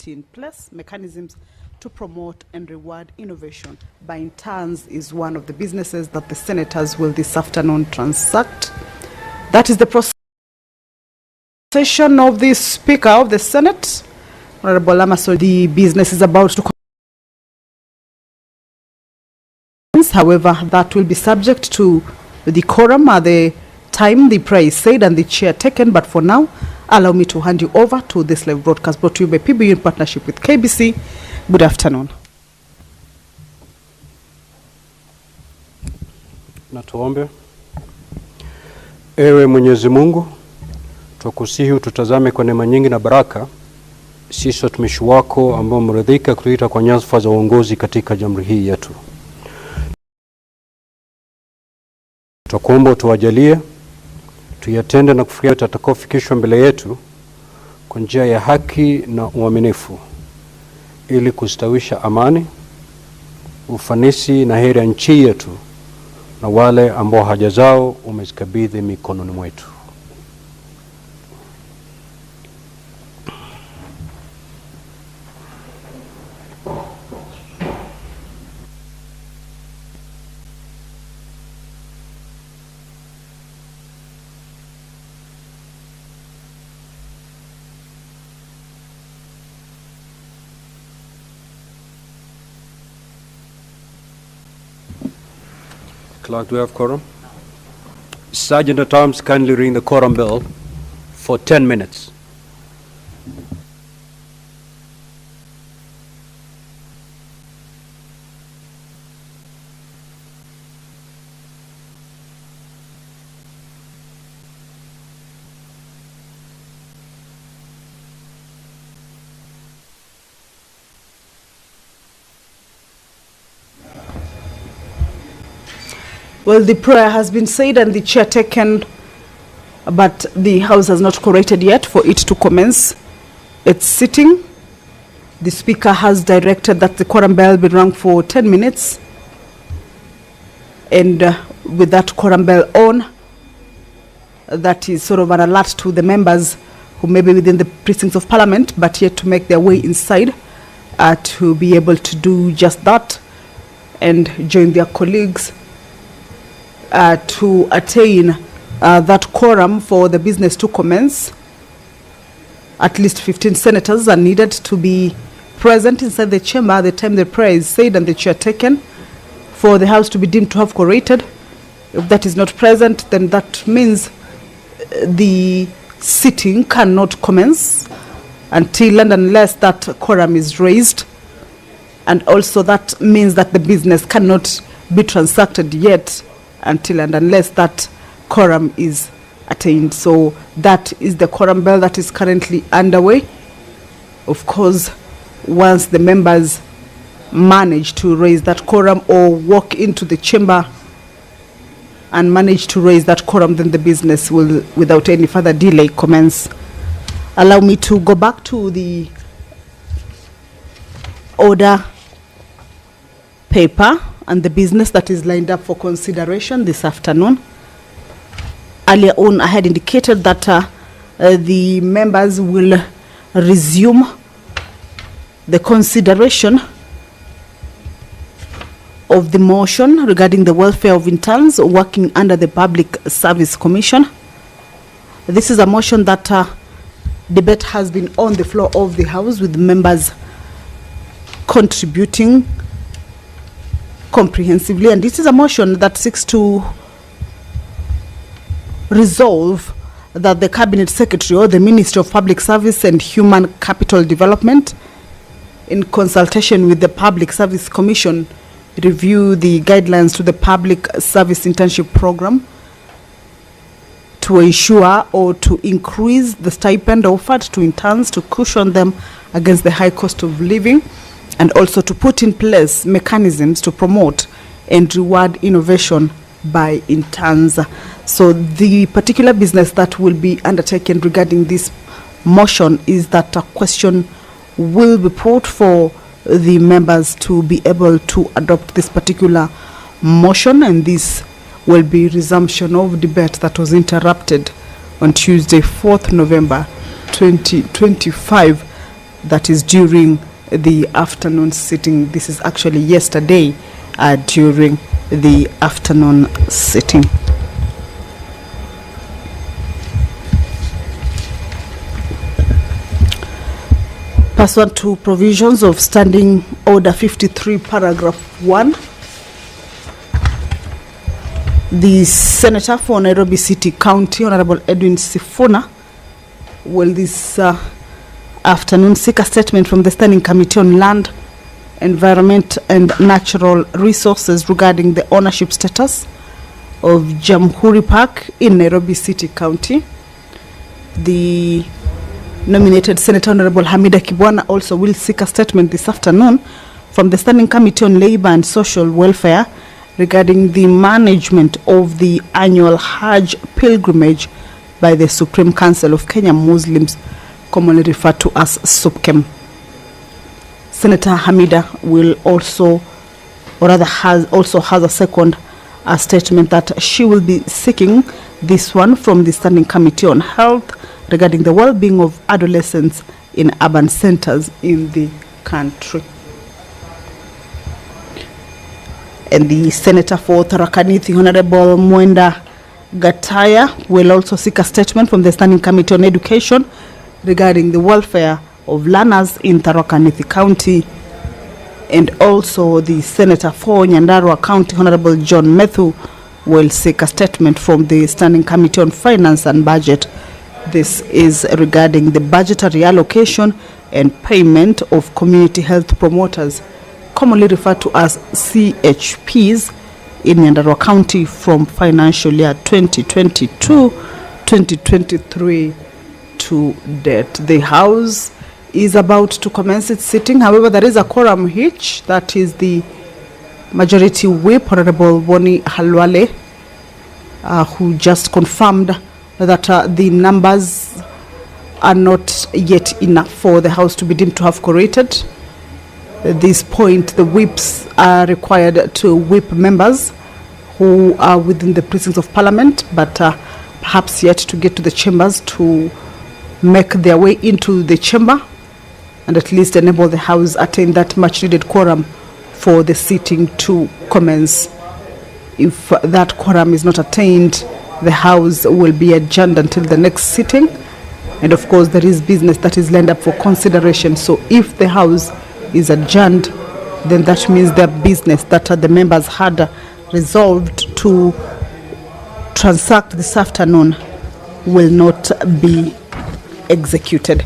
put in place mechanisms to promote and reward innovation by interns is one of the businesses that the senators will this afternoon transact. That is the procession of the Speaker of the Senate, Honorable Amaso. The business is about to commence. However, that will be subject to the quorum at the time the prayer is said and the chair taken. But for now, allow me to hand you over to this live broadcast brought to you by PBU in partnership with KBC. Good afternoon. Na tuombe. Ewe Mwenyezi Mungu, tukusihi ututazame kwa neema nyingi na baraka sisi watumishi wako ambao mridhika kutuita kwa nyadhifa za uongozi katika jamhuri hii yetu. Tukuomba tuwajalie tuyatende na kufikia tutakaofikishwa mbele yetu kwa njia ya haki na uaminifu, ili kustawisha amani, ufanisi na heri ya nchi yetu na wale ambao haja zao umezikabidhi mikononi mwetu. Clerk, do we have quorum? Sergeant at Arms, kindly ring the quorum bell for 10 minutes. Well, the prayer has been said and the chair taken, but the House has not corrected yet for it to commence its sitting. The Speaker has directed that the quorum bell be rung for 10 minutes. And with that quorum bell on, that is sort of an alert to the members who may be within the precincts of Parliament, but yet to make their way inside to be able to do just that and join their colleagues to attain that quorum for the business to commence. At least 15 senators are needed to be present inside the chamber at the time the prayer is said and the chair taken for the House to be deemed to have quorated. If that is not present, then that means the sitting cannot commence until and unless that quorum is raised. And also that means that the business cannot be transacted yet until and unless that quorum is attained. So that is the quorum bell that is currently underway. Of course, once the members manage to raise that quorum or walk into the chamber and manage to raise that quorum, then the business will, without any further delay, commence. Allow me to go back to the order paper and the business that is lined up for consideration this afternoon. Earlier on, I had indicated that the members will resume the consideration of the motion regarding the welfare of interns working under the Public Service Commission. This is a motion that debate has been on the floor of the House, with members contributing comprehensively, and this is a motion that seeks to resolve that the Cabinet Secretary or the Ministry of Public Service and Human Capital Development, in consultation with the Public Service Commission, review the guidelines to the Public Service Internship Program to ensure or to increase the stipend offered to interns to cushion them against the high cost of living, and also to put in place mechanisms to promote and reward innovation by interns. So the particular business that will be undertaken regarding this motion is that a question will be put for the members to be able to adopt this particular motion, and this will be resumption of debate that was interrupted on Tuesday, 4th November 2025, that is during the afternoon sitting. This is actually yesterday during the afternoon sitting. Pursuant to provisions of Standing Order 53, paragraph 1, the Senator for Nairobi City County, Honorable Edwin Sifuna, will this afternoon seek a statement from the Standing Committee on Land, Environment and Natural Resources regarding the ownership status of Jamhuri Park in Nairobi City County. The nominated Senator Honorable Hamida Kibwana also will seek a statement this afternoon from the Standing Committee on Labour and Social Welfare regarding the management of the annual Hajj pilgrimage by the Supreme Council of Kenya Muslims, commonly referred to as SUPKEM. Senator Hamida will also, or rather has a second statement that she will be seeking this one from the Standing Committee on Health regarding the well-being of adolescents in urban centers in the country. And the Senator for Tharaka Nithi, Honorable Mwenda Gataya, will also seek a statement from the Standing Committee on Education regarding the welfare of learners in Tharaka Nithi County. And also the Senator for Nyandarua County, Honorable John Methu, will seek a statement from the Standing Committee on Finance and Budget. This is regarding the budgetary allocation and payment of community health promoters, commonly referred to as CHPs, in Nyandarua County from financial year 2022-2023 to date. The House is about to commence its sitting. However, there is a quorum hitch. That is the Majority Whip, Honorable Boni Halwale, who just confirmed that the numbers are not yet enough for the House to be deemed to have quorated. At this point, the whips are required to whip members who are within the precincts of Parliament, but perhaps yet to get to the chambers to make their way into the chamber and at least enable the House attain that much needed quorum for the sitting to commence. If that quorum is not attained, the House will be adjourned until the next sitting. And of course, there is business that is lined up for consideration. So if the House is adjourned, then that means the business that the members had resolved to transact this afternoon will not be executed.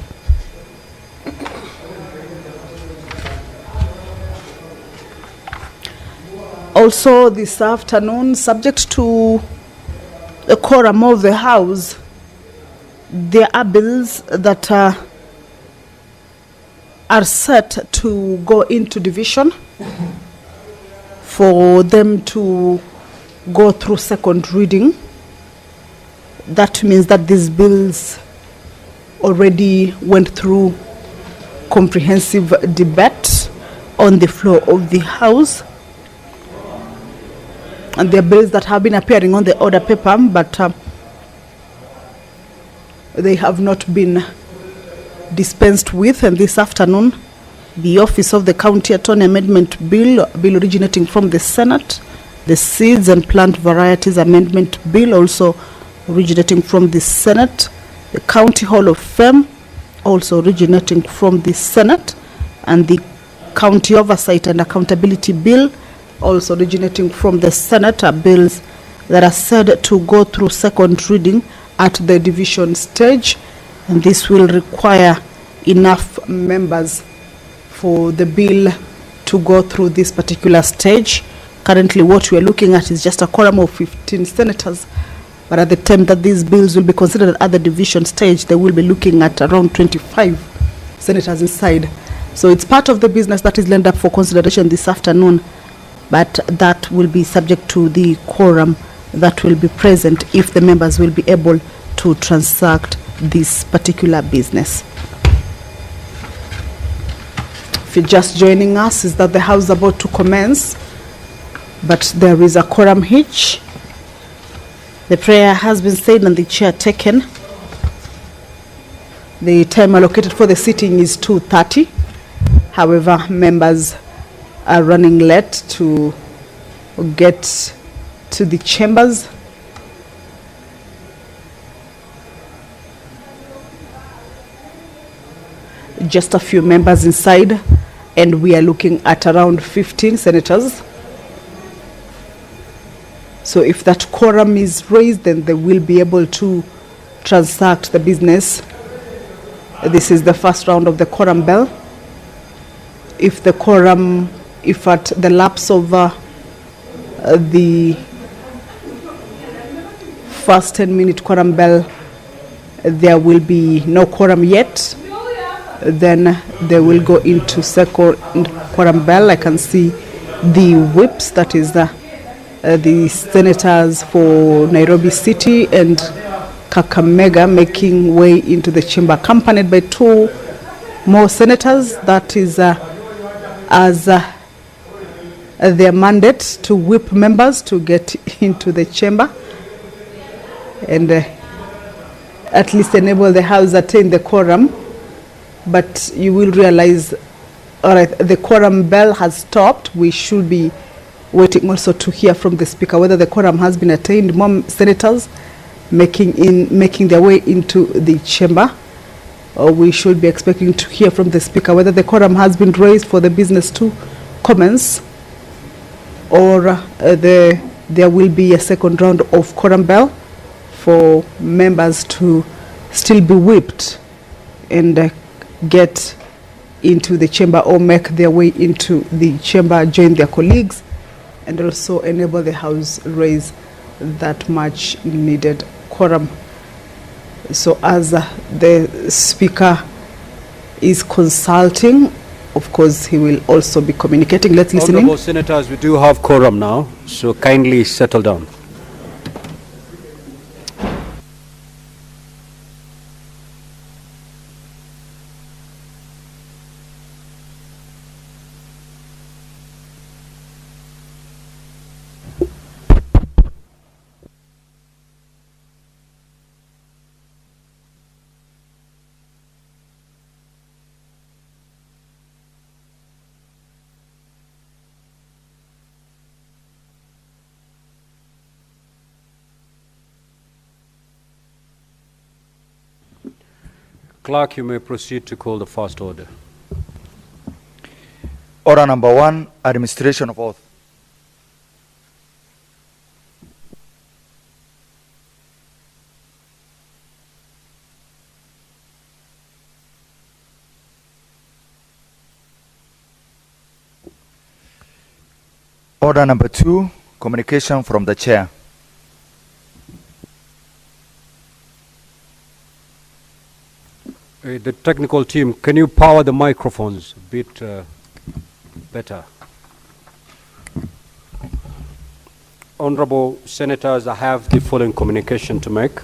Also this afternoon, subject to the quorum of the House, there are bills that are set to go into division for them to go through second reading. That means that these bills already went through comprehensive debate on the floor of the House. And there are bills that have been appearing on the order paper, but they have not been dispensed with. And this afternoon, the Office of the County Attorney Amendment Bill originating from the Senate, the Seeds and Plant Varieties Amendment Bill also originating from the Senate, the County Hall of Fame also originating from the Senate, and the County Oversight and Accountability Bill also originating from the Senate, are bills that are said to go through second reading at the division stage, and this will require enough members for the bill to go through this particular stage. Currently what we are looking at is just a quorum of 15 senators, but at the time that these bills will be considered at the division stage, they will be looking at around 25 senators inside. So it's part of the business that is lined up for consideration this afternoon, but that will be subject to the quorum that will be present if the members will be able to transact this particular business. If you're just joining us, is that the House is about to commence, but there is a quorum hitch. The prayer has been said and the chair taken. The time allocated for the sitting is 2:30. However, members are running late to get to the chambers. Just a few members inside, and we are looking at around 15 senators. So if that quorum is raised, then they will be able to transact the business. This is the first round of the quorum bell. If at the lapse of the first 10-minute quorum bell, there will be no quorum yet, then they will go into second quorum bell. I can see the whips, that is the senators for Nairobi City and Kakamega, making way into the chamber, accompanied by 2 more senators. That is as their mandate to whip members to get into the chamber and at least enable the House attain the quorum. But you will realize, all right, the quorum bell has stopped. We should be waiting also to hear from the Speaker whether the quorum has been attained. More senators making their way into the chamber. We should be expecting to hear from the Speaker whether the quorum has been raised for the business to commence, or there will be a second round of quorum bell for members to still be whipped and get into the chamber, or make their way into the chamber, join their colleagues, and also enable the House raise that much needed quorum. So as the Speaker is consulting, of course he will also be communicating. Let's listen in. Honorable Senators, we do have quorum now, so kindly settle down. Clerk, you may proceed to call the first order. Order number 1, administration of oath. Order number 2, communication from the chair. The technical team, can you power the microphones a bit better? Honorable Senators, I have the following communication to make.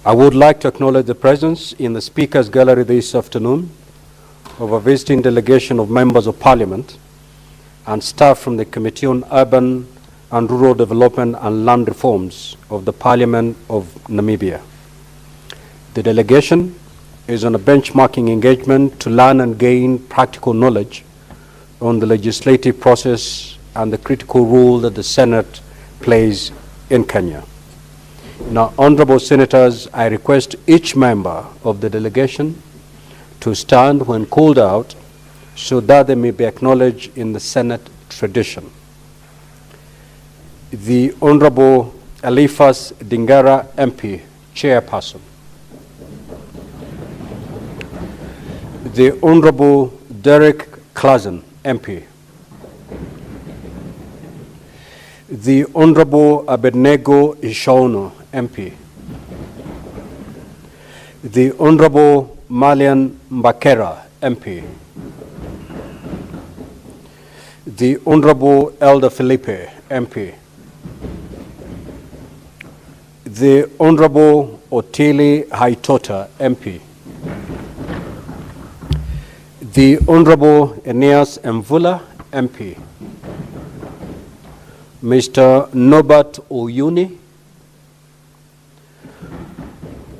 I would like to acknowledge the presence in the Speaker's Gallery this afternoon of a visiting delegation of members of Parliament and staff from the Committee on Urban and Rural Development and Land Reforms of the Parliament of Namibia. The delegation is on a benchmarking engagement to learn and gain practical knowledge on the legislative process and the critical role that the Senate plays in Kenya. Now, Honorable Senators, I request each member of the delegation to stand when called out so that they may be acknowledged in the Senate tradition. The Honorable Elifas Dingara MP, Chairperson. The Honorable Derek Clazen, MP. The Honorable Abednego Ishaono, MP. The Honorable Malian Mbakera, MP. The Honorable Elder Felipe, MP. The Honorable Otili Haitota, MP. The Honorable Aeneas Mvula, MP. Mr. Norbert Oyuni.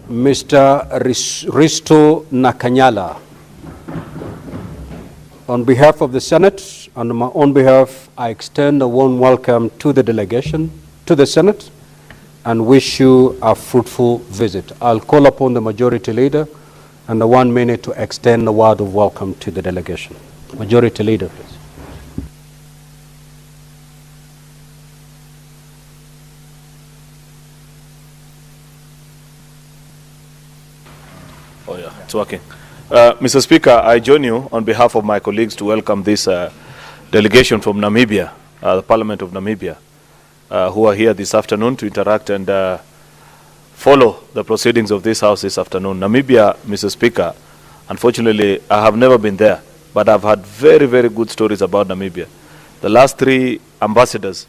Mr. Risto Nakanyala. On behalf of the Senate and on my own behalf, I extend a warm welcome to the delegation, to the Senate, and wish you a fruitful visit. I'll call upon the Majority Leader and the 1 minute to extend a word of welcome to the delegation. Majority Leader, please. Oh yeah, it's working. Mr. Speaker, I join you on behalf of my colleagues to welcome this delegation from Namibia, the Parliament of Namibia, who are here this afternoon to interact and follow the proceedings of this House this afternoon. Namibia, Mr. Speaker, unfortunately, I have never been there, but I've had very, very good stories about Namibia. The last 3 ambassadors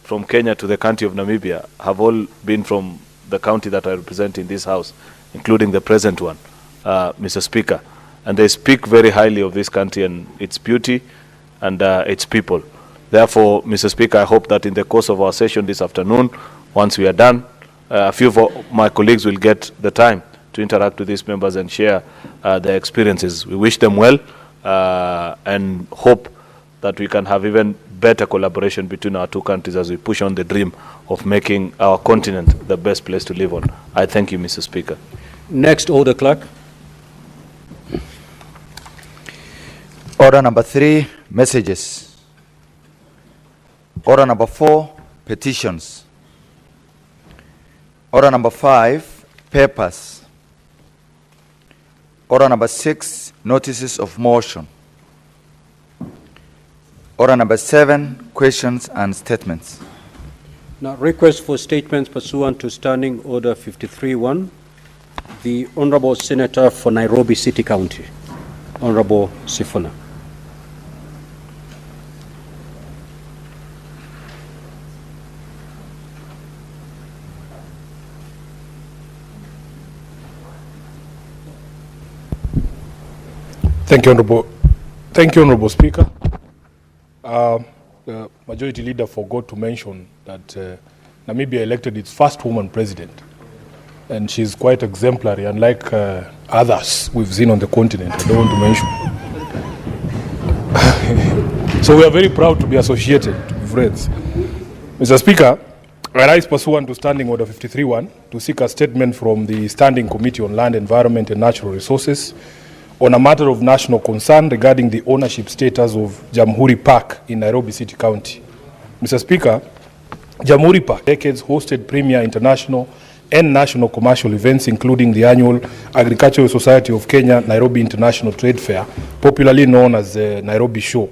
from Kenya to the country of Namibia have all been from the county that I represent in this House, including the present one, Mr. Speaker. And they speak very highly of this country and its beauty and its people. Therefore, Mr. Speaker, I hope that in the course of our session this afternoon, once we are done, a few of my colleagues will get the time to interact with these members and share their experiences. We wish them well and hope that we can have even better collaboration between our 2 countries as we push on the dream of making our continent the best place to live on. I thank you, Mr. Speaker. Next order, clerk. Order number 3, messages. Order number 4, petitions. Order number 5, papers. Order number 6, notices of motion. Order number 7, questions and statements. Now, request for statements pursuant to Standing Order 53-1. The Honorable Senator for Nairobi City County, Honorable Sifuna. Thank you, Honorable Speaker. The Majority Leader forgot to mention that Namibia elected its first woman president, and she's quite exemplary, unlike others we've seen on the continent. I don't want to mention. So we are very proud to be associated, to be friends. Mr. Speaker, I rise pursuant to Standing Order 53-1 to seek a statement from the Standing Committee on Land, Environment and Natural Resources on a matter of national concern regarding the ownership status of Jamhuri Park in Nairobi City County. Mr. Speaker, Jamhuri Park decades hosted premier international and national commercial events, including the annual Agricultural Society of Kenya Nairobi International Trade Fair, popularly known as the Nairobi Show.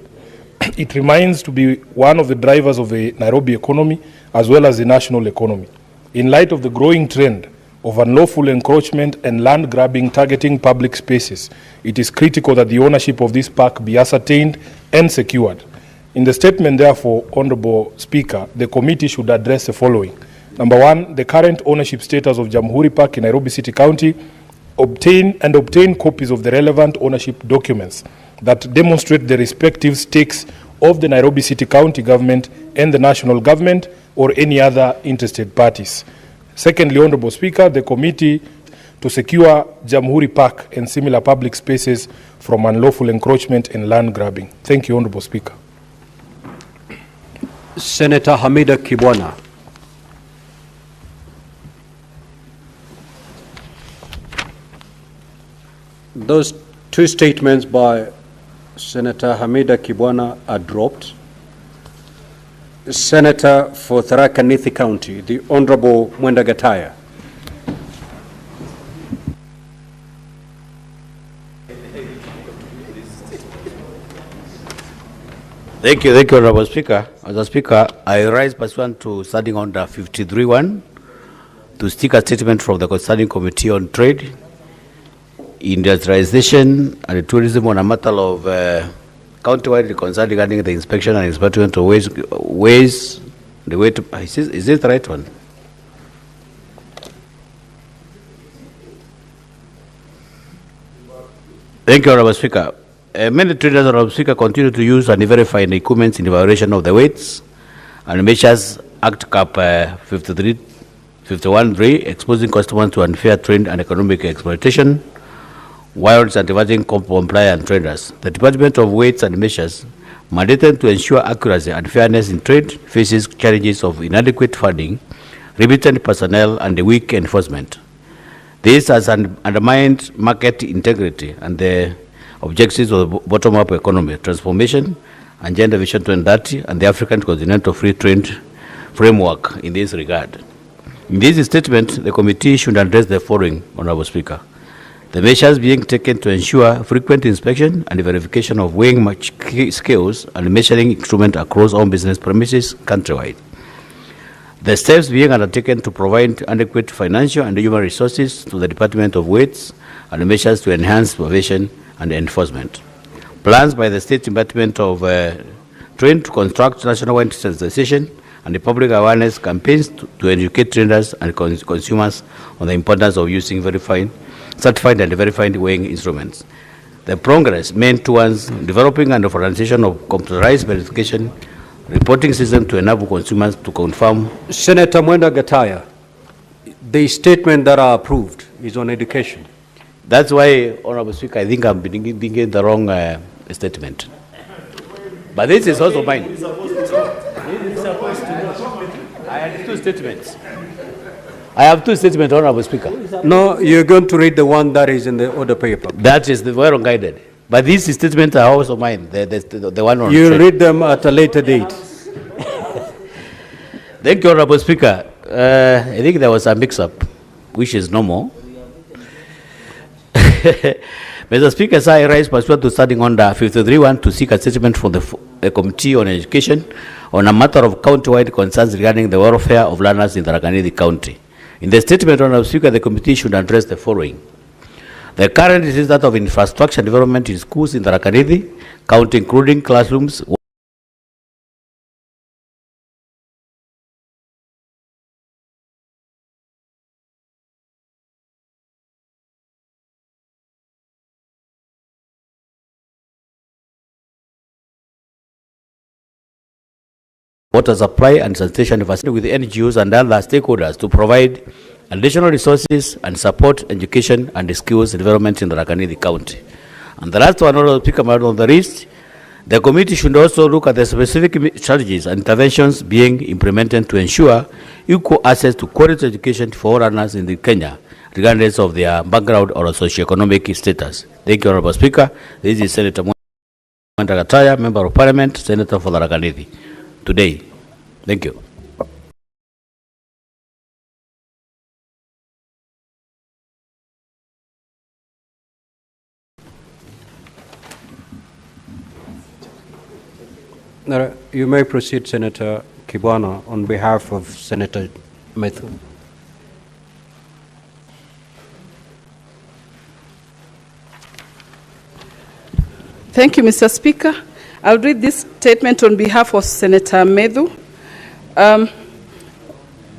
It remains to be one of the drivers of the Nairobi economy as well as the national economy. In light of the growing trend of unlawful encroachment and land grabbing targeting public spaces, it is critical that the ownership of this park be ascertained and secured. In the statement, therefore, Honorable Speaker, the committee should address the following. Number 1, the current ownership status of Jamhuri Park in Nairobi City County, obtain copies of the relevant ownership documents that demonstrate the respective stakes of the Nairobi City County government and the national government or any other interested parties. Secondly, Honorable Speaker, the committee to secure Jamhuri Park and similar public spaces from unlawful encroachment and land grabbing. Thank you, Honorable Speaker. Senator Hamida Kibwana. Those 2 statements by Senator Hamida Kibwana are dropped. Senator for Tharaka Nithi County, the Honorable Mwenda Gataya. Thank you, Honorable Speaker. Mr. Speaker, I rise pursuant to Standing Order 53-1 to seek a statement from the Concerning Committee on Trade, Industrialization and Tourism on a matter of county-wide concern regarding the inspection and inspection of ways, the way to, is this the right one? Thank you, Honorable Speaker. Many traders, Honorable Speaker, continue to use and verify equipment in violation of the Weights and Measures Act Cap 53 51(3), exposing customers to unfair trade and economic exploitation, while incentivizing compliant traders. The Department of Weights and Measures, mandated to ensure accuracy and fairness in trade, faces challenges of inadequate funding, remittent personnel, and weak enforcement. This has undermined market integrity and the objectives of the bottom-up economy transformation, Agenda Vision 2030, and the African Continental Free Trade Framework in this regard. In this statement, the committee should address the following, Honorable Speaker. The measures being taken to ensure frequent inspection and verification of weighing scales and measuring instruments across all business premises countrywide. The steps being undertaken to provide adequate financial and human resources to the Department of Weights and measures to enhance supervision and enforcement. Plans by the State Department of Trade to construct nationwide sensitization and the public awareness campaigns to educate traders and consumers on the importance of using certified and verified weighing instruments. The progress made towards developing and organization of computerized verification reporting system to enable consumers to confirm. Senator Mwenda Gataya, the statement that are approved is on education. That's why, Honorable Speaker, I think I'm beginning the wrong statement. But this is also mine. This is supposed to. I had two statements. I have two statements, Honorable Speaker. No, you're going to read the one that is in the order paper. That is the well guided. But these statements are also mine. The one on. You read them at a later date. Thank you, Honorable Speaker. I think there was a mix-up, which is normal. Mr. Speaker, sir, I rise pursuant to standing under 53(1) to seek a statement from the Committee on Education on a matter of county-wide concerns regarding the welfare of learners in Tharaka Nithi County. In the statement, Honorable Speaker, the committee should address the following. The current is that of infrastructure development in schools in Tharaka Nithi County, including classrooms, water supply and sanitation facility with NGOs and other stakeholders to provide additional resources and support education and skills development in the Tharaka Nithi County. And the last one, Honorable Speaker, on the list, the committee should also look at the specific strategies and interventions being implemented to ensure equal access to quality education for all learners in Kenya, regardless of their background or socioeconomic status. Thank you, Honorable Speaker. This is Senator Mwenda Gataya, Member of Parliament, Senator for Tharaka Nithi. Today. Thank you. You may proceed, Senator Kibwana, on behalf of Senator Methu. Thank you, Mr. Speaker. I'll read this statement on behalf of Senator Methu.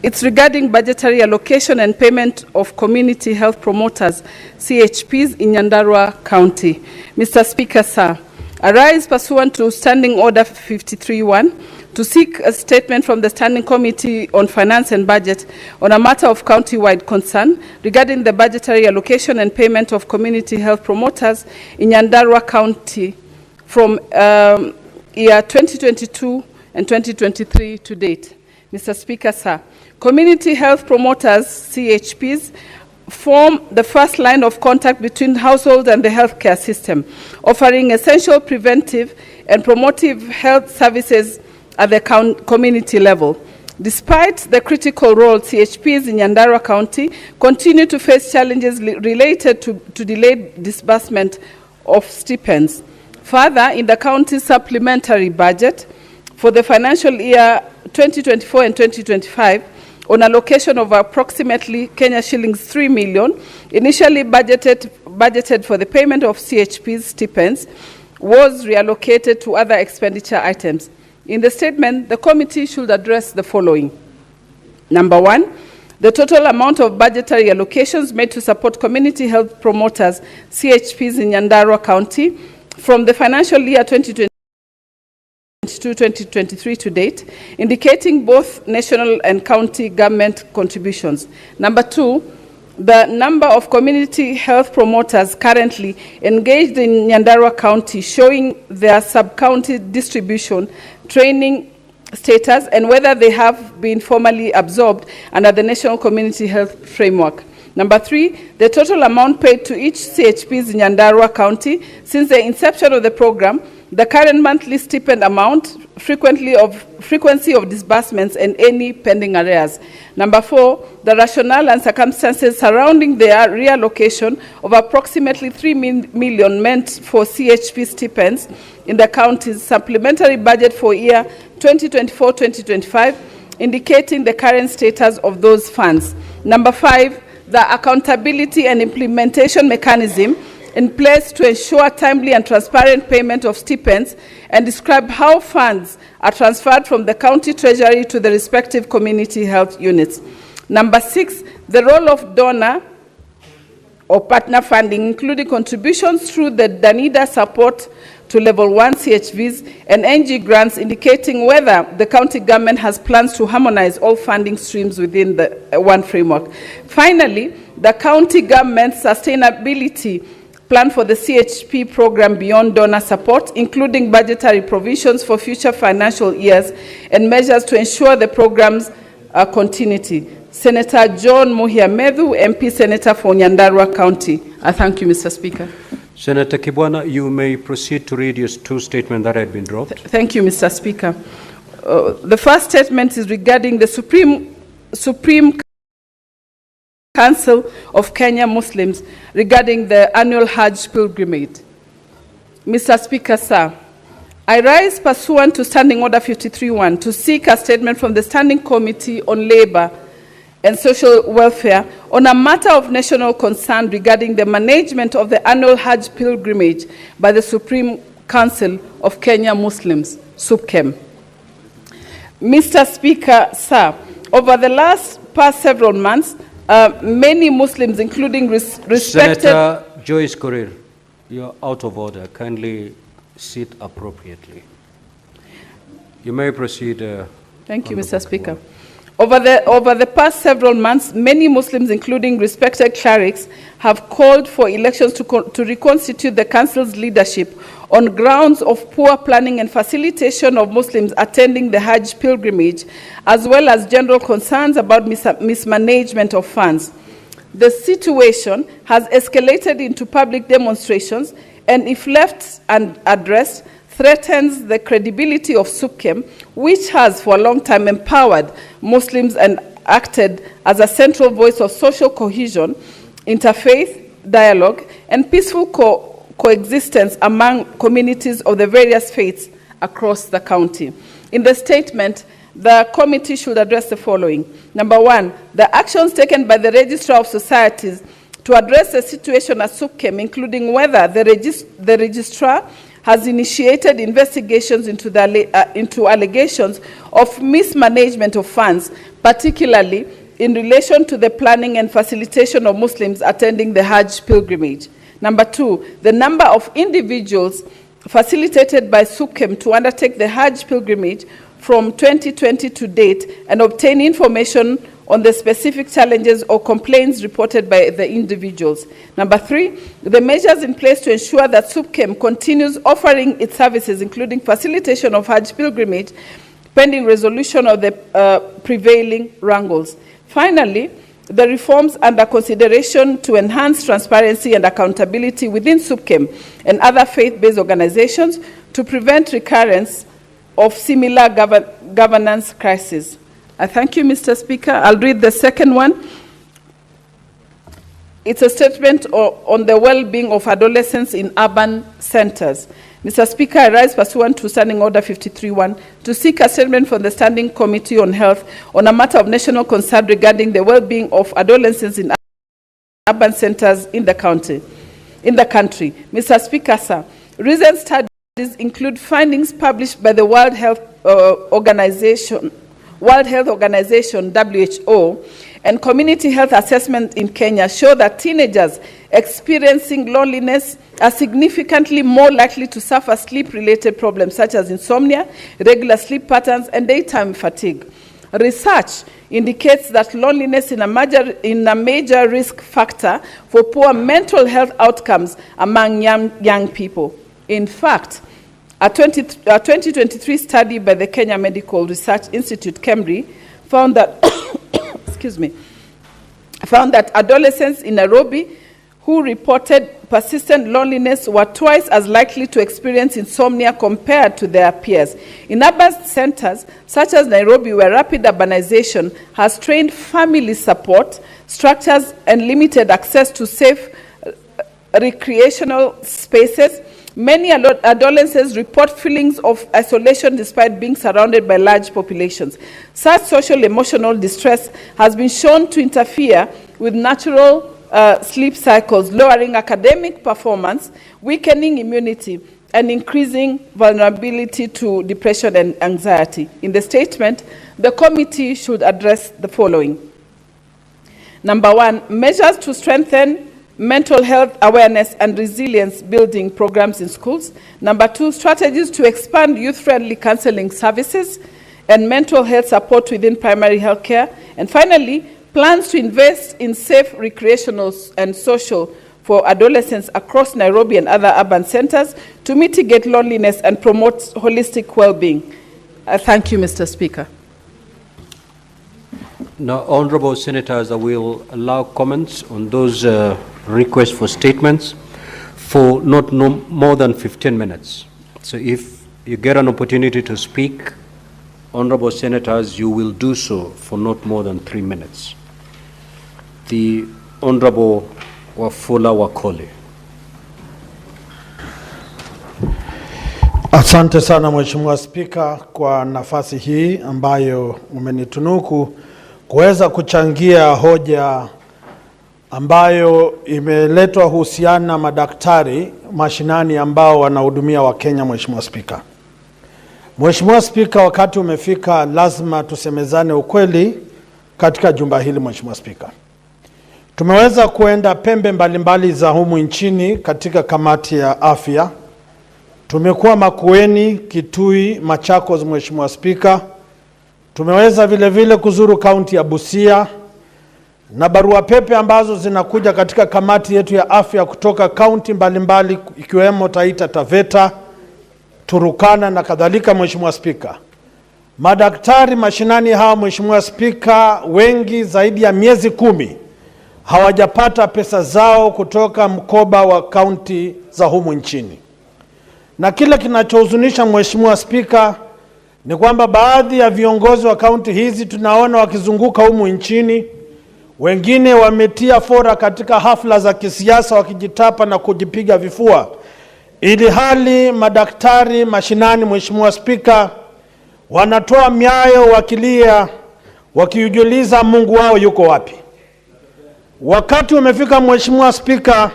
It's regarding budgetary allocation and payment of community health promoters, CHPs, in Nyandarua County. Mr. Speaker, sir, I rise pursuant to Standing Order 53(1) to seek a statement from the Standing Committee on Finance and Budget on a matter of county-wide concern regarding the budgetary allocation and payment of community health promoters in Nyandarua County from year 2022 and 2023 to date. Mr. Speaker, sir, community health promoters, CHPs, form the first line of contact between households and the healthcare system, offering essential preventive and promotive health services at the community level. Despite the critical role, CHPs in Nyandarua County continue to face challenges related to delayed disbursement of stipends. Further, in the county's supplementary budget for the financial year 2024 and 2025, on allocation of approximately Kenya shillings 3 million, initially budgeted for the payment of CHP's stipends, was reallocated to other expenditure items. In the statement, the committee should address the following. Number one, the total amount of budgetary allocations made to support community health promoters, CHPs, in Nyandarua County from the financial year 2022 2022-2023 to date, indicating both national and county government contributions. Number 2, the number of community health promoters currently engaged in Nyandarua County, showing their sub-county distribution, training status, and whether they have been formally absorbed under the National Community Health Framework. Number 3, the total amount paid to each CHPs in Nyandarua County since the inception of the program, the current monthly stipend amount, frequency of disbursements, and any pending arrears. Number 4, the rationale and circumstances surrounding the reallocation of approximately 3 million meant for CHP stipends in the county's supplementary budget for year 2024-2025, indicating the current status of those funds. Number 5, the accountability and implementation mechanism in place to ensure timely and transparent payment of stipends, and describe how funds are transferred from the county treasury to the respective community health units. Number 6, the role of donor or partner funding, including contributions through the Danida support to level 1 CHVs and NG grants, indicating whether the county government has plans to harmonize all funding streams within the one framework. Finally, the county government's sustainability plan for the CHP program beyond donor support, including budgetary provisions for future financial years and measures to ensure the program's continuity. Senator John Muhia Medhu, MP Senator for Nyandarua County. I thank you, Mr. Speaker. Senator Kibwana, you may proceed to read your two statements that had been dropped. Thank you, Mr. Speaker. The first statement is regarding the Supreme Council of Kenya Muslims regarding the annual Hajj pilgrimage. Mr. Speaker, sir, I rise pursuant to Standing Order 53.1 to seek a statement from the Standing Committee on Labour and Social Welfare on a matter of national concern regarding the management of the annual Hajj pilgrimage by the Supreme Council of Kenya Muslims, SUPKEM. Mr. Speaker, sir, over the past several months, many Muslims, including respected... Senator Joyce Korir, you're out of order. Kindly sit appropriately. You may proceed. Thank you, Mr. Speaker. Over the past several months, many Muslims, including respected clerics, have called for elections to reconstitute the Council's leadership on grounds of poor planning and facilitation of Muslims attending the Hajj pilgrimage, as well as general concerns about mismanagement of funds. The situation has escalated into public demonstrations, and if left unaddressed, threatens the credibility of SUPKEM, which has for a long time empowered Muslims and acted as a central voice of social cohesion, interfaith dialogue, and peaceful coexistence among communities of the various faiths across the county. In the statement, the committee should address the following. Number 1, the actions taken by the Registrar of Societies to address the situation at SUPKEM, including whether the registrar has initiated investigations into allegations of mismanagement of funds, particularly in relation to the planning and facilitation of Muslims attending the Hajj pilgrimage. Number 2, the number of individuals facilitated by SUPKEM to undertake the Hajj pilgrimage from 2020 to date and obtain information on the specific challenges or complaints reported by the individuals. Number 3, the measures in place to ensure that SUPKEM continues offering its services, including facilitation of Hajj pilgrimage, pending resolution of the prevailing wrangles. Finally, the reforms under consideration to enhance transparency and accountability within SUPKEM and other faith-based organizations to prevent recurrence of similar governance crises. I thank you, Mr. Speaker. I'll read the second one. It's a statement on the well-being of adolescents in urban centers. Mr. Speaker, I rise pursuant to Standing Order 53.1 to seek a statement from the Standing Committee on Health on a matter of national concern regarding the well-being of adolescents in urban centers in the country. Mr. Speaker, sir, recent studies include findings published by the World Health Organization, WHO, and community health assessment in Kenya show that teenagers experiencing loneliness are significantly more likely to suffer sleep-related problems such as insomnia, irregular sleep patterns, and daytime fatigue. Research indicates that loneliness is a major risk factor for poor mental health outcomes among young people. In fact, a 2023 study by the Kenya Medical Research Institute, KEMRI, found that found that adolescents in Nairobi who reported persistent loneliness were twice as likely to experience insomnia compared to their peers. In urban centers, such as Nairobi, where rapid urbanization has strained family support structures and limited access to safe recreational spaces, many adolescents report feelings of isolation despite being surrounded by large populations. Such social emotional distress has been shown to interfere with natural sleep cycles, lowering academic performance, weakening immunity, and increasing vulnerability to depression and anxiety. In the statement, the committee should address the following. Number one, measures to strengthen mental health awareness and resilience building programs in schools. Number two, strategies to expand youth-friendly counseling services and mental health support within primary health care. And finally, plans to invest in safe recreational and social for adolescents across Nairobi and other urban centers to mitigate loneliness and promote holistic well-being. Thank you, Mr. Speaker. Now, honorable senators, I will allow comments on those requests for statements for not more than 15 minutes. So if you get an opportunity to speak, honorable senators, you will do so for not more than 3 minutes. The Honorable Wafula Wakoli. Asante sana Mheshimiwa Spika kwa nafasi hii ambayo umenitunuku kuweza kuchangia hoja ambayo imeletwa husiana na madaktari mashinani ambao wanahudumia Wakenya. Mheshimiwa Spika, Mheshimiwa Spika, wakati umefika lazima tusemezane ukweli katika jumba hili. Mheshimiwa Spika, tumeweza kuenda pembe mbalimbali za humu nchini katika kamati ya afya. Tumekuwa Makueni, Kitui, Machakos. Mheshimiwa Spika, tumeweza vile vile kuzuru kaunti ya Busia, na barua pepe ambazo zinakuja katika kamati yetu ya afya kutoka kaunti mbalimbali ikiwemo Taita Taveta, Turukana na kadhalika. Mheshimiwa Spika, madaktari mashinani hawa Mheshimiwa Spika, wengi zaidi ya miezi 10 hawajapata pesa zao kutoka mkoba wa kaunti za humu nchini. Na kile kinachohuzunisha Mheshimiwa Spika ni kwamba baadhi ya viongozi wa kaunti hizi tunaona wakizunguka humu nchini, wengine wametia fora katika hafla za kisiasa wakijitapa na kujipiga vifua, ili hali madaktari mashinani Mheshimiwa Spika wanatoa miayo wakilia, wakiujuliza Mungu wao yuko wapi. Wakati umefika Mheshimiwa Spika,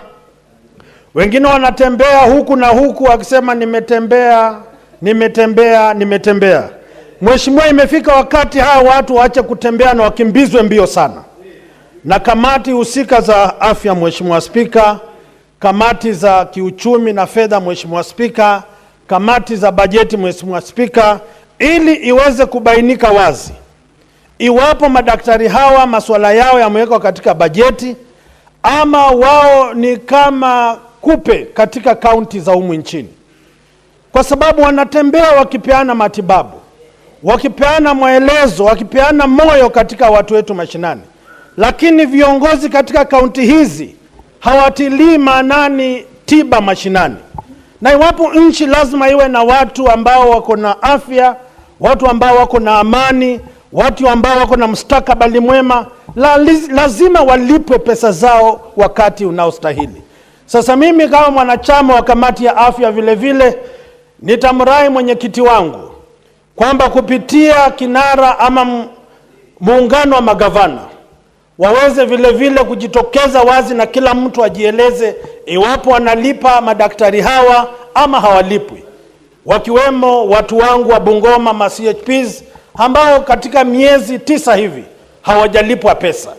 wengine wanatembea huku na huku wakisema nimetembea. Mheshimiwa, imefika wakati hawa watu waache kutembea na wakimbizwe mbio sana. Na kamati husika za afya Mheshimiwa Spika, kamati za kiuchumi na fedha Mheshimiwa Spika, kamati za bajeti Mheshimiwa Spika, ili iweze kubainika wazi iwapo madaktari hawa masuala yao yamewekwa katika bajeti ama wao ni kama kupe katika kaunti za humu nchini, kwa sababu wanatembea wakipeana matibabu, wakipeana maelezo, wakipeana moyo katika watu wetu mashinani, lakini viongozi katika kaunti hizi hawatilii maanani tiba mashinani. Na iwapo nchi lazima iwe na watu ambao wako na afya, watu ambao wako na amani, watu ambao wako na mustakabali mwema, lazima walipwe pesa zao wakati unaostahili. Sasa mimi kama mwanachama wa kamati ya afya vile vile nitamrai mwenyekiti wangu kwamba kupitia kinara ama muungano wa magavana waweze vile vile kujitokeza wazi na kila mtu ajieleze iwapo wanalipa madaktari hawa ama hawalipwi, wakiwemo watu wangu wa Bungoma ma CHPs ambao katika miezi 9 hivi hawajalipwa pesa.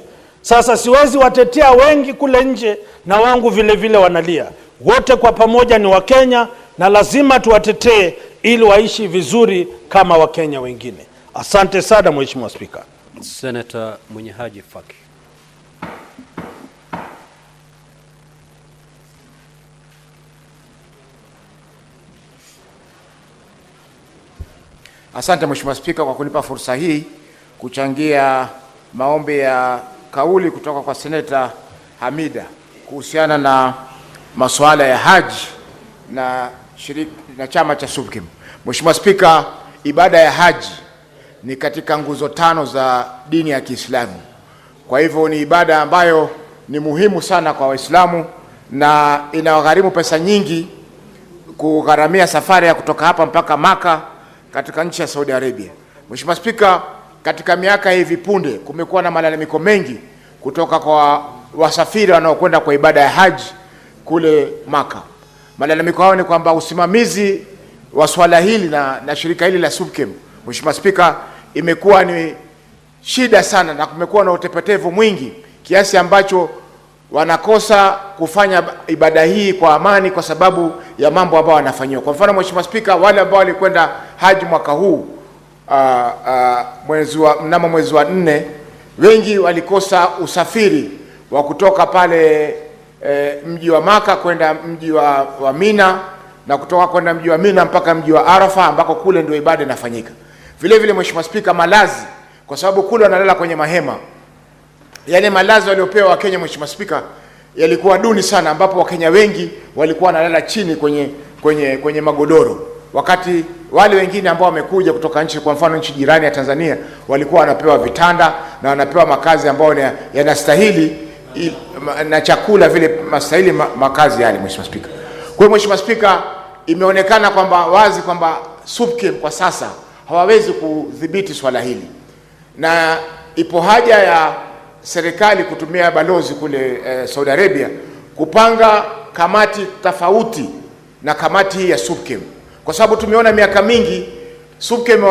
Sasa siwezi watetea wengi kule nje na wangu vile vile wanalia. Wote kwa pamoja ni Wakenya na lazima tuwatetee ili waishi vizuri kama Wakenya wengine. Asante sana Mheshimiwa Spika. Senator Mwenyehaji Faki. Asante Mheshimiwa Spika kwa kunipa fursa hii kuchangia maombi ya kauli kutoka kwa Seneta Hamida kuhusiana na masuala ya haji na chama cha SUPKEM. Mheshimiwa Spika, ibada ya haji ni katika nguzo 5 za dini ya Kiislamu. Kwa hivyo ni ibada ambayo ni muhimu sana kwa Waislamu na inawagharimu pesa nyingi kugharamia safari ya kutoka hapa mpaka Maka katika nchi ya Saudi Arabia. Mheshimiwa Spika, katika miaka hivi punde kumekuwa na malalamiko mengi kutoka kwa wasafiri wanaokwenda kwa ibada ya haji kule Maka. Malalamiko hao ni kwamba usimamizi wa swala hili na shirika hili la SUPKEM, Mheshimiwa Spika, imekuwa ni shida sana na kumekuwa na utepetevu mwingi kiasi ambacho wanakosa kufanya ibada hii kwa amani kwa sababu ya mambo ambayo wanafanywa. Kwa mfano Mheshimiwa Spika, wale ambao walikwenda haji mwaka huu mnamo mwezi wa 4, wengi walikosa usafiri wa kutoka pale mji wa Maka kwenda mji wa Mina na kutoka kwenda mji wa Mina mpaka mji wa Arafa ambako kule ndio ibada inafanyika. Vile vile Mheshimiwa Spika, malazi, kwa sababu kule wanalala kwenye mahema. Yale malazi waliopewa Wakenya Mheshimiwa Spika yalikuwa duni sana, ambapo Wakenya wengi walikuwa wanalala chini kwenye magodoro, wakati wale wengine ambao wamekuja kutoka nchi, kwa mfano nchi jirani ya Tanzania, walikuwa wanapewa vitanda na wanapewa makazi ambayo yanastahili na chakula vile mastahili makazi yale Mheshimiwa Spika. Kwa hiyo Mheshimiwa Spika, imeonekana kwamba wazi kwamba SUPKEM kwa sasa hawawezi kudhibiti swala hili, na ipo haja ya serikali kutumia balozi kule Saudi Arabia kupanga kamati tofauti na kamati hii ya SUPKEM, kwa sababu tumeona miaka mingi SUPKEM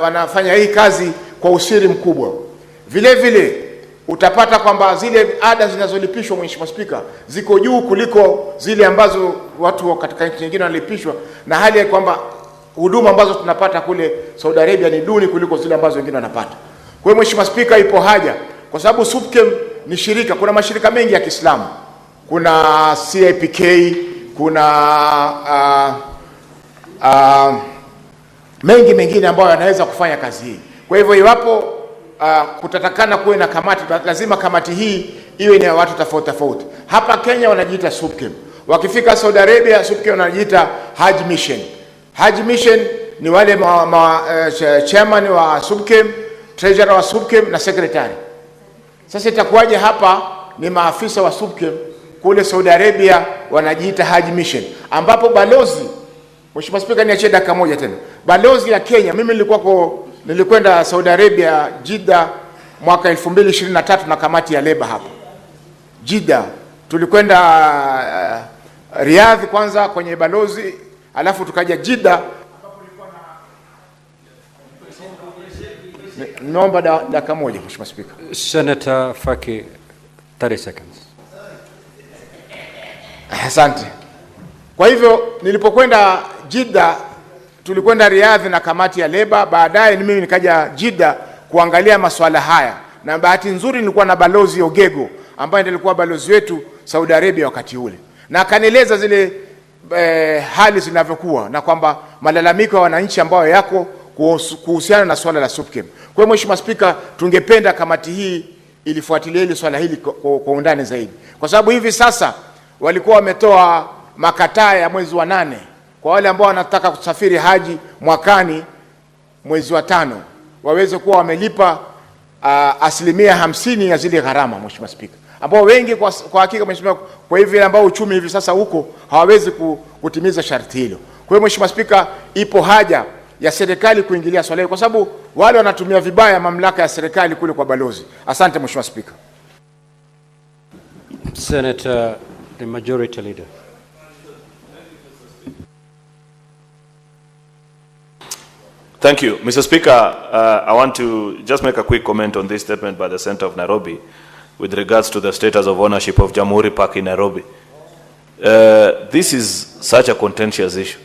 wanafanya hii kazi kwa usiri mkubwa. Vile vile utapata kwamba zile ada zinazolipishwa Mheshimiwa Spika ziko juu kuliko zile ambazo watu katika nchi nyingine wanalipishwa, na hali ya kwamba huduma ambazo tunapata kule Saudi Arabia ni duni kuliko zile ambazo wengine wanapata. Kwa hiyo Mheshimiwa Spika, ipo haja, kwa sababu SUPKEM ni shirika, kuna mashirika mengi ya Kiislamu, kuna CIPK, kuna mengi mengine ambayo yanaweza kufanya kazi hii. Kwa hivyo iwapo kutatakana kuwe na kamati, lazima kamati hii iwe ni watu tofauti tofauti. Hapa Kenya wanajiita SUPKEM, wakifika Saudi Arabia SUPKEM wanajiita Hajj Mission. Hajj Mission ni wale chairman wa SUPKEM, treasurer wa SUPKEM na secretary. Sasa itakuwaje hapa ni maafisa wa SUPKEM, kule Saudi Arabia wanajiita Hajj Mission, ambapo balozi, Mheshimiwa Spika, niachie dakika moja tena, balozi ya Kenya, mimi nilikwenda Saudi Arabia Jeddah mwaka 2023 na kamati ya leba hapa Jeddah. Tulikwenda Riyadh kwanza kwenye balozi, alafu tukaja Jeddah ambapo kulikuwa na naomba dakika moja Mheshimiwa Spika. Senator Faki, 30 seconds. Asante. Kwa hivyo nilipokwenda Jeddah, tulikwenda Riyadh na kamati ya leba, baadaye mimi nikaja Jeddah kuangalia masuala haya, na bahati nzuri nilikuwa na balozi Ogego ambaye ndiye alikuwa balozi wetu Saudi Arabia wakati ule, na akanieleza zile hali zinavyokuwa na kwamba malalamiko ya wananchi ambayo yako kuhusiana na swala la SUPKEM. Kwa hiyo Mheshimiwa Spika, tungependa kamati hii ilifuatilia hili swala hili kwa undani zaidi, kwa sababu hivi sasa walikuwa wametoa makataa ya mwezi wa 8 kwa wale ambao wanataka kusafiri haji mwakani mwezi wa 5 waweze kuwa wamelipa asilimia 50 ya zile gharama Mheshimiwa Spika, ambao wengi kwa hakika Mheshimiwa, kwa hivyo ambao uchumi hivi sasa huko hawawezi kutimiza sharti hilo. Kwa hiyo Mheshimiwa Spika, ipo haja ya serikali kuingilia swala hili, kwa sababu wale wanatumia vibaya mamlaka ya serikali kule kwa balozi. Asante Mheshimiwa Spika. Senator, the Majority Leader. Thank you. Mr. Speaker, I want to just make a quick comment on this statement by the Senator of Nairobi. with regards to the status of ownership of Jamhuri Park in Nairobi. This is such a contentious issue.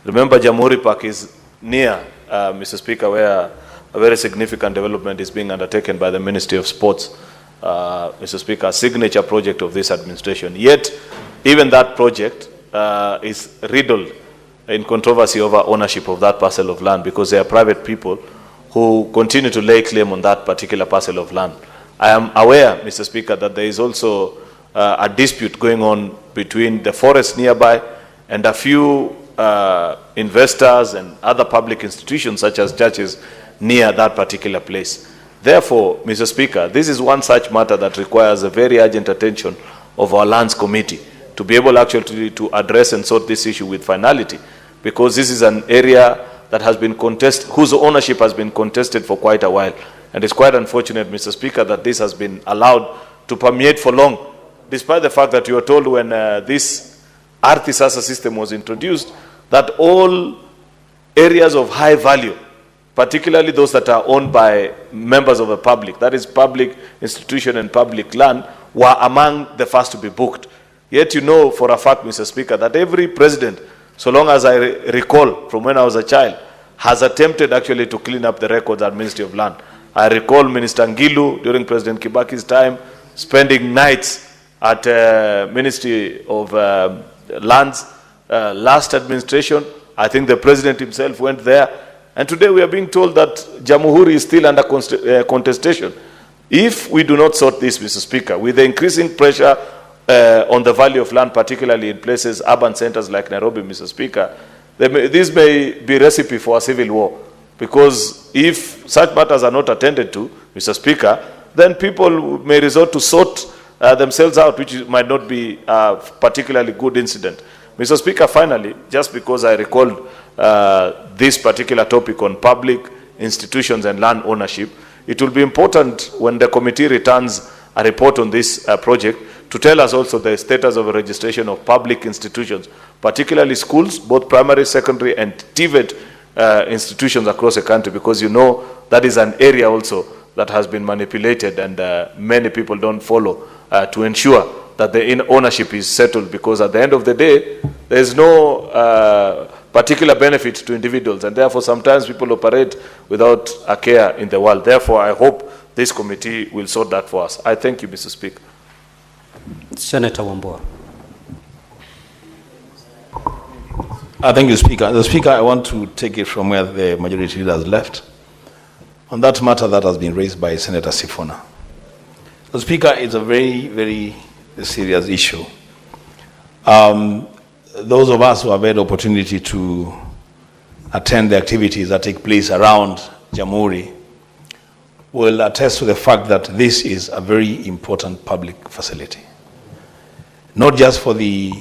Remember, Jamhuri Park is near, Mr. Speaker, where a very significant development is being undertaken by the Ministry of Sports, Mr. Speaker, a signature project of this administration. Yet, even that project is riddled in controversy over ownership of that parcel of land, because there are private people who continue to lay claim on that particular parcel of land. I am aware, Mr. Speaker, that there is also a dispute going on between the forest nearby and a few investors and other public institutions such as churches near that particular place. Therefore, Mr. Speaker, this is one such matter that requires a very urgent attention of our Lands Committee to be able actually to address and sort this issue with finality, because this is an area that has been contested, whose ownership has been contested for quite a while. And it's quite unfortunate, Mr. Speaker, that this has been allowed to permeate for long, despite the fact that you were told when this Artisasa system was introduced that all areas of high value, particularly those that are owned by members of the public, that is public institution and public land, were among the first to be booked. Yet you know for a fact, Mr. Speaker, that every president, so long as I recall from when I was a child, has attempted actually to clean up the records at Ministry of Land. I recall Minister Ngilu during President Kibaki's time spending nights at Ministry of Lands. Last administration, I think the president himself went there. And today we are being told that Jamhuri is still under contestation. If we do not sort this, Mr. Speaker, with the increasing pressure on the value of land, particularly in places, urban centers like Nairobi, Mr. Speaker, this may be a recipe for a civil war. Because if such matters are not attended to, Mr. Speaker, then people may resort to sort themselves out, which might not be a particularly good incident. Mr. Speaker, finally, just because I recalled this particular topic on public institutions and land ownership, it will be important when the committee returns a report on this project to tell us also the status of registration of public institutions, particularly schools, both primary, secondary, and TVET institutions across the country, because you know that is an area also that has been manipulated and many people don't follow to ensure that the ownership is settled, because at the end of the day, there is no particular benefit to individuals, and therefore sometimes people operate without a care in the world. Therefore, I hope this committee will sort that for us. I thank you, Mr. Speaker. Senator Wambua. Thank you, Speaker. The Speaker, I want to take it from where the majority leader has left on that matter that has been raised by Senator Sifuna. The Speaker, it's a very, very serious issue. Those of us who have had the opportunity to attend the activities that take place around Jamhuri will attest to the fact that this is a very important public facility. Not just for the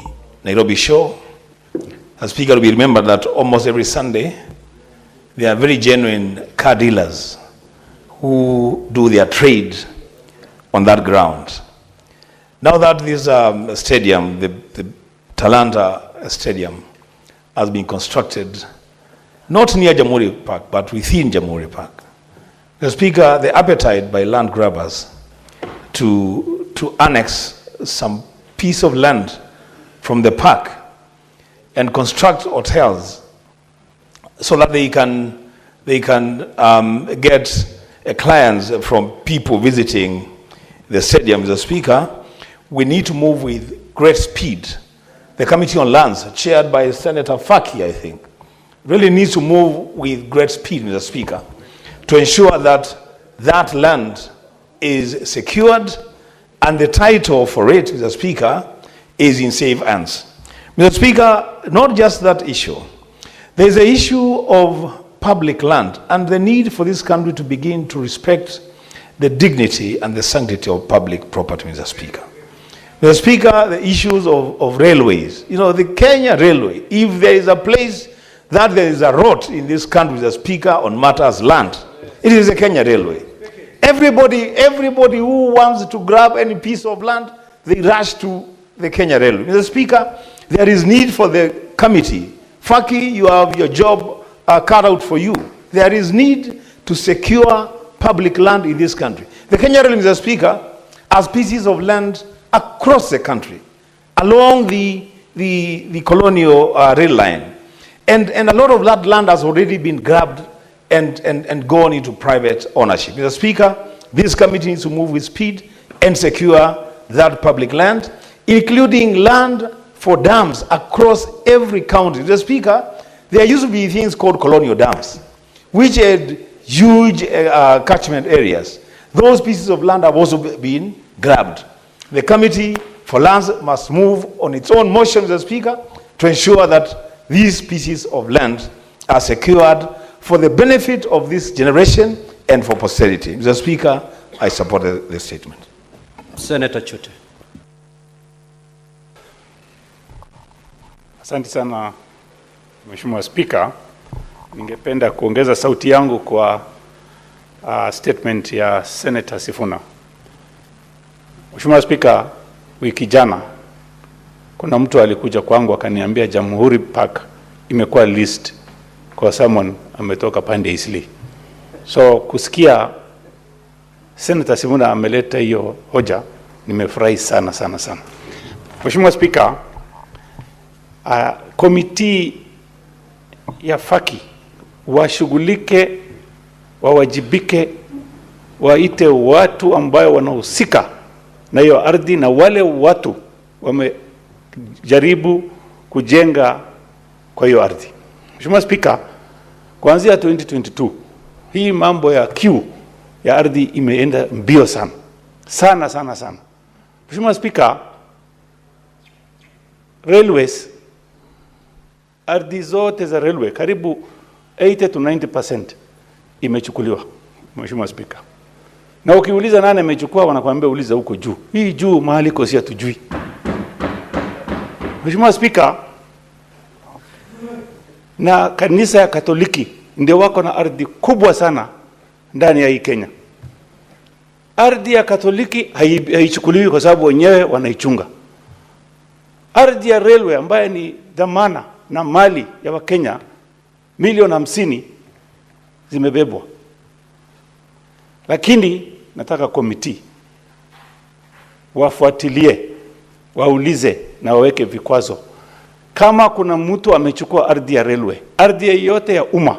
Nairobi show. As Speaker, we remember that almost every Sunday, there are very genuine car dealers who do their trade on that ground. Now that this stadium, the Talanta Stadium, has been constructed, not near Jamhuri Park, but within Jamhuri Park, the Speaker, the appetite by land grabbers to annex some piece of land from the park and construct hotels so that they can get clients from people visiting the stadium. Mr. Speaker, we need to move with great speed. The Committee on Lands, chaired by Senator Faki, I think, really needs to move with great speed, Mr. Speaker, to ensure that that land is secured and the title for it, Mr. Speaker, is in safe hands. Mr. Speaker, not just that issue. There is an issue of public land and the need for this country to begin to respect the dignity and the sanctity of public property, Mr. Speaker. Mr. Speaker, the issues of railways. You know, the Kenya Railway, if there is a place that there is a rot in this country, Mr. Speaker, on matters land, it is the Kenya Railway. Everybody who wants to grab any piece of land, they rush to the Kenya Railway. Mr. Speaker, there is need for the committee. Faki, you have your job cut out for you. There is need to secure public land in this country. The Kenya Railway, Mr. Speaker, as pieces of land across the country, along the colonial rail line. And a lot of that land has already been grabbed and gone into private ownership. Mr. Speaker, this committee needs to move with speed and secure that public land, including land for dams across every county. Mr. Speaker, there used to be things called colonial dams, which had huge catchment areas. Those pieces of land have also been grabbed. The Committee for Lands must move on its own motion, Mr. Speaker, to ensure that these pieces of land are secured for the benefit of this generation and for posterity. Mr. Speaker, I support the statement. Senator Chute. Asante sana Mheshimiwa Spika, ningependa kuongeza sauti yangu kwa statement ya Senator Sifuna. Mheshimiwa Spika, wiki jana kuna mtu alikuja kwangu akaniambia Jamhuri Park imekuwa list kwa someone ametoka pande Isli. So kusikia Senator Sifuna ameleta hiyo hoja, nimefurahi sana sana sana. Mheshimiwa Spika, komiti ya Faki washughulike, wawajibike, waite watu ambayo wanahusika na hiyo ardhi na wale watu wamejaribu kujenga kwa hiyo ardhi. Mheshimiwa Spika, kuanzia 2022 hii mambo ya queue ya ardhi imeenda mbio sana sana sana sana. Mheshimiwa Spika, railways, ardhi zote za railway karibu 80 to 90% imechukuliwa. Mheshimiwa Spika, na ukiuliza nani amechukua wanakuambia uliza huko juu. Hii juu mahali kosi hatujui. Mheshimiwa Spika, na kanisa ya Katoliki ndio wako na ardhi kubwa sana ndani ya hii Kenya. Ardhi ya Katoliki haichukuliwi kwa sababu wenyewe wanaichunga. Ardhi ya railway ambayo ni dhamana na mali ya Wakenya milioni 50 zimebebwa. Lakini nataka komiti wafuatilie, waulize na waweke vikwazo. Kama kuna mtu amechukua ardhi ya railway, ardhi yote ya umma,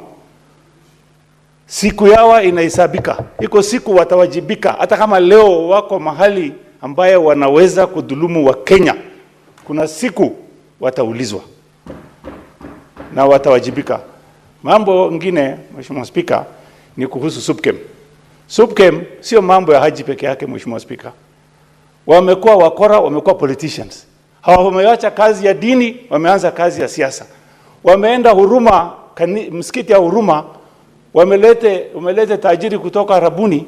siku yao inahesabika. Iko siku watawajibika, hata kama leo wako mahali ambaye wanaweza kudhulumu wa Kenya. Kuna siku wataulizwa na watawajibika. Mambo mengine, Mheshimiwa Spika, ni kuhusu SUPKEM. SUPKEM sio mambo ya haji peke yake, Mheshimiwa Spika. Wamekuwa wakora, wamekuwa politicians. Wameacha kazi ya dini, wameanza kazi ya siasa. Wameenda Huruma, msikiti ya Huruma, wamelete tajiri kutoka Arabuni,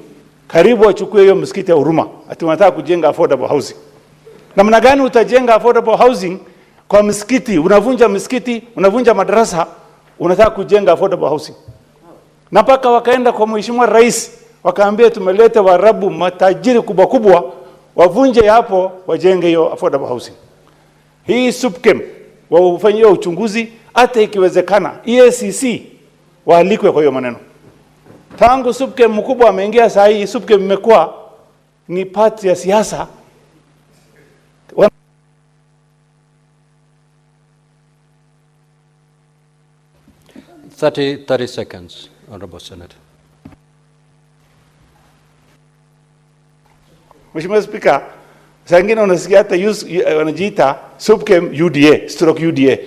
karibu wachukue hiyo msikiti ya Huruma. Ati wanataka kujenga affordable housing. Namna gani utajenga affordable housing kwa msikiti? Unavunja msikiti, unavunja madarasa, unataka kujenga affordable housing. Na paka wakaenda kwa Mheshimiwa Rais, wakaambia tumeleta Waarabu matajiri kubwa kubwa, wavunje hapo wajenge hiyo affordable housing. Hii SUPKEM wafanyie uchunguzi, hata ikiwezekana EACC waalikwe kwa hiyo maneno. Tangu SUPKEM mkubwa ameingia saa hii, SUPKEM imekuwa ni party ya siasa. 30 seconds, Honorable Senator. Mheshimiwa Spika, saa ingine unasikia hata wanajiita SUPKEM UDA, stroke UDA.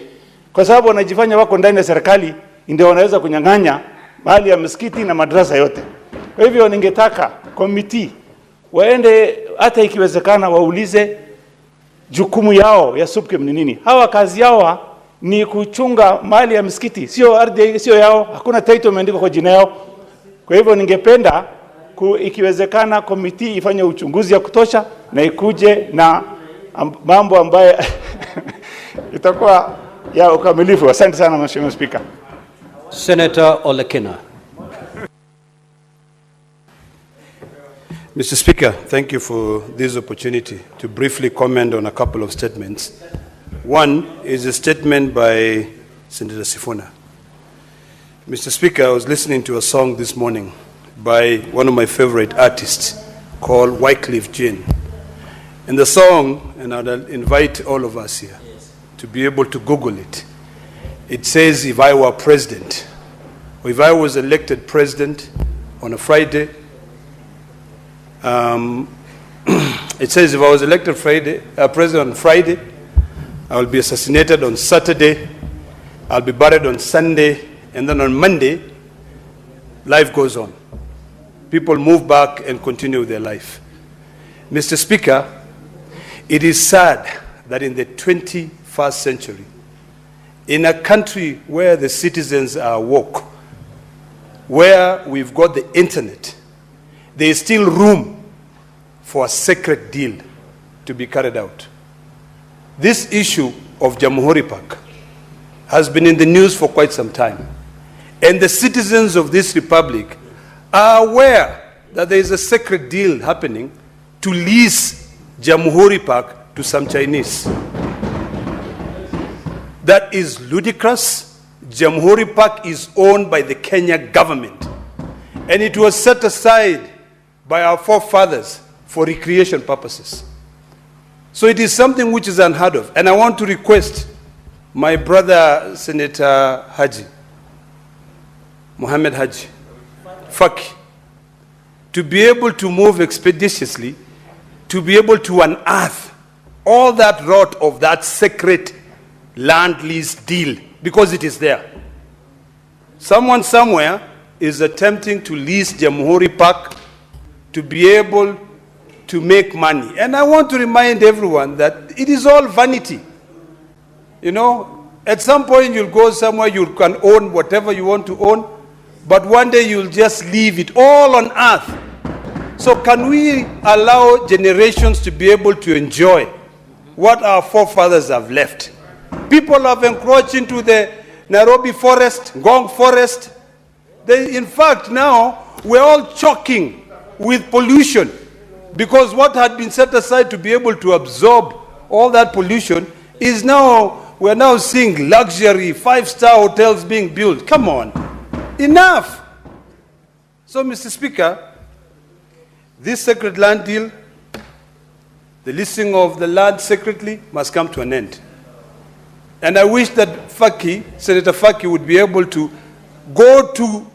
Kwa sababu wanajifanya wako ndani ya serikali, ndio wanaweza kunyang'anya mahali ya msikiti na madrasa yote. Kwa hivyo ningetaka komiti waende, hata ikiwezekana waulize jukumu yao ya SUPKEM ni nini. Hawa kazi yao ni kuchunga mali ya msikiti, sio ardhi, sio yao, hakuna title imeandikwa kwa jina yao. Kwa hivyo ningependa ikiwezekana komiti ifanye uchunguzi ya kutosha na ikuje na mambo ambaye itakuwa ya ukamilifu. Asante sana Mheshimiwa Speaker. Senator Olekina. Mr. Speaker, thank you for this opportunity to briefly comment on a couple of statements. One is a statement by Senator Sifuna. Mr. Speaker, I was listening to a song this morning by one of my favorite artists called Wycliffe Jean. And the song, and I'll invite all of us here to be able to Google it. It says, if I were president, or if I was elected president on a Friday, it says if I was elected president on Friday, I will be assassinated on Saturday, I'll be buried on Sunday, and then on Monday, life goes on. People move back and continue their life. Mr. Speaker, it is sad that in the 21st century, in a country where the citizens are woke, where we've got the internet, there is still room for a sacred deal to be carried out. This issue of Jamhuri Park has been in the news for quite some time. And the citizens of this republic are aware that there is a sacred deal happening to lease Jamhuri Park to some Chinese. That is ludicrous. Jamhuri Park is owned by the Kenya government, and it was set aside by our forefathers for recreation purposes. So it is something which is unheard of. And I want to request my brother, Senator Haji, Mohammed Haji, Faki, to be able to move expeditiously, to be able to unearth all that rot of that sacred land lease deal, because it is there. Someone somewhere is attempting to lease Jamhuri Park to be able to make money. And I want to remind everyone that it is all vanity. You know, at some point you'll go somewhere, you can own whatever you want to own, but one day you'll just leave it all on earth. So can we allow generations to be able to enjoy what our forefathers have left? People have encroached into the Nairobi forest, Ngong forest. In fact, now we're all choking with pollution, because what had been set aside to be able to absorb all that pollution is now, we're now seeing luxury 5-star hotels being built. Come on, enough. So, Mr. Speaker, this sacred land deal, the leasing of the land secretly, must come to an end. And I wish that Faki, Senator Faki, would be able to go to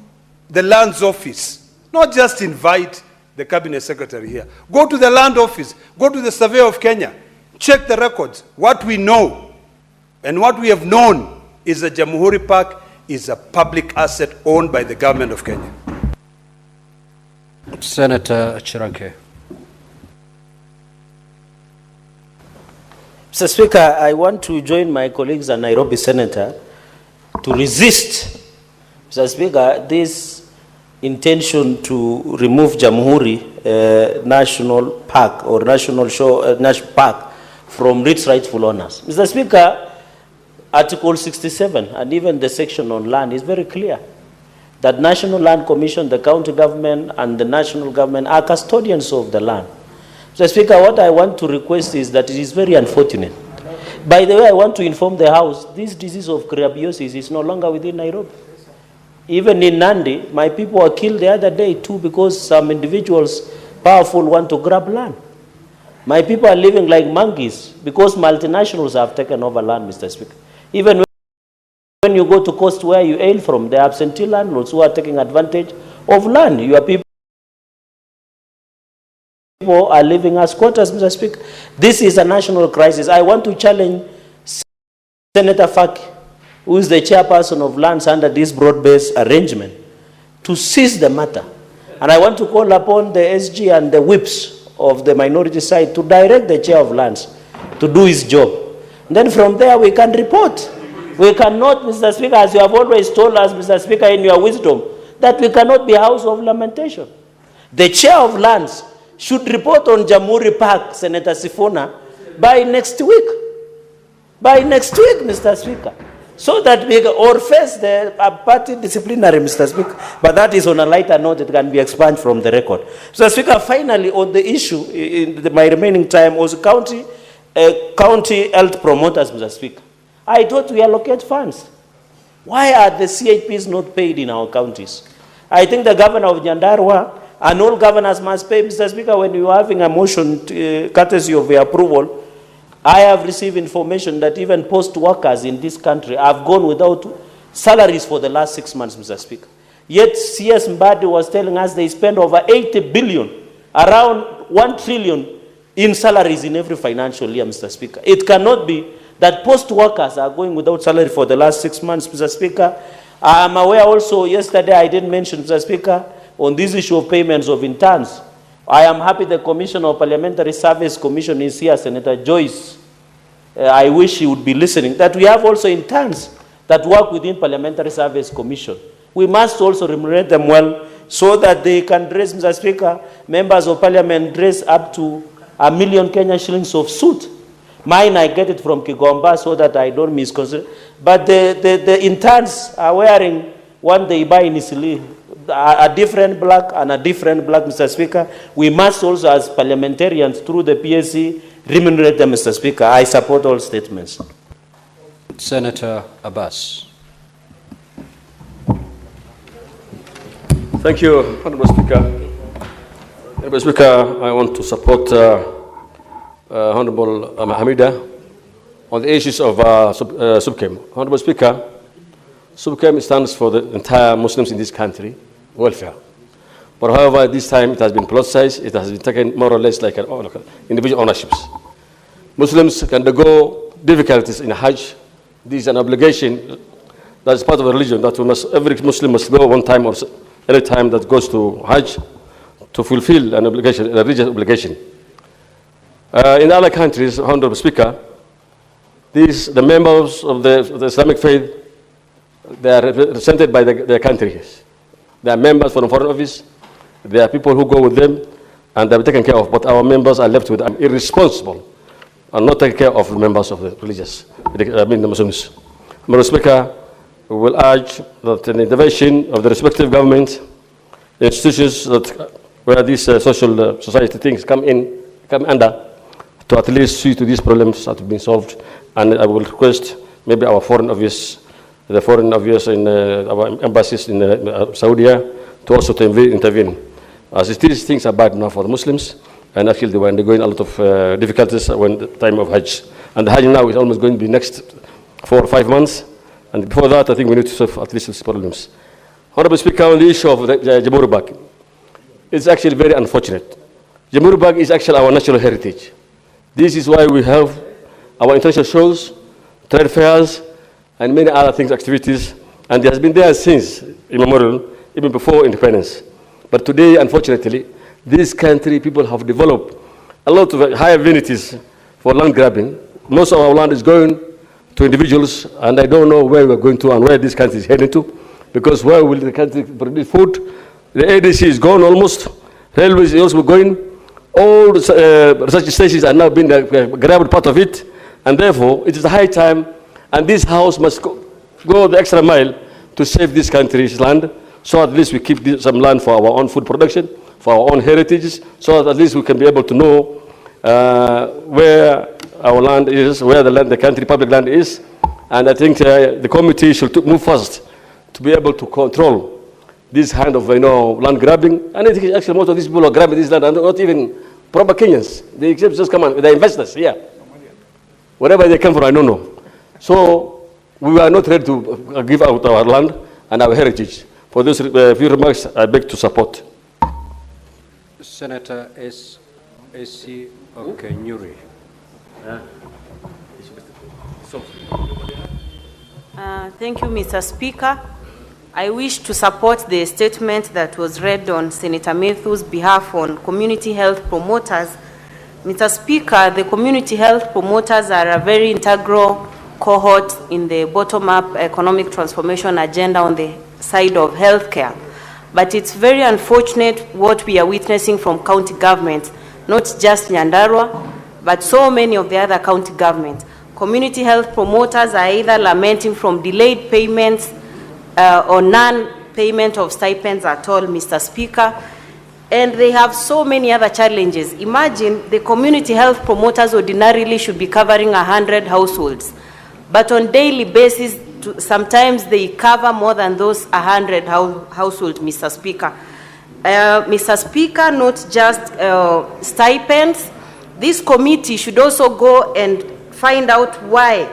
the land's office, not just invite the cabinet secretary here. Go to the land office, go to the Survey of Kenya, check the records. What we know and what we have known is that Jamhuri Park is a public asset owned by the government of Kenya. Senator Chiranke. Mr. Speaker, I want to join my colleagues and Nairobi Senator to resist, Mr. Speaker, this intention to remove Jamhuri National Park or National Park from its rightful owners. Mr. Speaker, Article 67 and even the section on land is very clear that National Land Commission, the county government and the national government are custodians of the land. Mr. Speaker, what I want to request is that it is very unfortunate. By the way, I want to inform the House, this disease of crabiosis is no longer within Nairobi. Even in Nandi, my people were killed the other day too because some individuals, powerful, want to grab land. My people are living like monkeys because multinationals have taken over land, Mr. Speaker. Even when you go to coast where you hail from, there are absentee landlords who are taking advantage of land. Your people are living as squatters, Mr. Speaker. This is a national crisis. I want to challenge Senator Faki, who is the chairperson of lands under this broad-based arrangement, to seize the matter. And I want to call upon the SG and the whips of the minority side to direct the chair of lands to do his job. And then from there we can report. We cannot, Mr. Speaker, as you have always told us, Mr. Speaker, in your wisdom, that we cannot be a house of lamentation. The chair of lands should report on Jamhuri Park, Senator Sifuna, by next week. By next week, Mr. Speaker. So that we can, or face the party disciplinary, Mr. Speaker. But that is on a lighter note, it can be expunged from the record. Mr. Speaker, finally, on the issue, in my remaining time, was county health promoters, Mr. Speaker. I thought we allocate funds. Why are the CHPs not paid in our counties? I think the governor of Nyandarua and all governors must pay. Mr. Speaker, when you are having a motion courtesy of your approval, I have received information that even post workers in this country have gone without salaries for the last 6 months, Mr. Speaker. Yet CS Mbadi was telling us they spend over 80 billion, around 1 trillion in salaries in every financial year, Mr. Speaker. It cannot be that post workers are going without salary for the last 6 months, Mr. Speaker. I am aware also, yesterday I did mention, Mr. Speaker, on this issue of payments of interns. I am happy the Commissioner of Parliamentary Service Commission is here, Senator Joyce. I wish he would be listening, that we have also interns that work within Parliamentary Service Commission. We must also remunerate them well so that they can dress, Mr. Speaker, members of Parliament dress up to 1 million Kenya shillings of suit. Mine, I get it from Kigomba so that I don't misconstrue. But the interns are wearing one they buy in Isili, a different black and a different black, Mr. Speaker. We must also, as parliamentarians, through the PSC, remunerate them, Mr. Speaker. I support all statements. Senator Abbas. Thank you, Honorable Speaker. Honorable Speaker, I want to support Honorable Hamida on the issues of SUBCAM. Honorable Speaker, SUBCAM stands for the entire Muslims in this country, welfare. But however, this time it has been politicized, it has been taken more or less like individual ownerships. Muslims can undergo difficulties in Hajj. This is an obligation that is part of the religion that every Muslim must go one time or any time that goes to Hajj to fulfill an obligation, a religious obligation. In other countries, Honorable Speaker, the members of the Islamic faith, they are represented by their countries. They are members from the Foreign Office. There are people who go with them, and they are taken care of. But our members are left with irresponsible and not taking care of the members of the religious, the Muslims. Honorable Speaker, we will urge that an intervention of the respective government institutions where these social society things come under, to at least see to these problems that have been solved. And I will request maybe our foreign office, the foreign office in our embassies in Saudi, to also intervene. As it is, things are bad now for the Muslims, and actually they were undergoing a lot of difficulties when the time of Hajj. And the Hajj now is almost going to be next 4 or 5 months, and before that I think we need to solve at least these problems. Honorable Speaker, on the issue of the Jamhuri Bag, it's actually very unfortunate. Jamhuri Bag is actually our national heritage. This is why we have our international shows, trade fairs, and many other things, activities, and it has been there since immemorial, even before independence. But today, unfortunately, this country, people have developed a lot of higher vanities for land grabbing. Most of our land is going to individuals, and I don't know where we're going to and where this country is heading to, because where will the country produce food? The ADC is gone almost, railways is also going, all the research stations are now being grabbed part of it, and therefore it is a high time, and this house must go the extra mile to save this country's land, so at least we keep some land for our own food production, for our own heritages, so that at least we can be able to know where our land is, where the country public land is. And I think the committee should move fast to be able to control this kind of land grabbing. And I think actually most of these people are grabbing this land and not even proper Kenyans. They just come on, they're investors, yeah. Wherever they come from, I don't know. So we are not ready to give out our land and our heritage. For those few remarks, I beg to support. Senator S.C. Okenyuri. Thank you, Mr. Speaker. I wish to support the statement that was read on Senator Methu's behalf on community health promoters. Mr. Speaker, the community health promoters are a very integral cohort in the bottom-up economic transformation agenda on the side of healthcare. But it's very unfortunate what we are witnessing from county governments, not just Nyandarua, but so many of the other county governments. Community health promoters are either lamenting from delayed payments or non-payment of stipends at all, Mr. Speaker, and they have so many other challenges. Imagine the community health promoters ordinarily should be covering 100 households, but on daily basis, sometimes they cover more than those 100 households, Mr. Speaker. Mr. Speaker, not just stipends. This committee should also go and find out why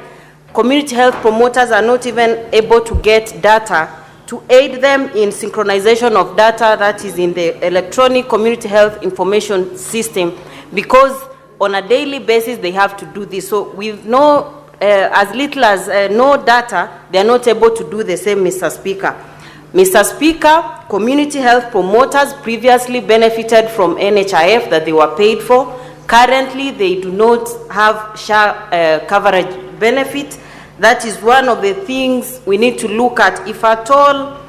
community health promoters are not even able to get data to aid them in synchronization of data that is in the electronic community health information system, because on a daily basis they have to do this. So with no, as little as no data, they are not able to do the same, Mr. Speaker. Mr. Speaker, community health promoters previously benefited from NHIF that they were paid for. Currently, they do not have SHA coverage benefit. That is one of the things we need to look at, if at all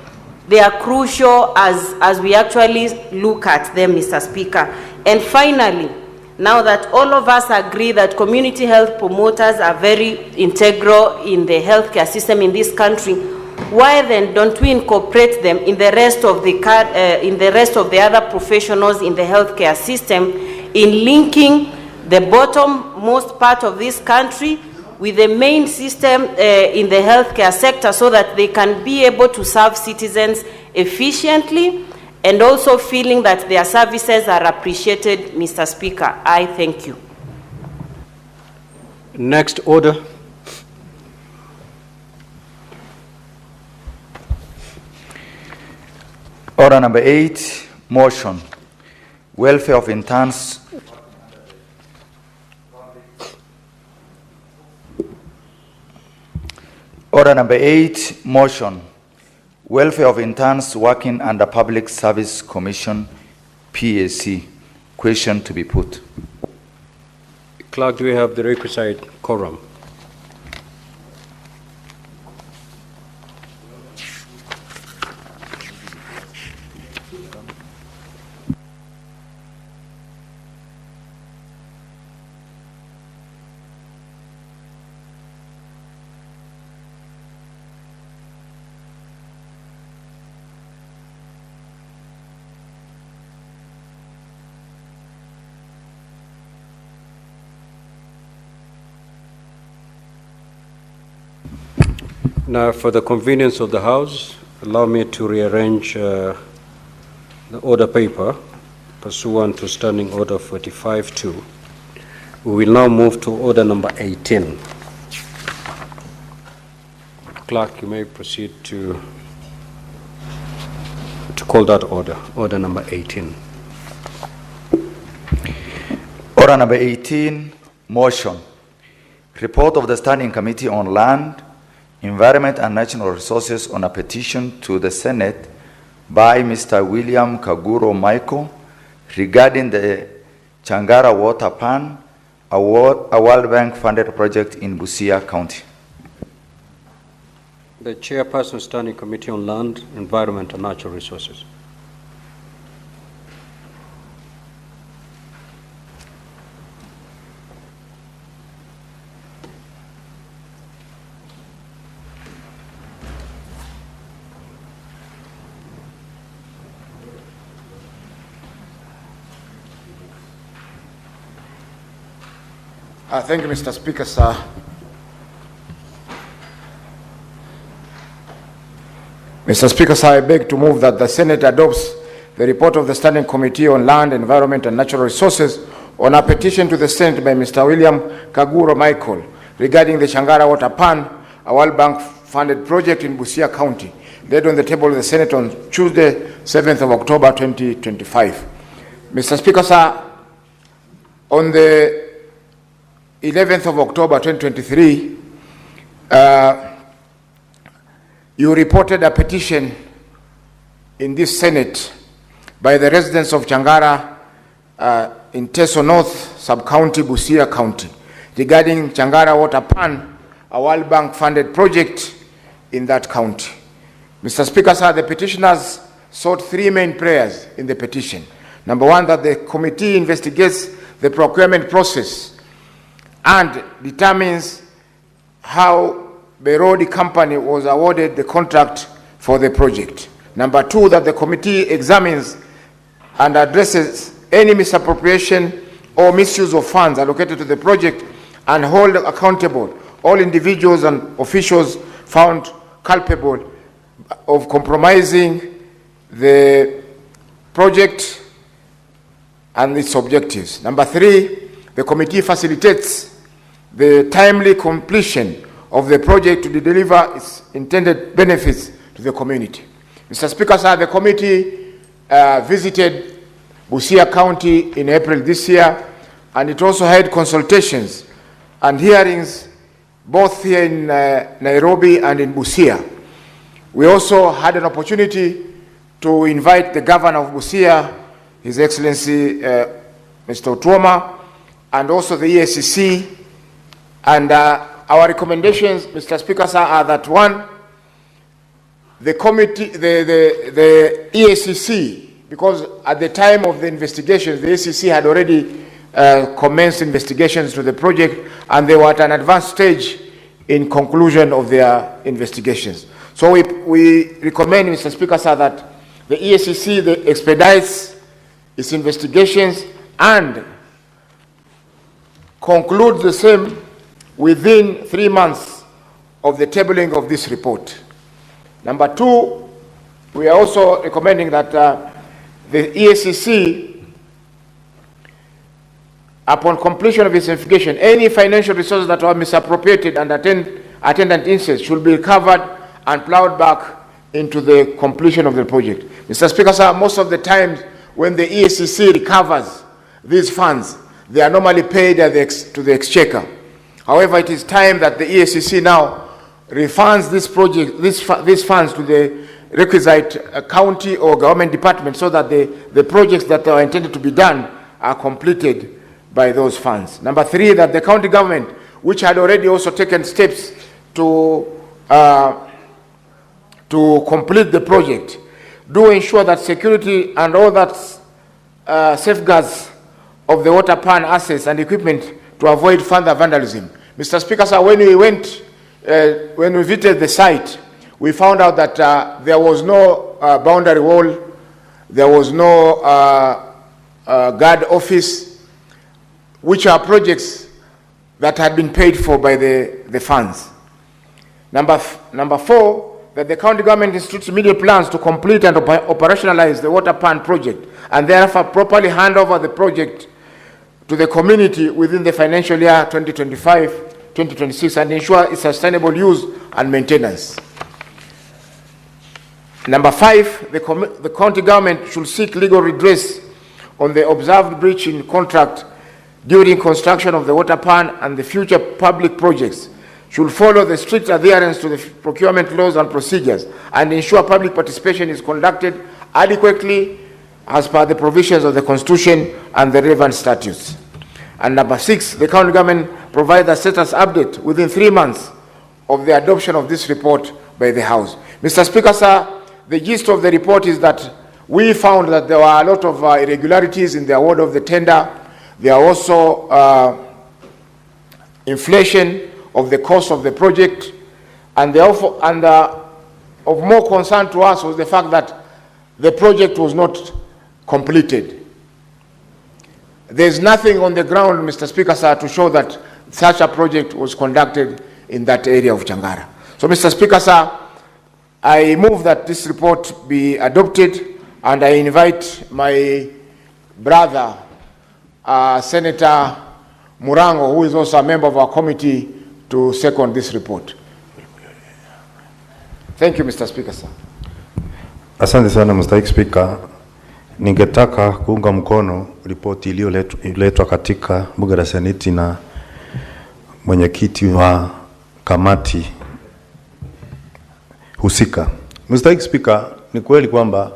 they are crucial as we actually look at them, Mr. Speaker. And finally, now that all of us agree that community health promoters are very integral in the healthcare system in this country, why then don't we incorporate them in the rest of the other professionals in the healthcare system, in linking the bottommost part of this country with the main system in the healthcare sector, so that they can be able to serve citizens efficiently and also feeling that their services are appreciated, Mr. Speaker. I thank you. Next order. Order number 8, motion. Welfare of interns. Order number 8, motion. Welfare of interns working under Public Service Commission, PAC. Question to be put. Clerk, do we have the requisite quorum? Now, for the convenience of the House, allow me to rearrange the order paper pursuant to Standing Order 45-2. We will now move to order number 18. Clerk, you may proceed to call that order, order number 18. Order number 18, motion. Report of the Standing Committee on Land, Environment and Natural Resources on a petition to the Senate by Mr. William Kaguro Michael regarding the Changara Water Pan, a World Bank funded project in Busia County. The Chairperson, Standing Committee on Land, Environment and Natural Resources. Thank you, Mr. Speaker, sir. Mr. Speaker, sir, I beg to move that the Senate adopts the report of the Standing Committee on Land, Environment and Natural Resources on a petition to the Senate by Mr. William Kaguro Michael regarding the Changara Water Pan, a World Bank funded project in Busia County, laid on the table of the Senate on Tuesday, 7th of October, 2025. Mr. Speaker, sir, on the 11th of October 2023, you reported a petition in this Senate by the residents of Changara in Teso North, Sub-County, Busia County, regarding Changara Water Pan, a World Bank funded project in that county. Mr. Speaker, sir, the petitioners sought three main prayers in the petition. Number one, that the committee investigates the procurement process and determines how the road company was awarded the contract for the project. Number two, that the committee examines and addresses any misappropriation or misuse of funds allocated to the project and hold accountable all individuals and officials found culpable of compromising the project and its objectives. Number 3, the committee facilitates the timely completion of the project to deliver its intended benefits to the community. Mr. Speaker, sir, the committee visited Busia County in April this year, and it also had consultations and hearings both here in Nairobi and in Busia. We also had an opportunity to invite the governor of Busia, His Excellency Mr. Otuoma, and also the EACC. And our recommendations, Mr. Speaker, sir, are that 1, the committee, the EACC, because at the time of the investigations, the EACC had already commenced investigations to the project, and they were at an advanced stage in conclusion of their investigations. So we recommend, Mr. Speaker, sir, that the EACC expedites its investigations and concludes the same within 3 months of the tabling of this report. Number 2, we are also recommending that the EACC, upon completion of its investigation, any financial resources that are misappropriated and attendant interest should be recovered and plowed back into the completion of the project. Mr. Speaker, sir, most of the times when the EACC recovers these funds, they are normally paid to the exchequer. However, it is time that the EACC now refunds these funds to the requisite county or government department so that the projects that are intended to be done are completed by those funds. Number 3, that the county government, which had already also taken steps to complete the project, do ensure that security and all that safeguards of the water pan assets and equipment to avoid further vandalism. Mr. Speaker, sir, when we visited the site, we found out that there was no boundary wall, there was no guard office, which are projects that had been paid for by the funds. Number 4, that the county government institutes immediate plans to complete and operationalize the water pan project, and therefore properly hand over the project to the community within the financial year 2025-2026 and ensure its sustainable use and maintenance. Number 5, the county government should seek legal redress on the observed breach in contract during construction of the water pan, and the future public projects should follow the strict adherence to the procurement laws and procedures and ensure public participation is conducted adequately as per the provisions of the Constitution and the relevant statutes. And number 6, the county government provide a status update within 3 months of the adoption of this report by the House. Mr. Speaker, sir, the gist of the report is that we found that there were a lot of irregularities in the award of the tender. There are also inflation of the cost of the project, and of more concern to us was the fact that the project was not completed. There's nothing on the ground, Mr. Speaker, sir, to show that such a project was conducted in that area of Changara. So, Mr. Speaker, sir, I move that this report be adopted, and I invite my brother, Senator Murango, who is also a member of our committee, to second this report. Thank you, Mr. Speaker, sir. Asante sana, Mr. Speaker. Ningetaka kuunga mkono ripoti iliyoletwa katika bunge la Seneti na mwenyekiti wa kamati husika. Mr. Speaker, ni kweli kwamba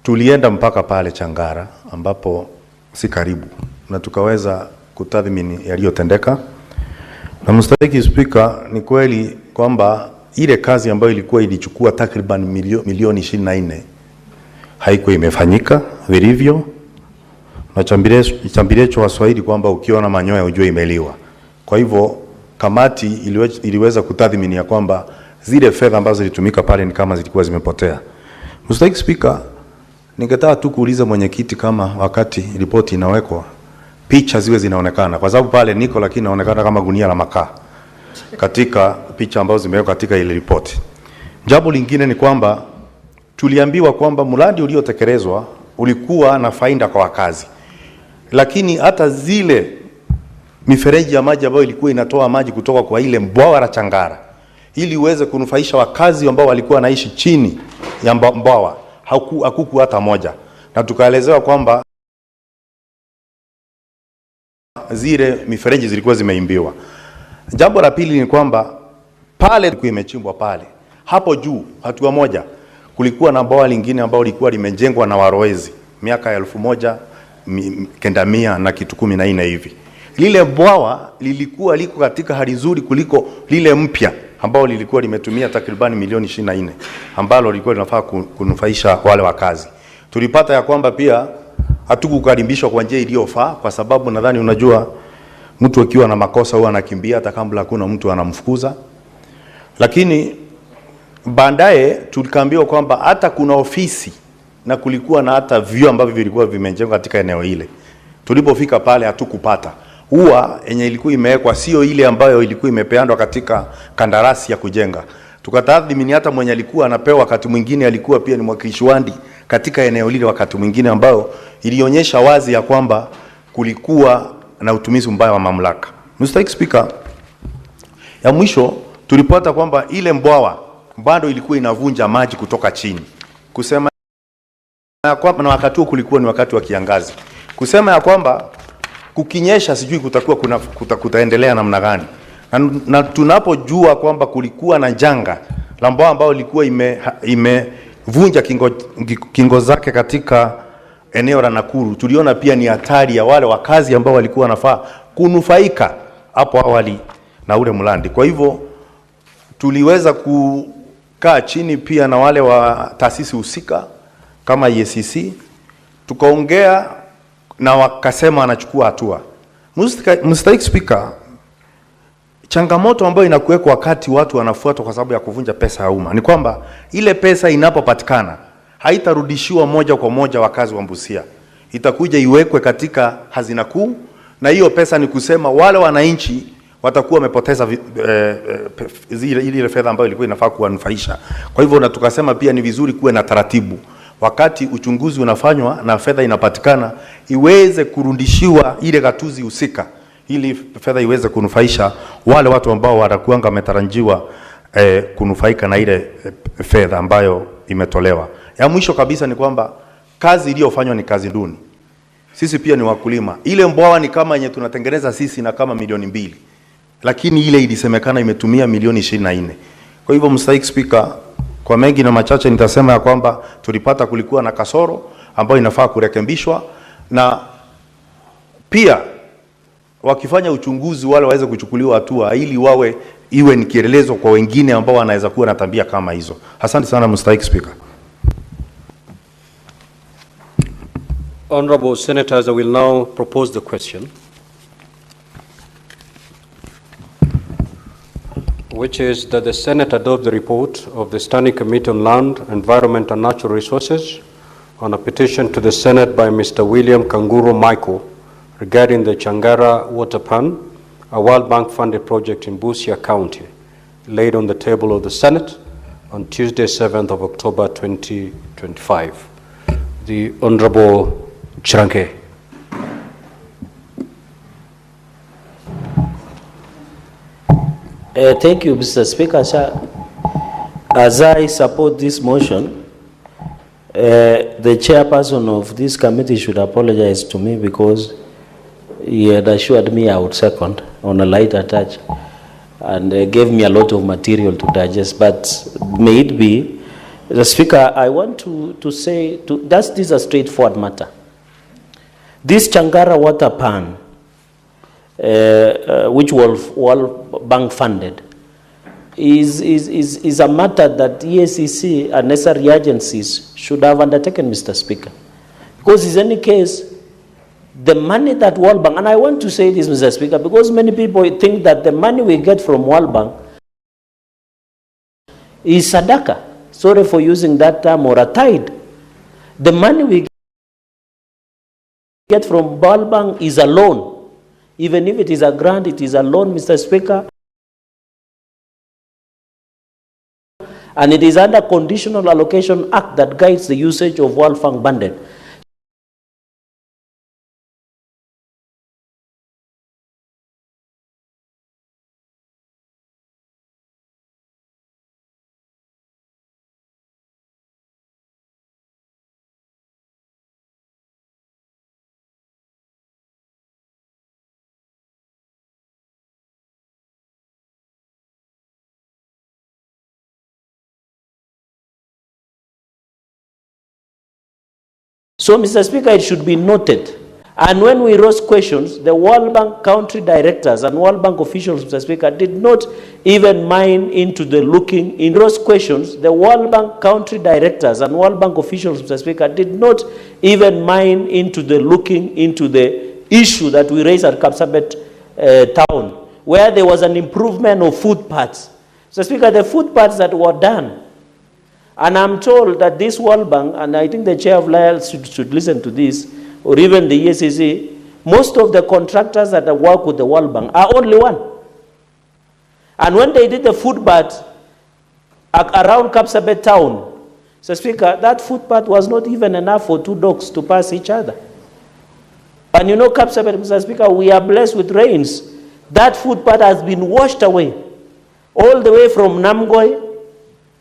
tulienda mpaka pale Changara ambapo si karibu na tukaweza kutathmini yaliyotendeka. Na Mr. Speaker, ni kweli kwamba ile kazi ambayo ilikuwa ilichukua takriban milioni 24 haikuwa imefanyika vilivyo, na chambilecho wa Swahili kwamba ukiona manyoya ujue imeliwa. Kwa hivyo kamati iliweza kutathmini ya kwamba zile fedha ambazo zilitumika pale ni kama zilikuwa zimepotea. Mr. Speaker, ningetaka tu kuuliza mwenyekiti kama wakati ripoti inawekwa picha ziwe zinaonekana, kwa sababu pale niko lakini inaonekana kama gunia la makaa katika picha ambazo zimewekwa katika ile ripoti. Jambo lingine ni kwamba tuliambiwa kwamba mradi uliotekelezwa ulikuwa na faida kwa wakazi, lakini hata zile mifereji ya maji ambayo ilikuwa inatoa maji kutoka kwa ile bwawa la Changara ili uweze kunufaisha wakazi ambao walikuwa naishi chini ya bwawa hakuku hata moja, na tukaelezewa kwamba zile mifereji zilikuwa zimeimbiwa. Jambo la pili ni kwamba pale kulikuwa imechimbwa pale, hapo juu hatua moja kulikuwa na bwawa lingine ambao lilikuwa limejengwa na Warowezi miaka 1900 na kitu 14 hivi. Lile bwawa lilikuwa liko katika hali nzuri kuliko lile mpya ambao lilikuwa limetumia takribani milioni 24 ambalo lilikuwa linafaa kunufaisha wale wakazi. Tulipata ya kwamba pia hatukukaribishwa kwa njia iliyofaa, kwa sababu nadhani unajua mtu akiwa na makosa huwa anakimbia hata kabla hakuna mtu anamfukuza. Lakini baadaye tulikaambiwa kwamba hata kuna ofisi na kulikuwa na hata vyoo ambavyo vilikuwa vimejengwa katika eneo ile. Tulipofika pale hatukupata. Huwa yenye ilikuwa imewekwa sio ile ambayo ilikuwa imepeandwa katika kandarasi ya kujenga. Tukatathmini hata mwenye alikuwa anapewa wakati mwingine alikuwa pia ni mwakilishi wadi katika eneo lile wakati mwingine, ambao ilionyesha wazi ya kwamba kulikuwa na utumizi mbaya wa mamlaka. Mr. Speaker, ya mwisho tulipata kwamba ile mbwawa bado ilikuwa inavunja maji kutoka chini. Kusema ya kwamba na wakati huo kulikuwa ni wakati wa kiangazi. Kusema ya kwamba kukinyesha sijui kutakuwa kutaendelea namna gani. Na tunapojua kwamba kulikuwa na janga la mbwawa ambao ilikuwa imevunja kingo zake katika eneo la Nakuru, tuliona pia ni hatari ya wale wakazi ambao walikuwa wanafaa kunufaika hapo awali na ule mlandi. Kwa hivyo tuliweza kukaa chini pia na wale wa taasisi husika kama EACC, tukaongea na wakasema anachukua hatua. Mr. Speaker, changamoto ambayo inakuwekwa wakati watu wanafuatwa kwa sababu ya kuvunja pesa ya umma ni kwamba ile pesa inapopatikana haitarudishiwa moja kwa moja wakazi wa Busia. Itakuja iwekwe katika hazina kuu, na hiyo pesa ni kusema wale wananchi watakuwa wamepoteza ile fedha ambayo ilikuwa inafaa kuwanufaisha. Kwa hivyo na tukasema pia ni vizuri kuwe na taratibu wakati uchunguzi unafanywa na fedha inapatikana, iweze kurudishiwa ile gatuzi husika ili fedha iweze kunufaisha wale watu ambao watakuwa wametarajiwa kunufaika na ile fedha ambayo imetolewa. Ya mwisho kabisa ni kwamba kazi iliyofanywa ni kazi duni. Sisi pia ni wakulima. Ile mbwawa ni kama yenye tunatengeneza sisi na kama milioni 2. Lakini ile ilisemekana imetumia milioni 24. Kwa hivyo Mr. Speaker, kwa mengi na machache nitasema ya kwamba tulipata kulikuwa na kasoro ambayo inafaa kurekebishwa, na pia wakifanya uchunguzi wale waweze kuchukuliwa hatua ili iwe ni kielelezo kwa wengine ambao wanaweza kuwa na tabia kama hizo. Asante sana Mr. Speaker. Honorable Senators, I will now propose the question, which is that the Senate adopt the report of the Standing Committee on Land, Environment and Natural Resources on a petition to the Senate by Mr. William Kanguru Michael regarding the Changara Water Pan, a World Bank funded project in Busia County, laid on the table of the Senate on Tuesday, 7th of October 2025. The Honorable Chiranke. Thank you, Mr. Speaker. Sir, as I support this motion, the chairperson of this committee should apologize to me because he had assured me I would second on a lighter touch and gave me a lot of material to digest. But may it be, the Speaker, I want to say, this is a straightforward matter. This Changara water pan, which World Bank funded, is a matter that EACC and necessary agencies should have undertaken, Mr. Speaker. Because in any case, the money that World Bank, and I want to say this, Mr. Speaker, because many people think that the money we get from World Bank is sadaka. Sorry for using that term, or a tithe. The money we get from World Bank is a loan. Even if it is a grant, it is a loan, Mr. Speaker. and it is under Conditional Allocation Act that guides the usage of World Fund funding. So, Mr. Speaker, it should be noted, and when we raised questions, the World Bank country directors and World Bank officials, Mr. Speaker, did not even mind into the looking in those questions. The World Bank country directors and World Bank officials, Mr. Speaker, did not even mind into the looking into the issue that we raised at Kapsabet town, where there was an improvement of footpaths. Mr. Speaker, the footpaths that were done, and I'm told that this World Bank, and I think the chair of LIAL should listen to this, or even the ESCC, most of the contractors that work with the World Bank are only one. And when they did the footpath around Kapsabet town, Mr. Speaker, that footpath was not even enough for 2 dogs to pass each other. And you know, Kapsabet, Mr. Speaker, we are blessed with rains. That footpath has been washed away, all the way from Namgoi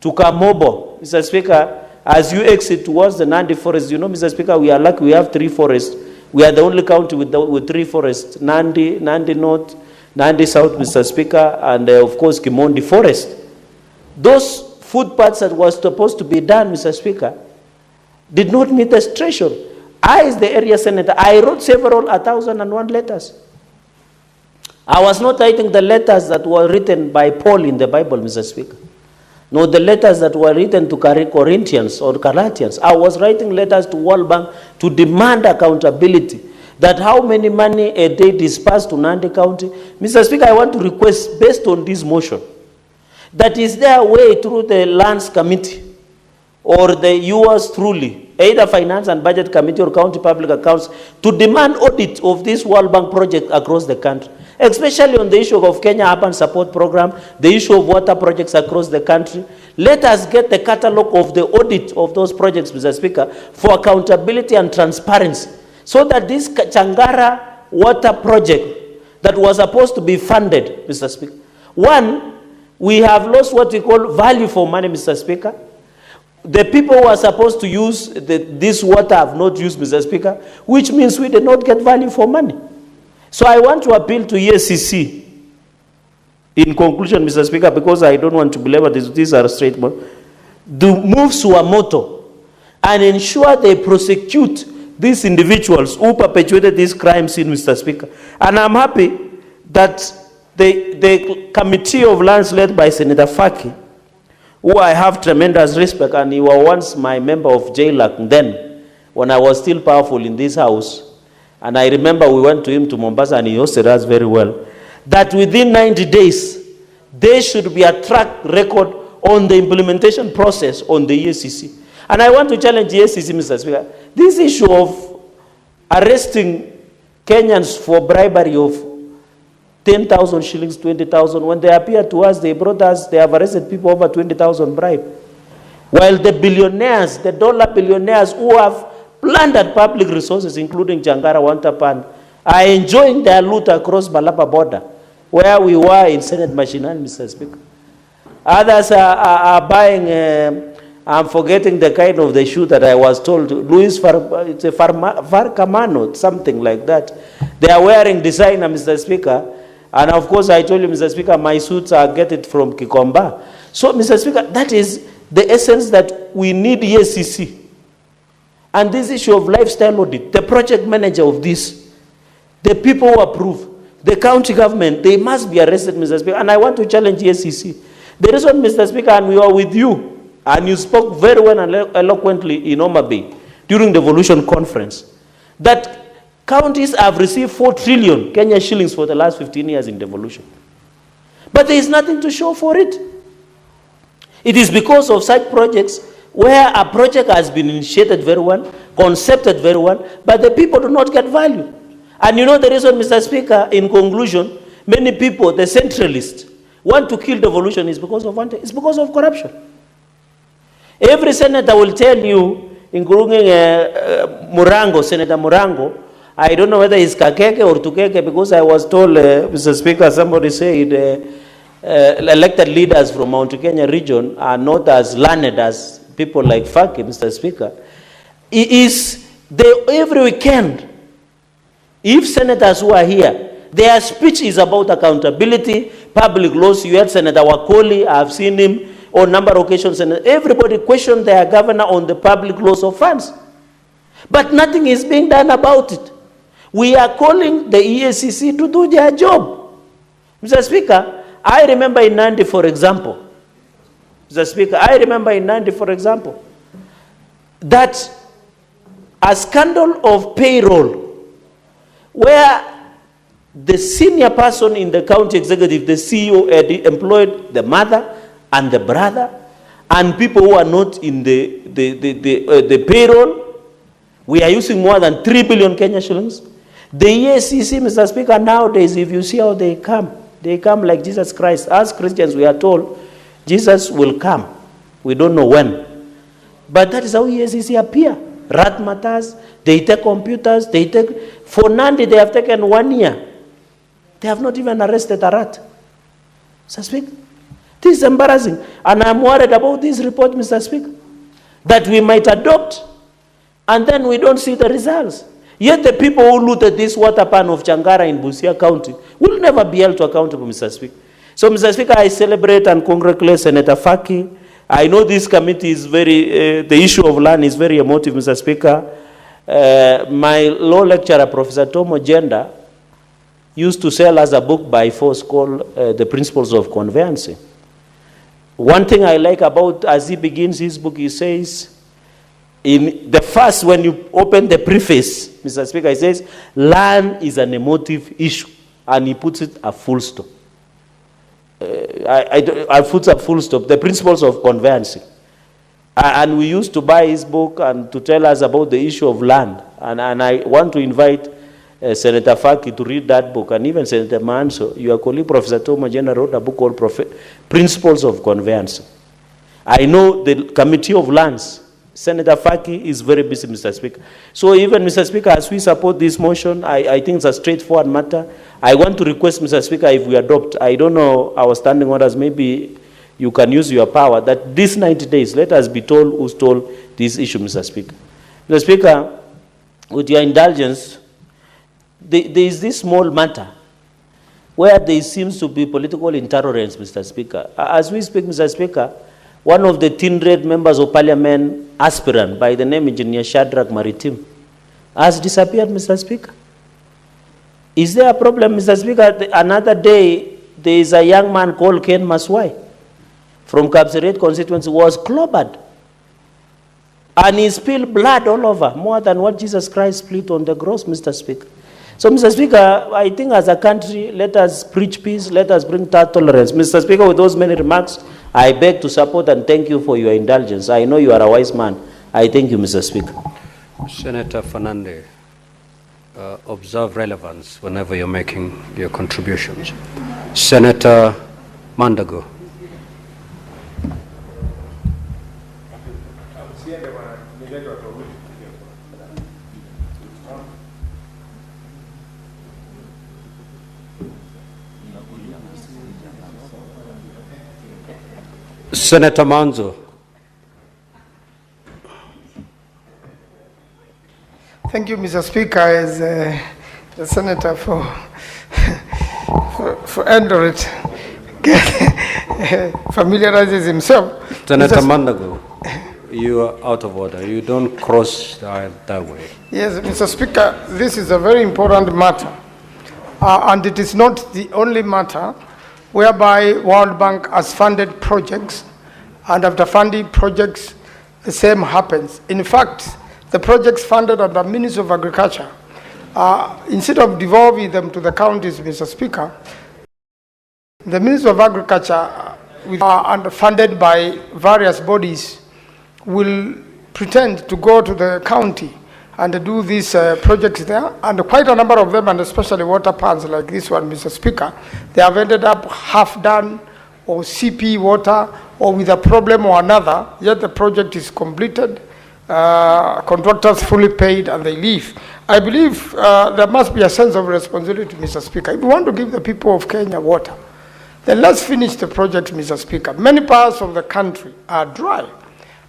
to Kamobo. Mr. Speaker, as you exit towards the Nandi forest, you know, Mr. Speaker, we are lucky we have 3 forests. We are the only county with 3 forests, Nandi North, Nandi South, Mr. Speaker, and of course, Kimondi Forest. Those footpaths that was supposed to be done, Mr. Speaker, did not meet the threshold. I, as the area senator, I wrote several 1,001 letters. I was not writing the letters that were written by Paul in the Bible, Mr. Speaker. No, the letters that were written to Corinthians or Galatians. I was writing letters to World Bank to demand accountability. That how many money a day dispersed to Nandi County. Mr. Speaker, I want to request, based on this motion, that is there a way through the Lands Committee or the yours truly, either Finance and Budget Committee or County Public Accounts, to demand audit of this World Bank project across the country, especially on the issue of Kenya Urban Support Program, the issue of water projects across the country. Let us get the catalog of the audit of those projects, Mr. Speaker, for accountability and transparency, so that this Changara water project that was supposed to be funded, Mr. Speaker, one, we have lost what we call value for money, Mr. Speaker. The people who are supposed to use this water have not used, Mr. Speaker, which means we did not get value for money. So I want to appeal to ESCC, in conclusion, Mr. Speaker, because I don't want to belabor this, these are straight, to move Suamoto and ensure they prosecute these individuals who perpetuated these crimes in, Mr. Speaker. And I'm happy that the Committee of Lands led by Senator Faki, who I have tremendous respect, and he was once my member of JLAC then, when I was still powerful in this house. And I remember we went to him to Mombasa and he hosted us very well. That within 90 days, there should be a track record on the implementation process on the ESCC. And I want to challenge the ESCC, Mr. Speaker. This issue of arresting Kenyans for bribery of 10,000 shillings, 20,000. When they appeared to us, they brought us, they have arrested people over 20,000 bribe. While the billionaires, the dollar billionaires who have plundered public resources, including Jangara Wantapan, are enjoying their loot across Malapa border, where we were in Senate Machinal, Mr. Speaker. Others are buying, I'm forgetting the kind of the shoe that I was told, it's a Farcamano, something like that. They are wearing designer, Mr. Speaker. And of course, I told you, Mr. Speaker, my suits are get it from Kikomba. So, Mr. Speaker, that is the essence that we need ESCC. And this issue of lifestyle audit, the project manager of this, the people who approve, the county government, they must be arrested, Mr. Speaker. And I want to challenge ESCC. The reason, Mr. Speaker, and we are with you, and you spoke very well and eloquently in Homa Bay during the Evolution Conference, that counties have received 4 trillion Kenya shillings for the last 15 years in devolution. But there is nothing to show for it. It is because of such projects where a project has been initiated very well, concepted very well, but the people do not get value. And you know the reason, Mr. Speaker, in conclusion, many people, the centralists, want to kill devolution is because of corruption. Every senator will tell you, including Murango, Senator Murango, I don't know whether it's Kakeke or Tukeke, because I was told, Mr. Speaker, somebody said elected leaders from Mount Kenya region are not as learned as people like Faki, Mr. Speaker. Every weekend, if senators who are here, their speech is about accountability, public laws. You had Senator Wakoli, I've seen him on a number of occasions, and everybody questioned their governor on the public laws of funds. But nothing is being done about it. We are calling the EACC to do their job. Mr. Speaker, I remember in Nandi, for example, that a scandal of payroll where the senior person in the county executive, the CEO, had employed the mother and the brother and people who are not in the payroll. We are using more than 3 billion Kenya shillings. The EACC, Mr. Speaker, nowadays, if you see how they come like Jesus Christ. As Christians, we are told Jesus will come. We don't know when. But that is how EACC appear. Rat matters, they take computers, for Nandi, they have taken 1 year. They have not even arrested a rat. Mr. Speaker, this is embarrassing. And I'm worried about this report, Mr. Speaker, that we might adopt, and then we don't see the results. Yet the people who looted this water pan of Changara in Busia County will never be held to accountable, Mr. Speaker. So, Mr. Speaker, I celebrate and congratulate Senator Faki. I know this committee is the issue of land is very emotive, Mr. Speaker. My law lecturer, Professor Tomo Jenda, used to sell us a book by force called The Principles of Conveyancing. One thing I like about, as he begins his book, he says, in the first, when you open the preface, Mr. Speaker, he says, land is an emotive issue, and he puts it a full stop. I put a full stop, the principles of conveyancing. And we used to buy his book and to tell us about the issue of land. And I want to invite Senator Faki to read that book, and even Senator Manso, your colleague Professor Tomo Jena wrote a book called Principles of Conveyancing. I know the Committee of Lands, Senator Faki is very busy, Mr. Speaker. So even, Mr. Speaker, as we support this motion, I think it's a straightforward matter. I want to request, Mr. Speaker, if we adopt, I don't know our standing orders, maybe you can use your power, that this 90 days, let us be told who stole this issue, Mr. Speaker. Mr. Speaker, with your indulgence, there is this small matter where there seems to be political intolerance, Mr. Speaker. As we speak, Mr. Speaker, one of the Tindred members of parliament aspirant by the name Engineer Shadrach Maritim has disappeared, Mr. Speaker. Is there a problem, Mr. Speaker? Another day, there is a young man called Ken Maswai from Kapseret constituency was clobbered. And he spilled blood all over, more than what Jesus Christ spilled on the cross, Mr. Speaker. So, Mr. Speaker, I think as a country, let us preach peace, let us bring tolerance. Mr. Speaker, with those many remarks, I beg to support and thank you for your indulgence. I know you are a wise man. I thank you, Mr. Speaker. Senator Fernandez, observe relevance whenever you're making your contributions. Senator Mandago. Senator Manzo. Thank you, Mr. Speaker. As the senator for Eldoret familiarizes himself. Senator Mandago, you are out of order. You don't cross that way. Yes, Mr. Speaker, this is a very important matter. And it is not the only matter whereby World Bank has funded projects, and after funding projects, the same happens. In fact, the projects funded under Ministry of Agriculture, instead of devolving them to the counties, Mr. Speaker, the Ministry of Agriculture, funded by various bodies, will pretend to go to the county and do these projects there, and quite a number of them, and especially water pans like this one, Mr. Speaker, they have ended up half done, or CP water, or with a problem or another, yet the project is completed, contractors fully paid, and they leave. I believe there must be a sense of responsibility, Mr. Speaker. If we want to give the people of Kenya water, then let's finish the project, Mr. Speaker. Many parts of the country are dry.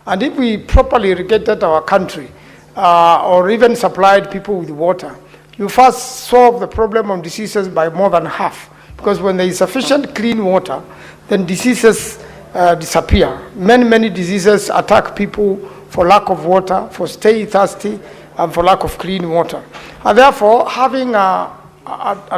And if we properly irrigated our country, or even supplied people with water, you first solve the problem of diseases by more than half. Because when there is sufficient clean water, then diseases disappear. Many diseases attack people for lack of water, for staying thirsty, and for lack of clean water. And therefore, having a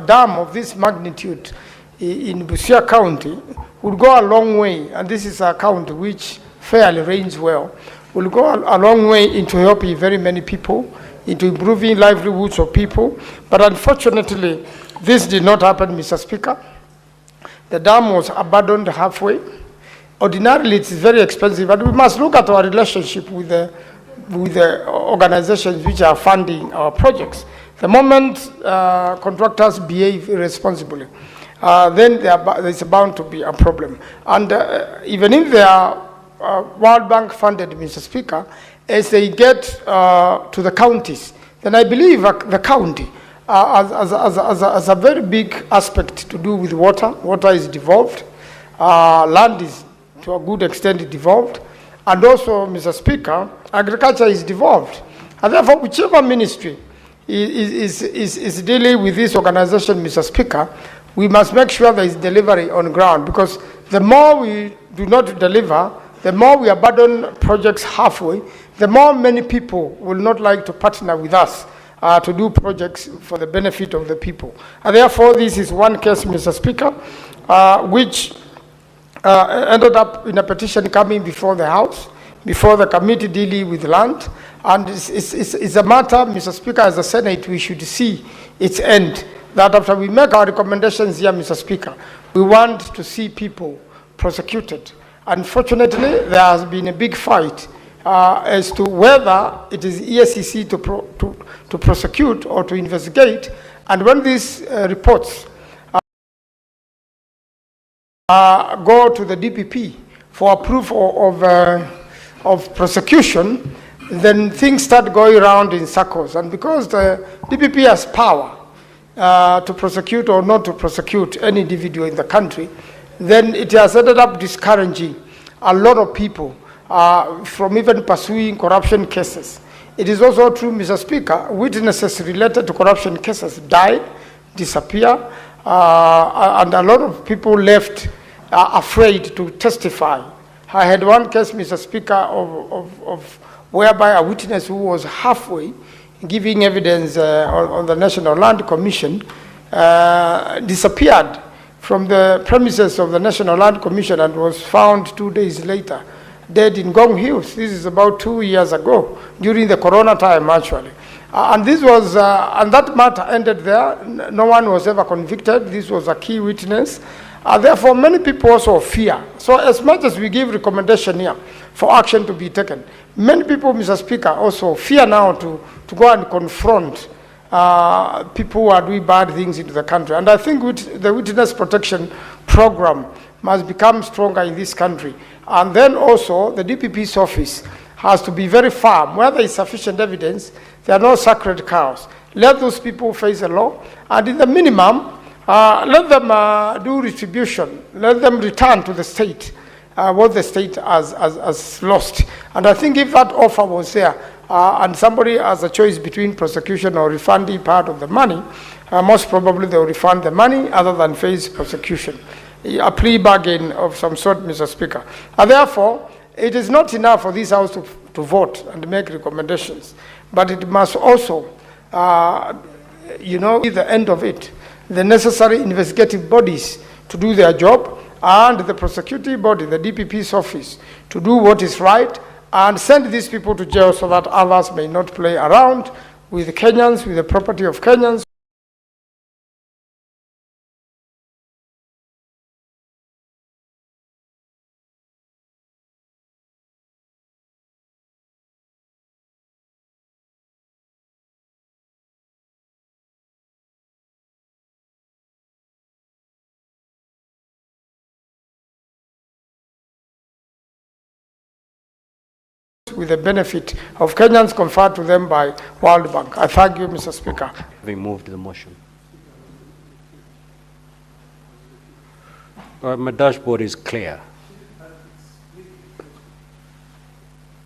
dam of this magnitude in Busia County would go a long way, and this is a county which fairly rains well, will go a long way into helping very many people, into improving livelihoods of people. But unfortunately, this did not happen, Mr. Speaker. The dam was abandoned halfway. Ordinarily, it is very expensive, but we must look at our relationship with the organizations which are funding our projects. The moment contractors behave irresponsibly, then there is bound to be a problem. And even if they are World Bank funded, Mr. Speaker, as they get to the counties, then I believe the county has a very big aspect to do with water. Water is devolved. Land is to a good extent devolved. And also, Mr. Speaker, agriculture is devolved. And therefore, whichever ministry is dealing with this organization, Mr. Speaker, we must make sure there is delivery on ground, because the more we do not deliver, the more we abandon projects halfway, the more many people will not like to partner with us to do projects for the benefit of the people. And therefore, this is one case, Mr. Speaker, which ended up in a petition coming before the House, before the committee dealing with land. And it's a matter, Mr. Speaker, as the Senate, we should see its end. That after we make our recommendations here, Mr. Speaker, we want to see people prosecuted. Unfortunately, there has been a big fight as to whether it is EACC to prosecute or to investigate. And when these reports go to the DPP for approval of prosecution, then things start going around in circles. And because the DPP has power to prosecute or not to prosecute any individual in the country, then it has ended up discouraging a lot of people from even pursuing corruption cases. It is also true, Mr. Speaker, witnesses related to corruption cases died, disappeared, and a lot of people left afraid to testify. I had one case, Mr. Speaker, of whereby a witness who was halfway giving evidence on the National Land Commission disappeared from the premises of the National Land Commission and was found 2 days later dead in Gong Hills. This is about 2 years ago, during the Corona time, actually. And this was, and that matter ended there. No one was ever convicted. This was a key witness. Therefore, many people also fear. So as much as we give recommendation here for action to be taken, many people, Mr. Speaker, also fear now to go and confront people who are doing bad things into the country. And I think the witness protection program must become stronger in this country. And then also the DPP's office has to be very firm. Where there is sufficient evidence, there are no sacred cows. Let those people face the law, and in the minimum, let them do retribution. Let them return to the state what the state has lost. And I think if that offer was there, and somebody has a choice between prosecution or refunding part of the money, most probably they will refund the money other than face prosecution. A plea bargain of some sort, Mr. Speaker. And therefore, it is not enough for this House to vote and make recommendations, but it must also, be the end of it. The necessary investigative bodies to do their job, and the prosecuting body, the DPP's office, to do what is right and send these people to jail so that others may not play around with Kenyans, with the property of Kenyans. with the benefit of Kenyans conferred to them by World Bank. I thank you, Mr. Speaker. Having moved the motion. My dashboard is clear.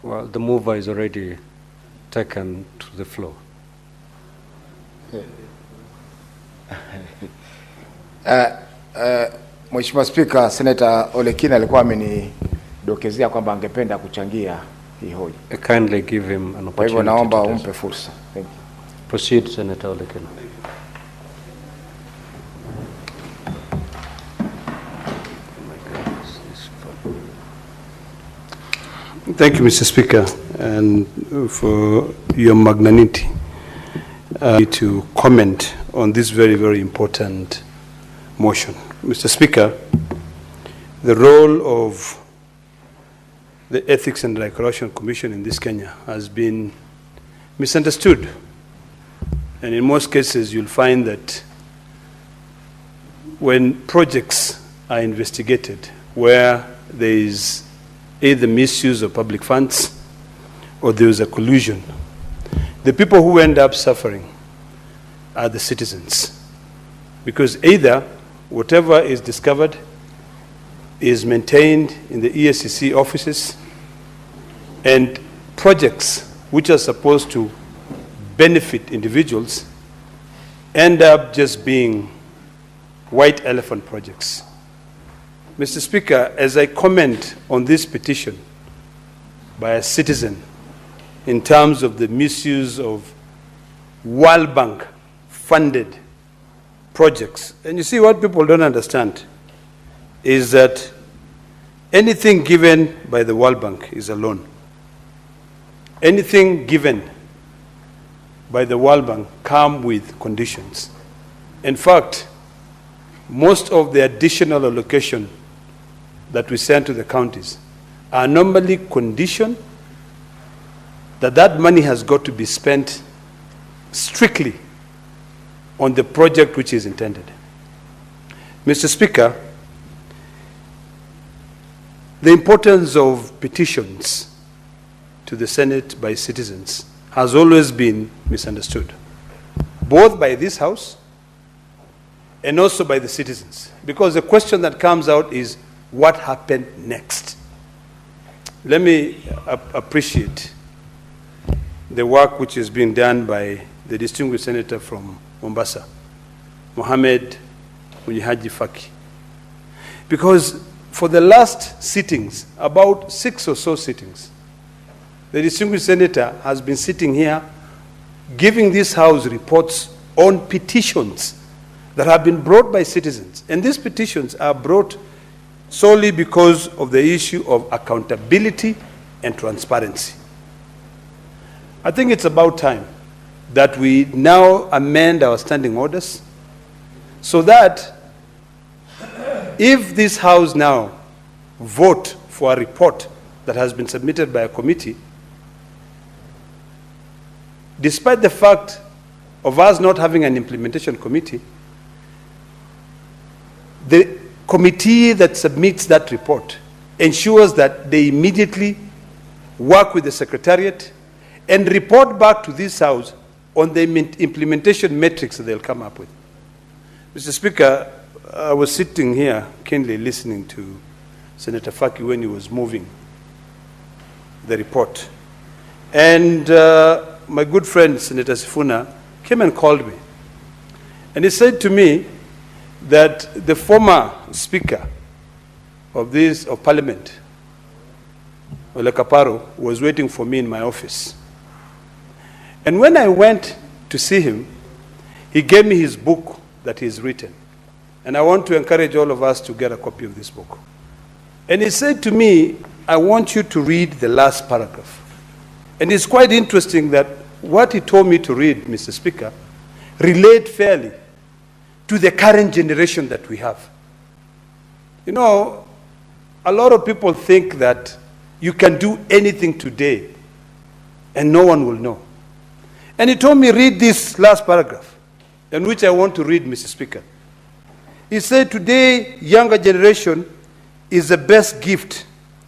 Well, the mover is already taken to the floor. Mheshimiwa Spika, Senator Olekina alikuwa amenidokezea kwamba angependa kuchangia hii hoja. Kindly give him an opportunity. Kwa hivyo naomba umpe fursa. Thank you. Proceed, Senator Olekina. Thank you, Mr. Speaker, and for your magnanimity to comment on this very, very important motion. Mr. Speaker, the role of the Ethics and Anti-Corruption Commission in this Kenya has been misunderstood. And in most cases, you'll find that when projects are investigated where there is either misuse of public funds or there is a collusion, the people who end up suffering are the citizens. Because either whatever is discovered is maintained in the ESCC offices, and projects which are supposed to benefit individuals end up just being white elephant projects. Mr. Speaker, as I comment on this petition by a citizen in terms of the misuse of World Bank funded projects, and you see what people don't understand is that anything given by the World Bank is a loan. Anything given by the World Bank come with conditions. In fact, most of the additional allocation that we send to the counties are normally conditioned that that money has got to be spent strictly on the project which is intended. Mr. Speaker, the importance of petitions to the Senate by citizens has always been misunderstood, both by this House and also by the citizens, because the question that comes out is, what happened next? Let me appreciate the work which is being done by the distinguished senator from Mombasa, Mohamed Munyihaji Faki. Because for the last sittings, about 6 or so sittings, the distinguished senator has been sitting here giving this House reports on petitions that have been brought by citizens. And these petitions are brought solely because of the issue of accountability and transparency. I think it's about time that we now amend our standing orders so that if this House now vote for a report that has been submitted by a committee, despite the fact of us not having an implementation committee, the committee that submits that report ensures that they immediately work with the Secretariat and report back to this House on the implementation metrics that they'll come up with. Mr. Speaker, I was sitting here keenly listening to Senator Faki when he was moving the report. And my good friend, Senator Sifuna, came and called me. And he said to me that the former Speaker of Parliament, Ole Kaparo, was waiting for me in my office. And when I went to see him, he gave me his book that he's written. And I want to encourage all of us to get a copy of this book. And he said to me, I want you to read the last paragraph. And it's quite interesting that what he told me to read, Mr. Speaker, relate fairly to the current generation that we have. You know, a lot of people think that you can do anything today and no one will know. And he told me, read this last paragraph, in which I want to read, Mr. Speaker. He said, today, younger generation is the best gift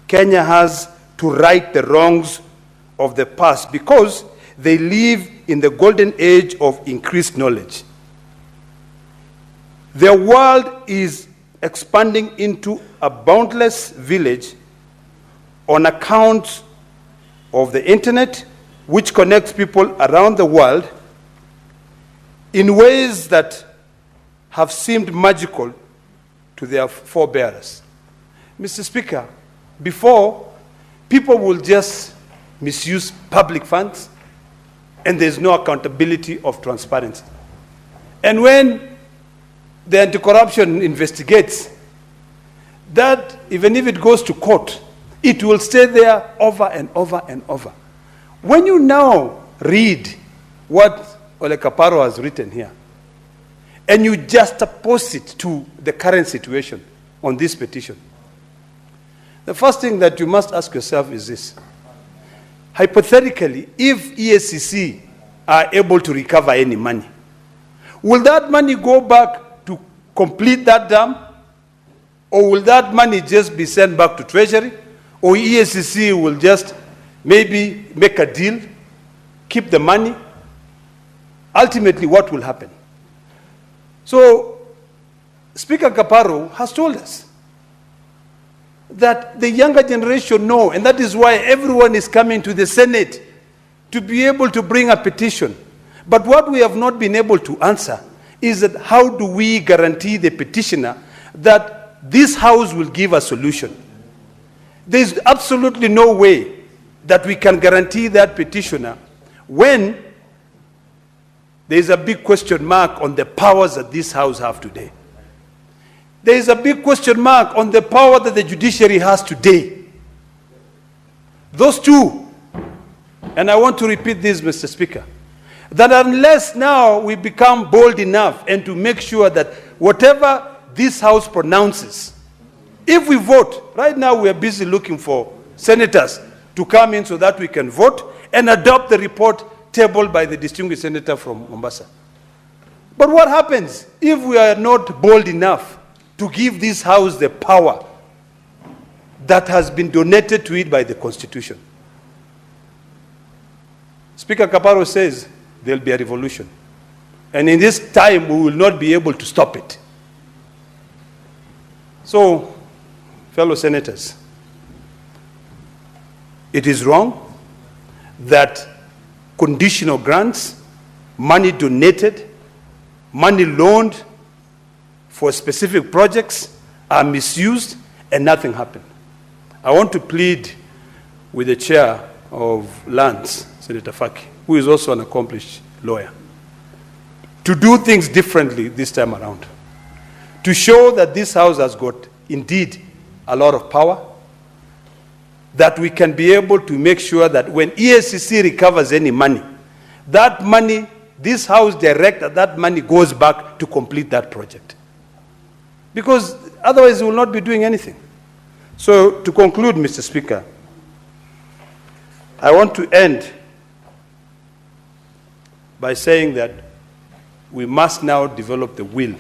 Kenya has to right the wrongs of the past because they live in the golden age of increased knowledge. Their world is expanding into a boundless village on account of the internet, which connects people around the world in ways that have seemed magical to their forebearers. Mr. Speaker, before, people will just misuse public funds and there's no accountability of transparency. And when the anti-corruption investigates, that even if it goes to court, it will stay there over and over and over. When you now read what Ole Kaparo has written here, and you juxtapose it to the current situation on this petition, the first thing that you must ask yourself is this. Hypothetically, if EACC are able to recover any money, will that money go back to complete that dam? Or will that money just be sent back to Treasury? Or EACC will just maybe make a deal, keep the money? Ultimately, what will happen? So, Speaker Kaparo has told us that the younger generation know, and that is why everyone is coming to the Senate to be able to bring a petition. But what we have not been able to answer is that how do we guarantee the petitioner that this House will give a solution? There is absolutely no way that we can guarantee that petitioner when there is a big question mark on the powers that this House have today. There is a big question mark on the power that the judiciary has today. Those two, and I want to repeat this, Mr. Speaker, that unless now we become bold enough and to make sure that whatever this House pronounces, if we vote, right now we are busy looking for senators to come in so that we can vote and adopt the report tabled by the distinguished senator from Mombasa. But what happens if we are not bold enough to give this House the power that has been donated to it by the Constitution? Speaker Kaparo says there will be a revolution. And in this time, we will not be able to stop it. So, fellow senators, it is wrong that conditional grants, money donated, money loaned for specific projects are misused and nothing happened. I want to plead with the chair of Lands, Senator Faki, who is also an accomplished lawyer, to do things differently this time around, to show that this House has got indeed a lot of power, that we can be able to make sure that when EACC recovers any money, that money, this House directs that money goes back to complete that project. Because otherwise we will not be doing anything. So to conclude, Mr. Speaker, I want to end by saying that we must now develop the will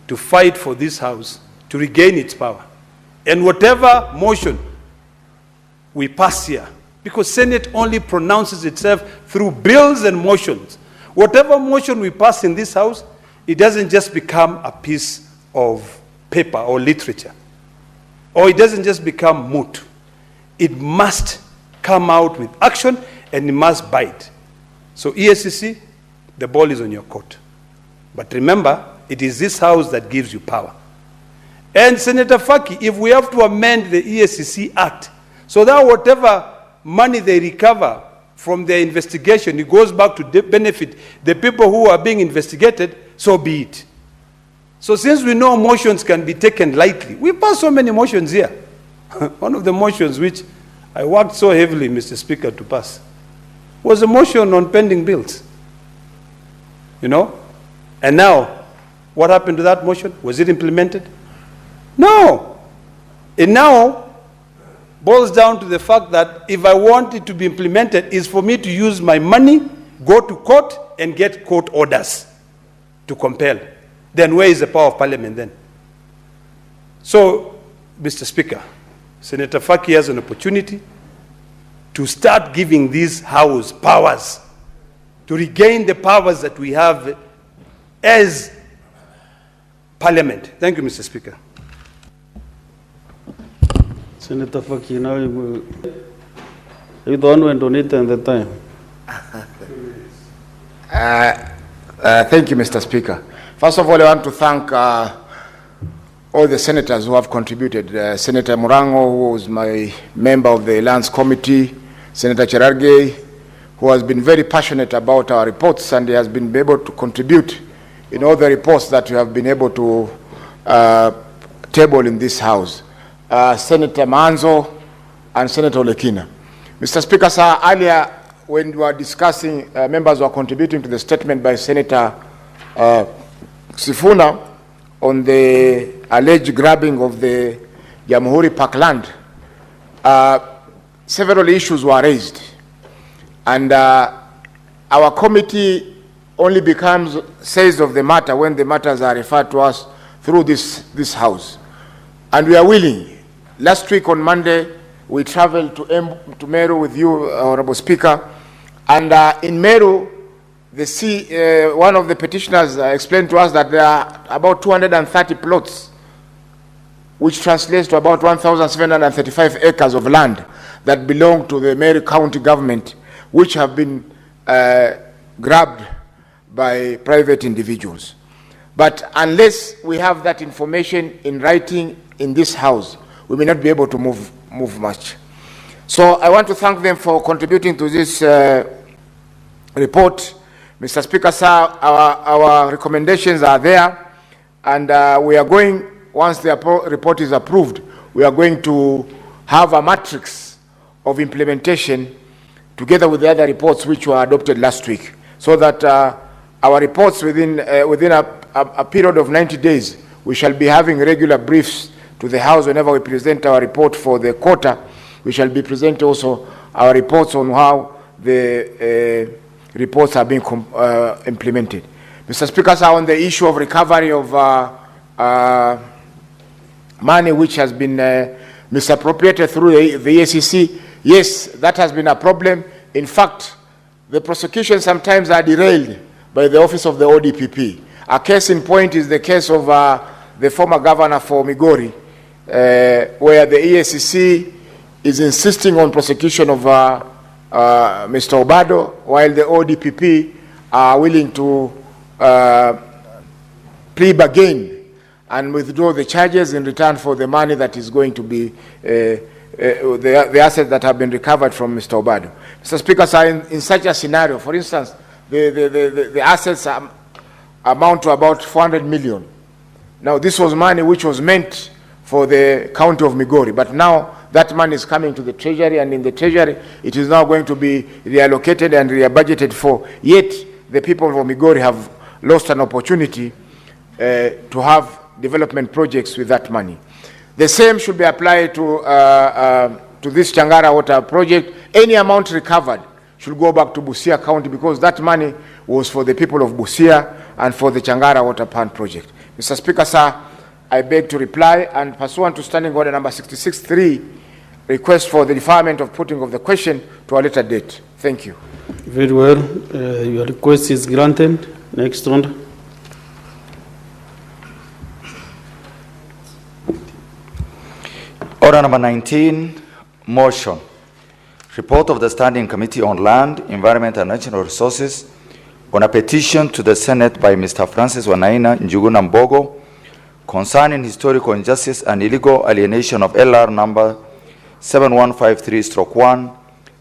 to fight for this House to regain its power. And whatever motion we pass here, because Senate only pronounces itself through bills and motions. Whatever motion we pass in this House, it doesn't just become a piece of paper or literature, or it doesn't just become moot. It must come out with action and it must bite. So EACC, the ball is on your court. But remember, it is this House that gives you power. And Senator Faki, if we have to amend the EACC Act so that whatever money they recover from their investigation, it goes back to benefit the people who are being investigated, so be it. So since we know motions can be taken lightly, we pass so many motions here. One of the motions which I worked so heavily, Mr. Speaker, to pass was a motion on pending bills. You know? And now, what happened to that motion? Was it implemented? No. It now boils down to the fact that if I want it to be implemented, is for me to use my money, go to court, and get court orders to compel. Then where is the power of parliament then? So, Mr. Speaker, Senator Faki has an opportunity to start giving this House powers, to regain the powers that we have as Parliament. Thank you, Mr. Speaker. Senator Faki, now you the one who donated at the time. Thank you, Mr. Speaker. First of all, I want to thank all the senators who have contributed. Senator Murango, who was my member of the Lands Committee, Senator Cherargei, who has been very passionate about our reports, and he has been able to contribute in all the reports that we have been able to table in this House. Senator Manzo and Senator Olekina. Mr. Speaker, sir, earlier when we were discussing, members were contributing to the statement by Senator Sifuna on the alleged grabbing of the Jamhuri Park land. Several issues were raised, and our committee only says of the matter when the matters are referred to us through this House. And we are willing. Last week on Monday, we traveled to Meru with you, Honorable Speaker, and in Meru, one of the petitioners explained to us that there are about 230 plots, which translates to about 1,735 acres of land that belong to the Meru County government, which have been grabbed by private individuals. But unless we have that information in writing in this House, we may not be able to move much. So I want to thank them for contributing to this report. Mr. Speaker, sir, our recommendations are there, and we are going, once the report is approved, we are going to have a matrix of implementation together with the other reports which were adopted last week, so that our reports within a period of 90 days, we shall be having regular briefs to the House whenever we present our report for the quarter. We shall be presenting also our reports on how the reports are being implemented. Mr. Speaker, sir, on the issue of recovery of money which has been misappropriated through the ACC, yes, that has been a problem. In fact, the prosecutions sometimes are derailed by the office of the ODPP. A case in point is the case of the former governor for Migori, where the EACC is insisting on prosecution of Mr. Obado, while the ODPP are willing to plead bargain and withdraw the charges in return for the money that is going to be the assets that have been recovered from Mr. Obado. Mr. Speaker, sir, in such a scenario, for instance, the assets amount to about 400 million. Now, this was money which was meant for the county of Migori, but now that money is coming to the treasury, and in the treasury, it is now going to be reallocated and re-budgeted for. Yet, the people of Migori have lost an opportunity to have development projects with that money. The same should be applied to this Changara water project. Any amount recovered should go back to Busia County, because that money was for the people of Busia and for the Changara water plant project. Mr. Speaker, sir, I beg to reply, and pursuant to Standing Order number 66.3, request for the deferment of putting of the question to a later date. Thank you. Very well. Your request is granted. Next round. Order number 19, motion. Report of the Standing Committee on Land, Environment and Natural Resources on a petition to the Senate by Mr. Francis Wanaina Njuguna Mbogo concerning historical injustice and illegal alienation of LR number 7153-1,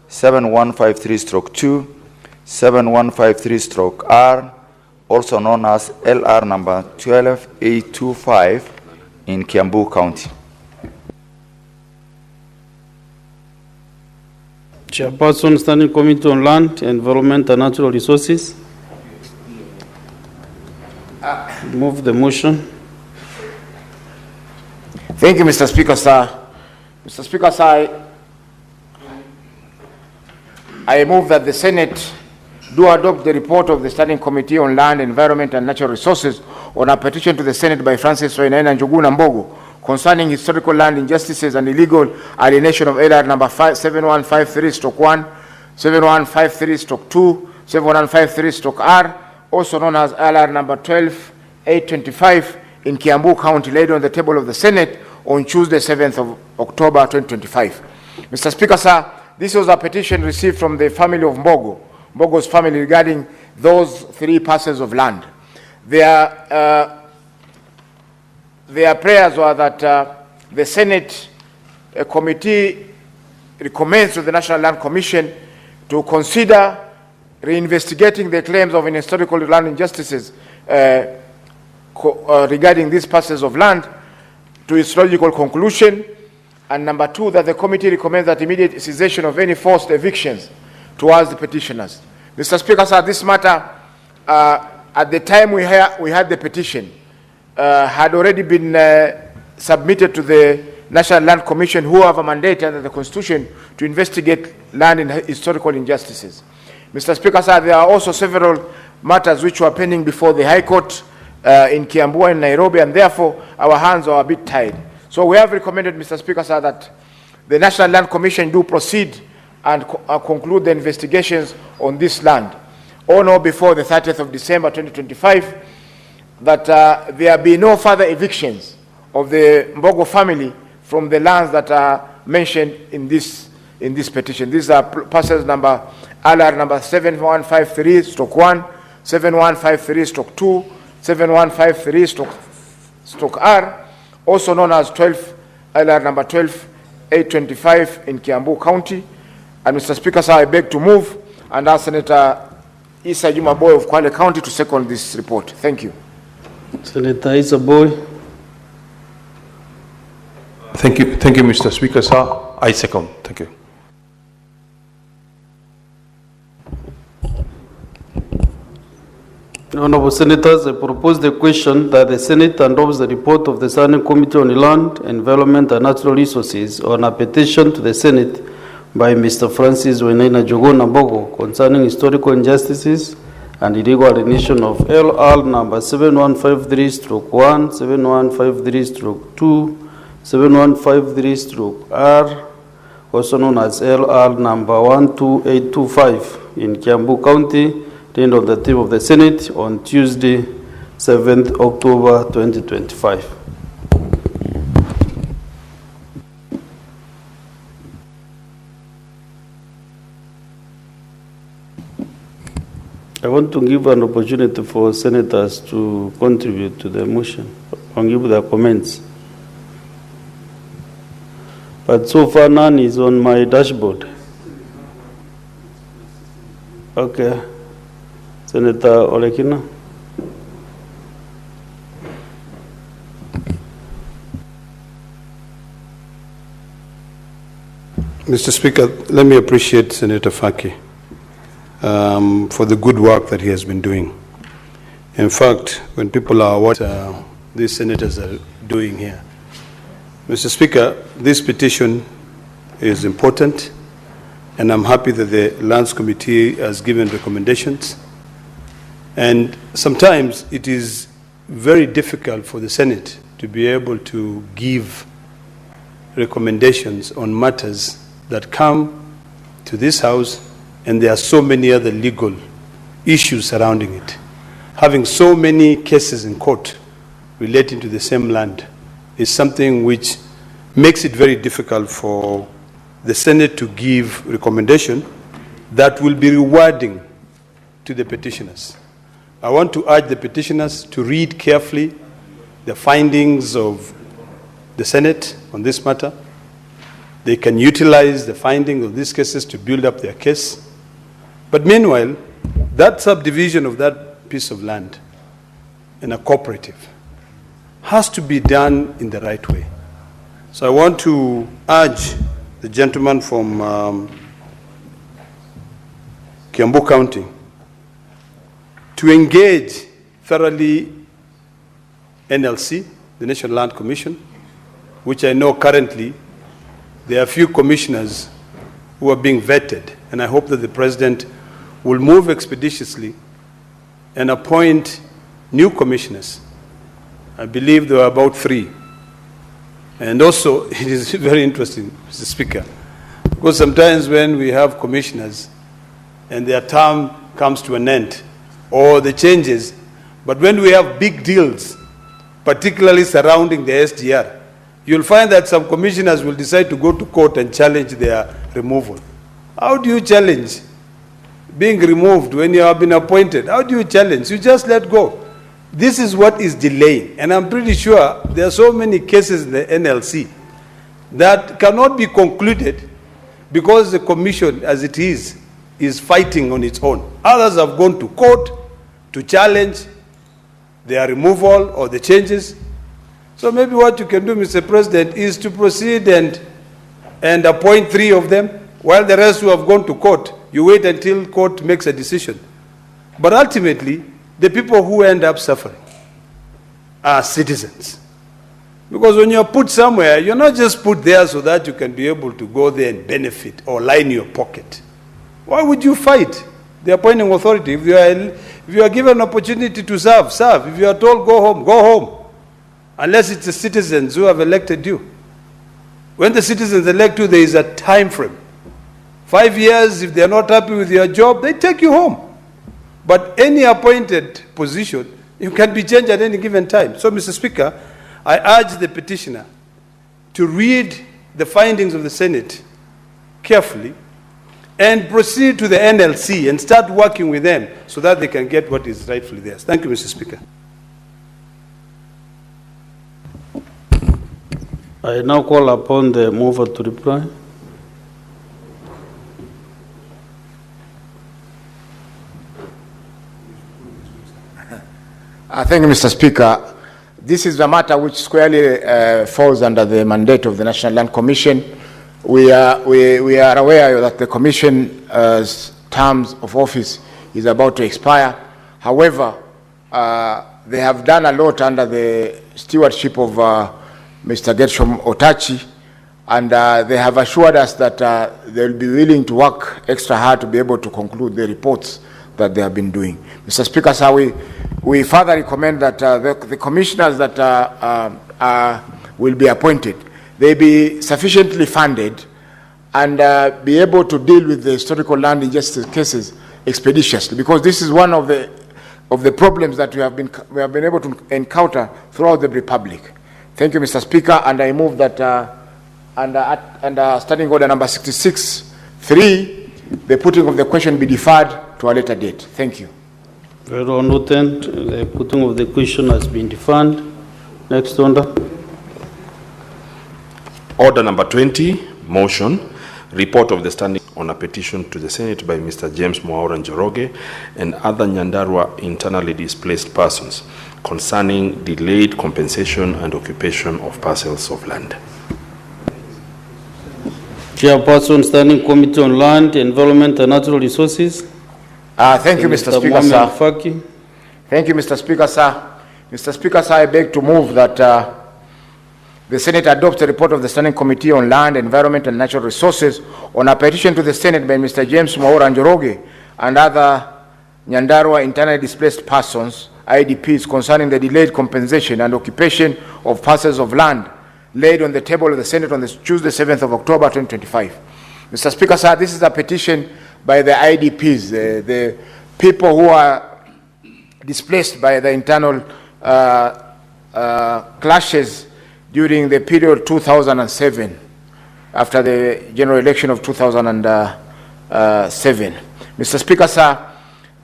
7153-2, 7153-R, also known as LR number 12825 in Kiambu County. Chairperson, Standing Committee on Land, Environment and Natural Resources. Move the motion. Thank you, Mr. Speaker, sir. Mr. Speaker, sir, I move that the Senate do adopt the report of the Standing Committee on Land, Environment and Natural Resources on a petition to the Senate by Francis Wanaina Njuguna Mbogo concerning historical land injustices and illegal alienation of LR number 7153/1, 7153/2, 7153/R, also known as LR number 12825 in Kiambu County, laid on the table of the Senate on Tuesday, 7th of October 2025. Mr. Speaker, sir, this was a petition received from the family of Mbogo's family regarding those 3 parcels of land. Their prayers were that the Senate committee recommends to the National Land Commission to consider reinvestigating the claims of historical land injustices regarding these parcels of land to its logical conclusion. And number 2, that the committee recommends that immediate cessation of any forced evictions towards the petitioners. Mr. Speaker, sir, this matter, at the time we had the petition, had already been submitted to the National Land Commission, who have a mandate under the Constitution to investigate land and historical injustices. Mr. Speaker, sir, there are also several matters which were pending before the High Court in Kiambu and Nairobi, and therefore our hands are a bit tied. So we have recommended, Mr. Speaker, sir, that the National Land Commission do proceed and conclude the investigations on this land, or no before the 30th of December 2025, that there be no further evictions of the Mbogo family from the lands that are mentioned in this petition. These are parcels number LR number 7153/1, 7153/2, 7153/R, also known as LR number 12825 in Kiambu County. And Mr. Speaker, sir, I beg to move and ask Senator Issa Juma Boy of Kwale County to second this report. Thank you. Senator Issa Boy. Thank you, Mr. Speaker, sir. I second. Thank you. Honorable Senators, I propose the question that the Senate endorse the report of the Standing Committee on Land, Environment and Natural Resources on a petition to the Senate by Mr. Francis Wainaina Jogona Mbogo concerning historical injustices and illegal alienation of LR number 7153/1, 7153/2, 7153/R, also known as LR number 12825 in Kiambu County, laid on the table of the Senate on Tuesday, 7th October 2025. I want to give an opportunity for senators to contribute to the motion and give their comments. But so far none is on my dashboard. Okay. Senator Olekina. Mr. Speaker, let me appreciate Senator Faki for the good work that he has been doing. In fact, when people are what these senators are doing here, Mr. Speaker, this petition is important, and I'm happy that the Lands Committee has given recommendations. And sometimes it is very difficult for the Senate to be able to give recommendations on matters that come to this House, and there are so many other legal issues surrounding it. Having so many cases in court relating to the same land is something which makes it very difficult for the Senate to give recommendation that will be rewarding to the petitioners. I want to urge the petitioners to read carefully the findings of the Senate on this matter. They can utilize the findings of these cases to build up their case. But meanwhile, that subdivision of that piece of land in a cooperative has to be done in the right way. So I want to urge the gentleman from Kiambu County to engage thoroughly NLC, the National Land Commission, which I know currently there are a few commissioners who are being vetted, and I hope that the President will move expeditiously and appoint new commissioners. I believe there are about 3 And also, it is very interesting, Mr. Speaker, because sometimes when we have commissioners and their term comes to an end, or the changes, but when we have big deals, particularly surrounding the SGR, you'll find that some commissioners will decide to go to court and challenge their removal. How do you challenge being removed when you have been appointed? How do you challenge? You just let go. This is what is delaying. And I'm pretty sure there are so many cases in the NLC that cannot be concluded because the commission, as it is fighting on its own. Others have gone to court to challenge their removal or the changes. So maybe what you can do, Mr. President, is to proceed and appoint 3 of them, while the rest who have gone to court, you wait until court makes a decision. But ultimately, the people who end up suffering are citizens. Because when you're put somewhere, you're not just put there so that you can be able to go there and benefit or line your pocket. Why would you fight the appointing authority? If you are given an opportunity to serve, serve. If you are told go home, go home. Unless it's the citizens who have elected you. When the citizens elect you, there is a time frame. 5 years, if they are not happy with your job, they take you home. But any appointed position, you can be changed at any given time. So, Mr. Speaker, I urge the petitioner to read the findings of the Senate carefully and proceed to the NLC and start working with them so that they can get what is rightfully theirs. Thank you, Mr. Speaker. I now call upon the mover to reply. Thank you, Mr. Speaker. This is a matter which squarely falls under the mandate of the National Land Commission. We are aware that the Commission's terms of office is about to expire. However, they have done a lot under the stewardship of Mr. Gershom Otachi, and they have assured us that they will be willing to work extra hard to be able to conclude the reports that they have been doing. Mr. Speaker, sir, we further recommend that the commissioners that will be appointed, they be sufficiently funded and be able to deal with the historical land injustice cases expeditiously, because this is one of the problems that we have been able to encounter throughout the Republic. Thank you, Mr. Speaker, and I move that under Standing Order number 66(3), the putting of the question be deferred to a later date. Thank you. Very well noted. The putting of the question has been deferred. Next order. Order number 20, motion, report of the standing on a petition to the Senate by Mr. James Mwaura Njoroge and other Nyandarua internally displaced persons concerning delayed compensation and occupation of parcels of land. Chairperson, Standing Committee on Land, Environment and Natural Resources. Thank you, Mr. Speaker, sir. Thank you, Mr. Speaker, sir. Mr. Speaker, sir, I beg to move that the Senate adopts a report of the Standing Committee on Land, Environment and Natural Resources on a petition to the Senate by Mr. James Mwaura Njoroge and other Nyandarua internally displaced persons, IDPs, concerning the delayed compensation and occupation of parcels of land laid on the table of the Senate on Tuesday, 7th of October, 2025. Mr. Speaker, sir, this is a petition by the IDPs, the people who are displaced by the internal clashes during the period 2007, after the general election of 2007. Mr. Speaker, sir,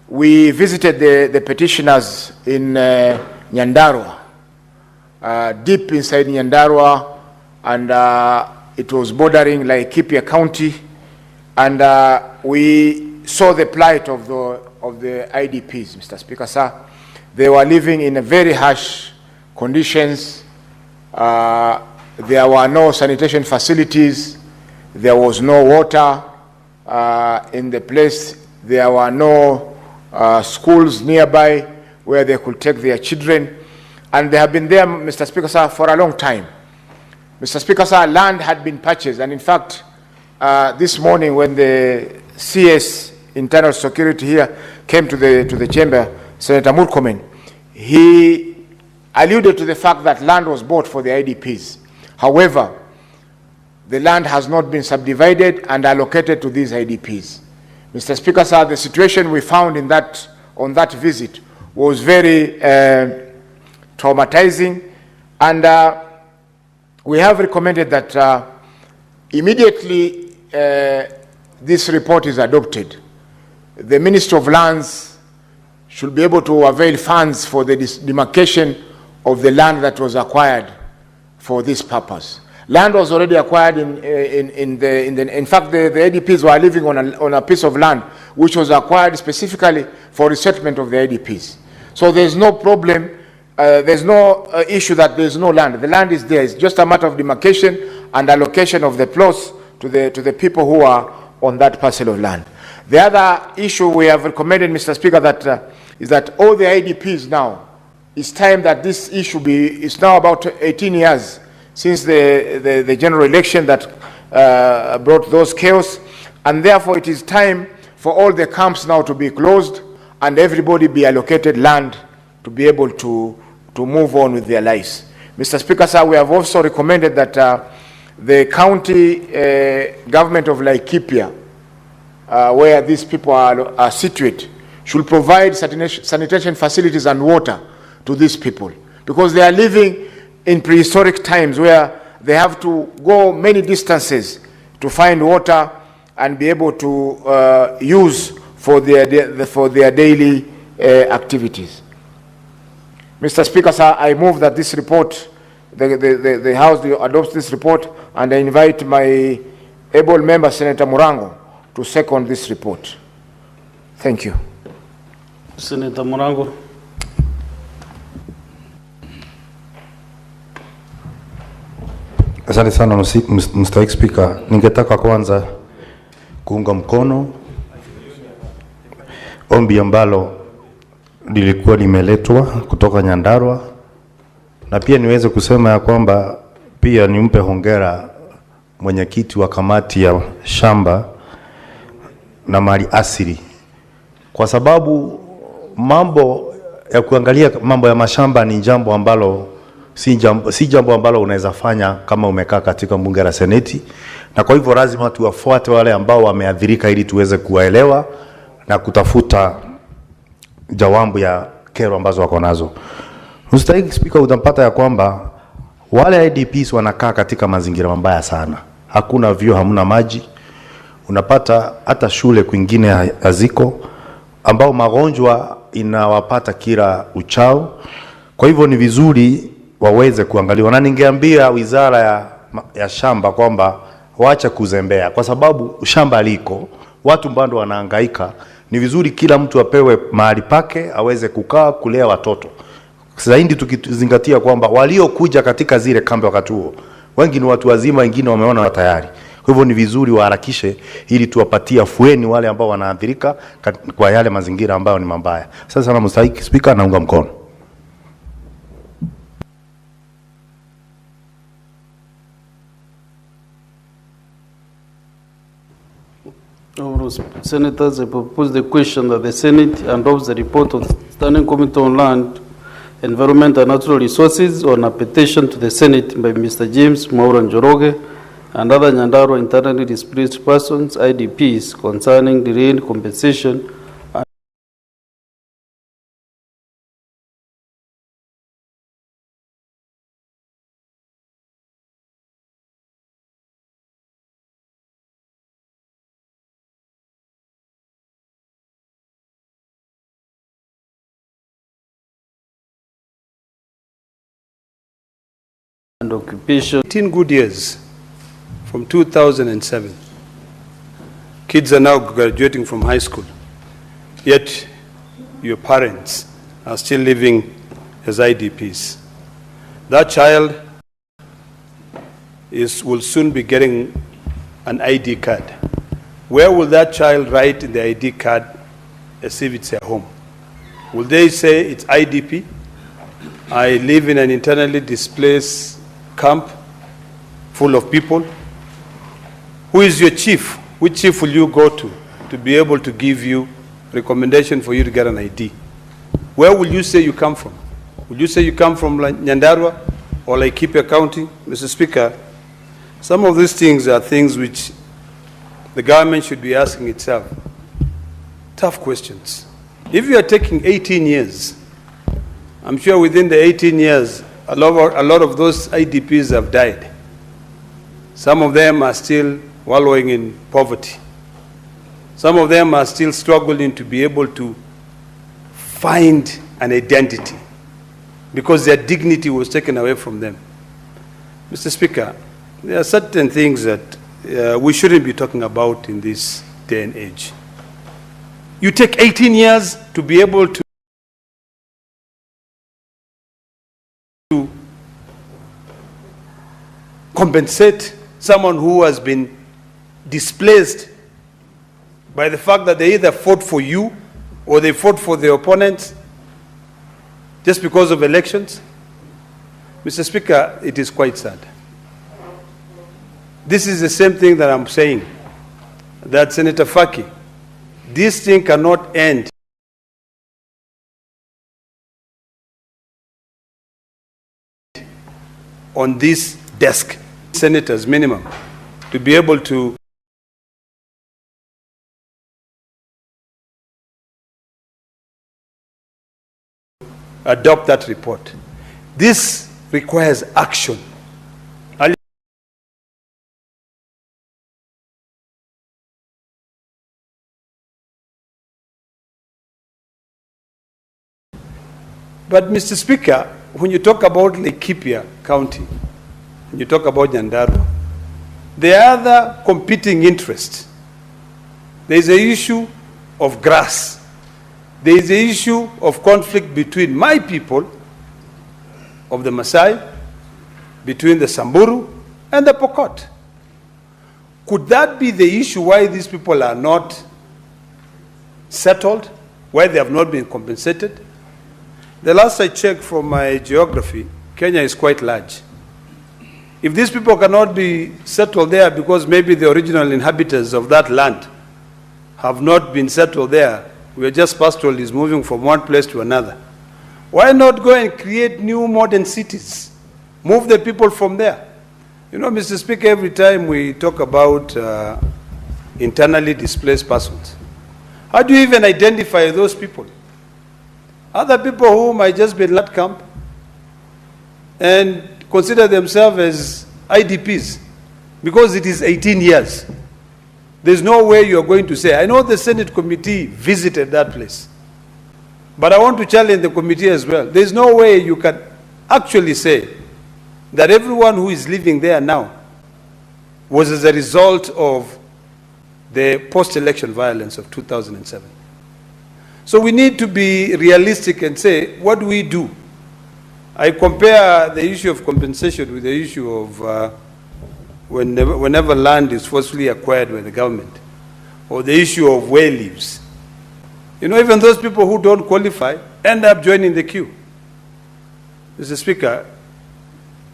we visited the petitioners in Nyandarua, deep inside Nyandarua, and it was bordering Laikipia County, and we saw the plight of the IDPs, Mr. Speaker, sir. They were living in very harsh conditions. There were no sanitation facilities. There was no water in the place. There were no schools nearby where they could take their children. And they have been there, Mr. Speaker, sir, for a long time. Mr. Speaker, sir, land had been purchased. And in fact, this morning when the CS, Internal Security here, came to the chamber, Senator Murkomen, he alluded to the fact that land was bought for the IDPs. However, the land has not been subdivided and allocated to these IDPs. Mr. Speaker, sir, the situation we found on that visit was very traumatizing, and we have recommended that immediately this report is adopted, the Ministry of Lands should be able to avail funds for the demarcation of the land that was acquired for this purpose. Land was already acquired in fact, the IDPs were living on a piece of land which was acquired specifically for resettlement of the IDPs. So there's no problem, there's no issue that there's no land. The land is there. It's just a matter of demarcation and allocation of the plots to the people who are on that parcel of land. The other issue we have recommended, Mr. Speaker, is that all the IDPs now, it's time that this issue it's now about 18 years since the general election that brought those chaos, and therefore it is time for all the camps now to be closed and everybody be allocated land to be able to move on with their lives. Mr. Speaker, sir, we have also recommended that the county government of Laikipia, where these people are situated, should provide sanitation facilities and water to these people, because they are living in prehistoric times where they have to go many distances to find water and be able to use for their daily activities. Mr. Speaker, sir, I move that this report, the House adopts this report, and I invite my able member, Senator Murango, to second this report. Thank you. Senator Murango. Asante sana Mr. Speaker, ningetaka kwanza kuunga mkono ombi ambalo lilikuwa limeletwa kutoka Nyandarua, na pia niweze kusema ya kwamba pia nimpe hongera mwenyekiti wa kamati ya shamba na mali asili, kwa sababu mambo ya kuangalia mambo ya mashamba ni jambo ambalo si jambo ambalo unaweza fanya kama umekaa katika bunge la seneti, na kwa hivyo lazima tuwafuate wale ambao wameathirika ili tuweze kuwaelewa na kutafuta jawabu ya kero ambazo wako nazo. Mr. Speaker, utampata ya kwamba wale IDPs wanakaa katika mazingira mabaya sana. Hakuna vyoo, hamna maji. Unapata hata shule kwingine haziko, ambao magonjwa inawapata kila uchao. Kwa hivyo ni vizuri waweze kuangaliwa, na ningeambia wizara ya shamba kwamba waache kuzembea, kwa sababu shamba liko, watu bado wanahangaika. Ni vizuri kila mtu apewe mahali pake aweze kukaa kulea watoto. Zaidi tukizingatia kwamba waliokuja katika zile kambi wakati huo wengi ni watu wazima, wengine wameona tayari. Kwa hivyo ni vizuri waharakishe ili tuwapatie afueni wale ambao wanaathirika kwa yale mazingira ambayo ni mabaya. Sasa sana Mr. Speaker, naunga mkono. Senators, I propose the question that the Senate endorse the report of the Standing Committee on Land, Environment and Natural Resources on a petition to the Senate by Mr. James Mwaura Njoroge and other Nyandarua internally displaced persons, IDPs, concerning the rain compensation and occupation. 18 good years from 2007. Kids are now graduating from high school, yet your parents are still living as IDPs. That child will soon be getting an ID card. Where will that child write in the ID card as if it's a home? Will they say it's IDP? I live in an internally displaced camp full of people. Who is your chief? Which chief will you go to be able to give you recommendation for you to get an ID? Where will you say you come from? Will you say you come from Nyandarua? or Laikipia County. Mr. Speaker, some of these things are things which the government should be asking itself. Tough questions. If you are taking 18 years, I'm sure within the 18 years, a lot of those IDPs have died. Some of them are still wallowing in poverty. Some of them are still struggling to be able to find an identity because their dignity was taken away from them. Mr. Speaker, there are certain things that we shouldn't be talking about in this day and age. You take 18 years to be able to compensate someone who has been displaced by the fact that they either fought for you or they fought for their opponents just because of elections. Mr. Speaker, it is quite sad. This is the same thing that I'm saying, that Senator Faki, this thing cannot end on this desk. Senators minimum to be able to adopt that report. This requires action. But Mr. Speaker, when you talk about Laikipia County, when you talk about Nyandarua, there are other competing interests. There is an issue of grass. There is an issue of conflict between my people of the Maasai, between the Samburu and the Pokot. Could that be the issue why these people are not settled, why they have not been compensated? The last I checked from my geography, Kenya is quite large. If these people cannot be settled there because maybe the original inhabitants of that land have not been settled there, we are just pastoralists moving from one place to another. Why not go and create new modern cities? Move the people from there. You know, Mr. Speaker, every time we talk about internally displaced persons, how do you even identify those people? Other people who might just be in that camp and consider themselves as IDPs because it is 18 years. There's no way you're going to say, I know the Senate committee visited that place, but I want to challenge the committee as well. There's no way you can actually say that everyone who is living there now was as a result of the post-election violence of 2007. So we need to be realistic and say, what do we do? I compare the issue of compensation with the issue of whenever land is forcefully acquired by the government, or the issue of where leaves. You know, even those people who don't qualify end up joining the queue. Mr. Speaker,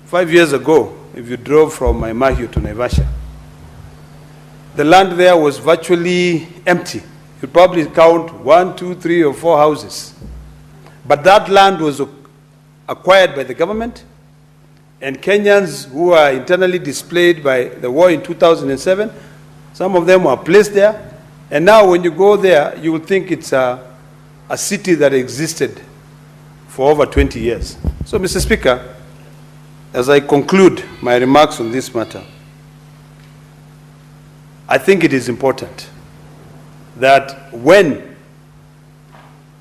5 years ago, if you drove from Maimahiu to Naivasha, the land there was virtually empty. You'd probably count 1, 2, 3, or 4 houses. But that land was acquired by the government, and Kenyans who are internally displaced by the war in 2007, some of them were placed there. And now when you go there, you will think it's a city that existed for over 20 years. So, Mr. Speaker, as I conclude my remarks on this matter, I think it is important that when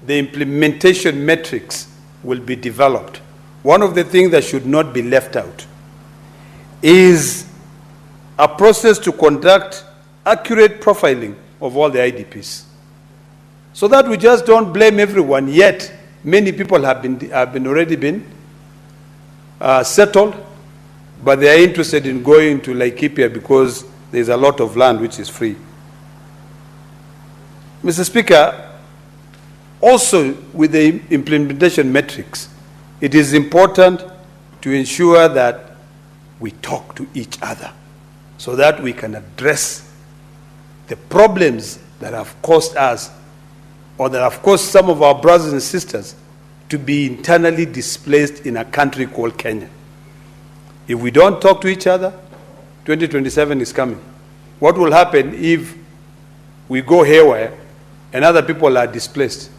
the implementation metrics will be developed, one of the things that should not be left out is a process to conduct accurate profiling of all the IDPs, so that we just don't blame everyone, yet many people have already been settled, but they are interested in going to Laikipia because there's a lot of land which is free. Mr. Speaker, also with the implementation metrics, it is important to ensure that we talk to each other so that we can address the problems that have caused us, or that have caused some of our brothers and sisters to be internally displaced in a country called Kenya. If we don't talk to each other, 2027 is coming. What will happen if we go haywire and other people are displaced?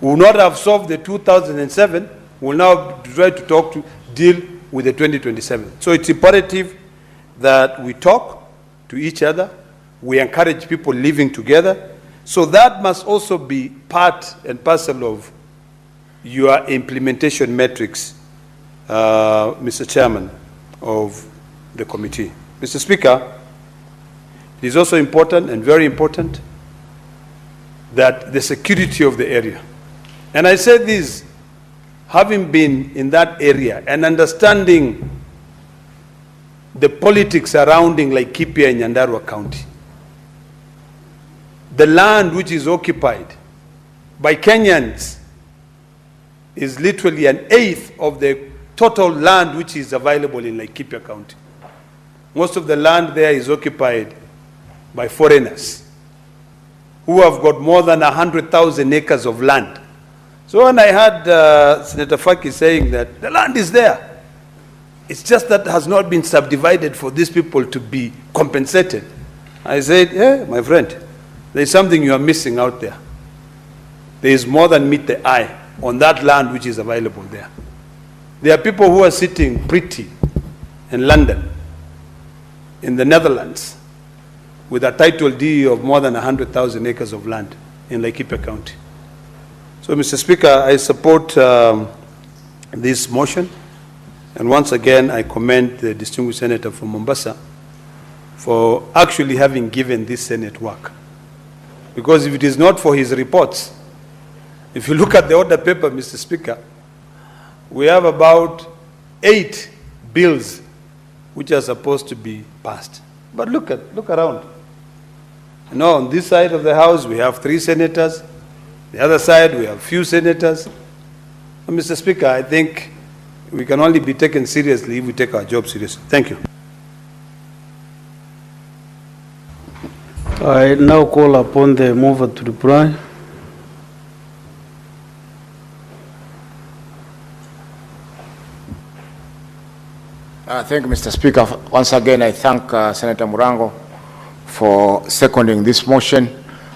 We will not have solved the 2007, we will now try to deal with the 2027. So it's imperative that we talk to each other, we encourage people living together. So that must also be part and parcel of your implementation metrics, Mr. Chairman of the committee. Mr. Speaker, it is also important and very important that the security of the area. And I say this, having been in that area and understanding the politics surrounding Laikipia and Nyandarua County. The land which is occupied by Kenyans is literally an eighth of the total land which is available in Laikipia County. Most of the land there is occupied by foreigners who have got more than 100,000 acres of land. So when I heard Senator Faki saying that the land is there, it's just that it has not been subdivided for these people to be compensated. I said, yeah, my friend, there's something you are missing out there. There is more than meet the eye on that land which is available there. There are people who are sitting pretty in London, in the Netherlands, with a title deed of more than 100,000 acres of land in Laikipia County. So, Mr. Speaker, I support this motion. And once again, I commend the distinguished senator from Mombasa for actually having given this Senate work. Because if it is not for his reports, if you look at the order paper, Mr. Speaker, we have about 8 bills which are supposed to be passed. But look around. You know, on this side of the House, we have 3 senators. The other side, we have few senators. And Mr. Speaker, I think we can only be taken seriously if we take our job seriously. Thank you. I now call upon the mover to reply. Thank you, Mr. Speaker. Once again, I thank Senator Murango for seconding this motion.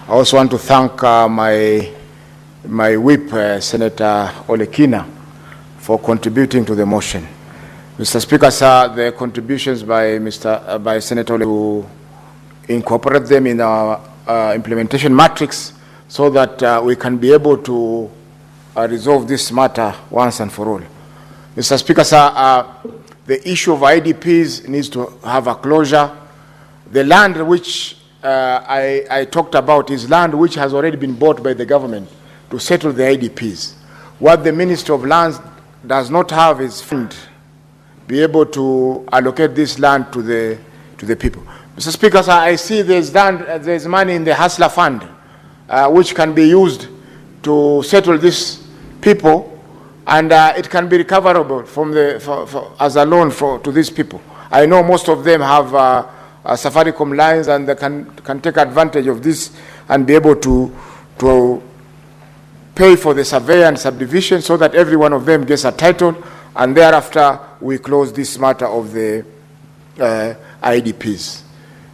I also want to thank my whip, Senator Olekina, for contributing to the motion. Mr. Speaker, sir, the contributions by Senator Ole to incorporate them in our implementation matrix so that we can be able to resolve this matter once and for all. Mr. Speaker, sir, the issue of IDPs needs to have a closure. The land which I talked about is land which has already been bought by the government to settle the IDPs. What the Ministry of Lands does not have is fund be able to allocate this land to the people. Mr. Speaker, sir, I see there's money in the Hustler Fund which can be used to settle these people, and it can be recoverable from as a loan to these people. I know most of them have Safaricom lines, and they can take advantage of this and be able to pay for the survey and subdivision so that every one of them gets a title, and thereafter we close this matter of the IDPs.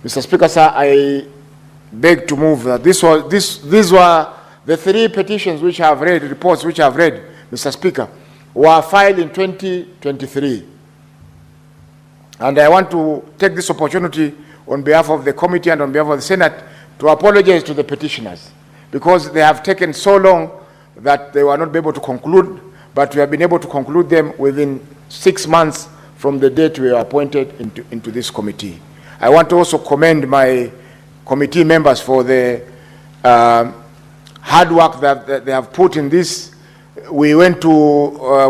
Mr. Speaker, sir, I beg to move that these were the 3 petitions which I have read, reports which I have read, Mr. Speaker, were filed in 2023. And I want to take this opportunity on behalf of the committee and on behalf of the Senate to apologize to the petitioners, because they have taken so long that they were not able to conclude, but we have been able to conclude them within 6 months from the date we were appointed into this committee. I want to also commend my committee members for the hard work that they have put in this. We went to,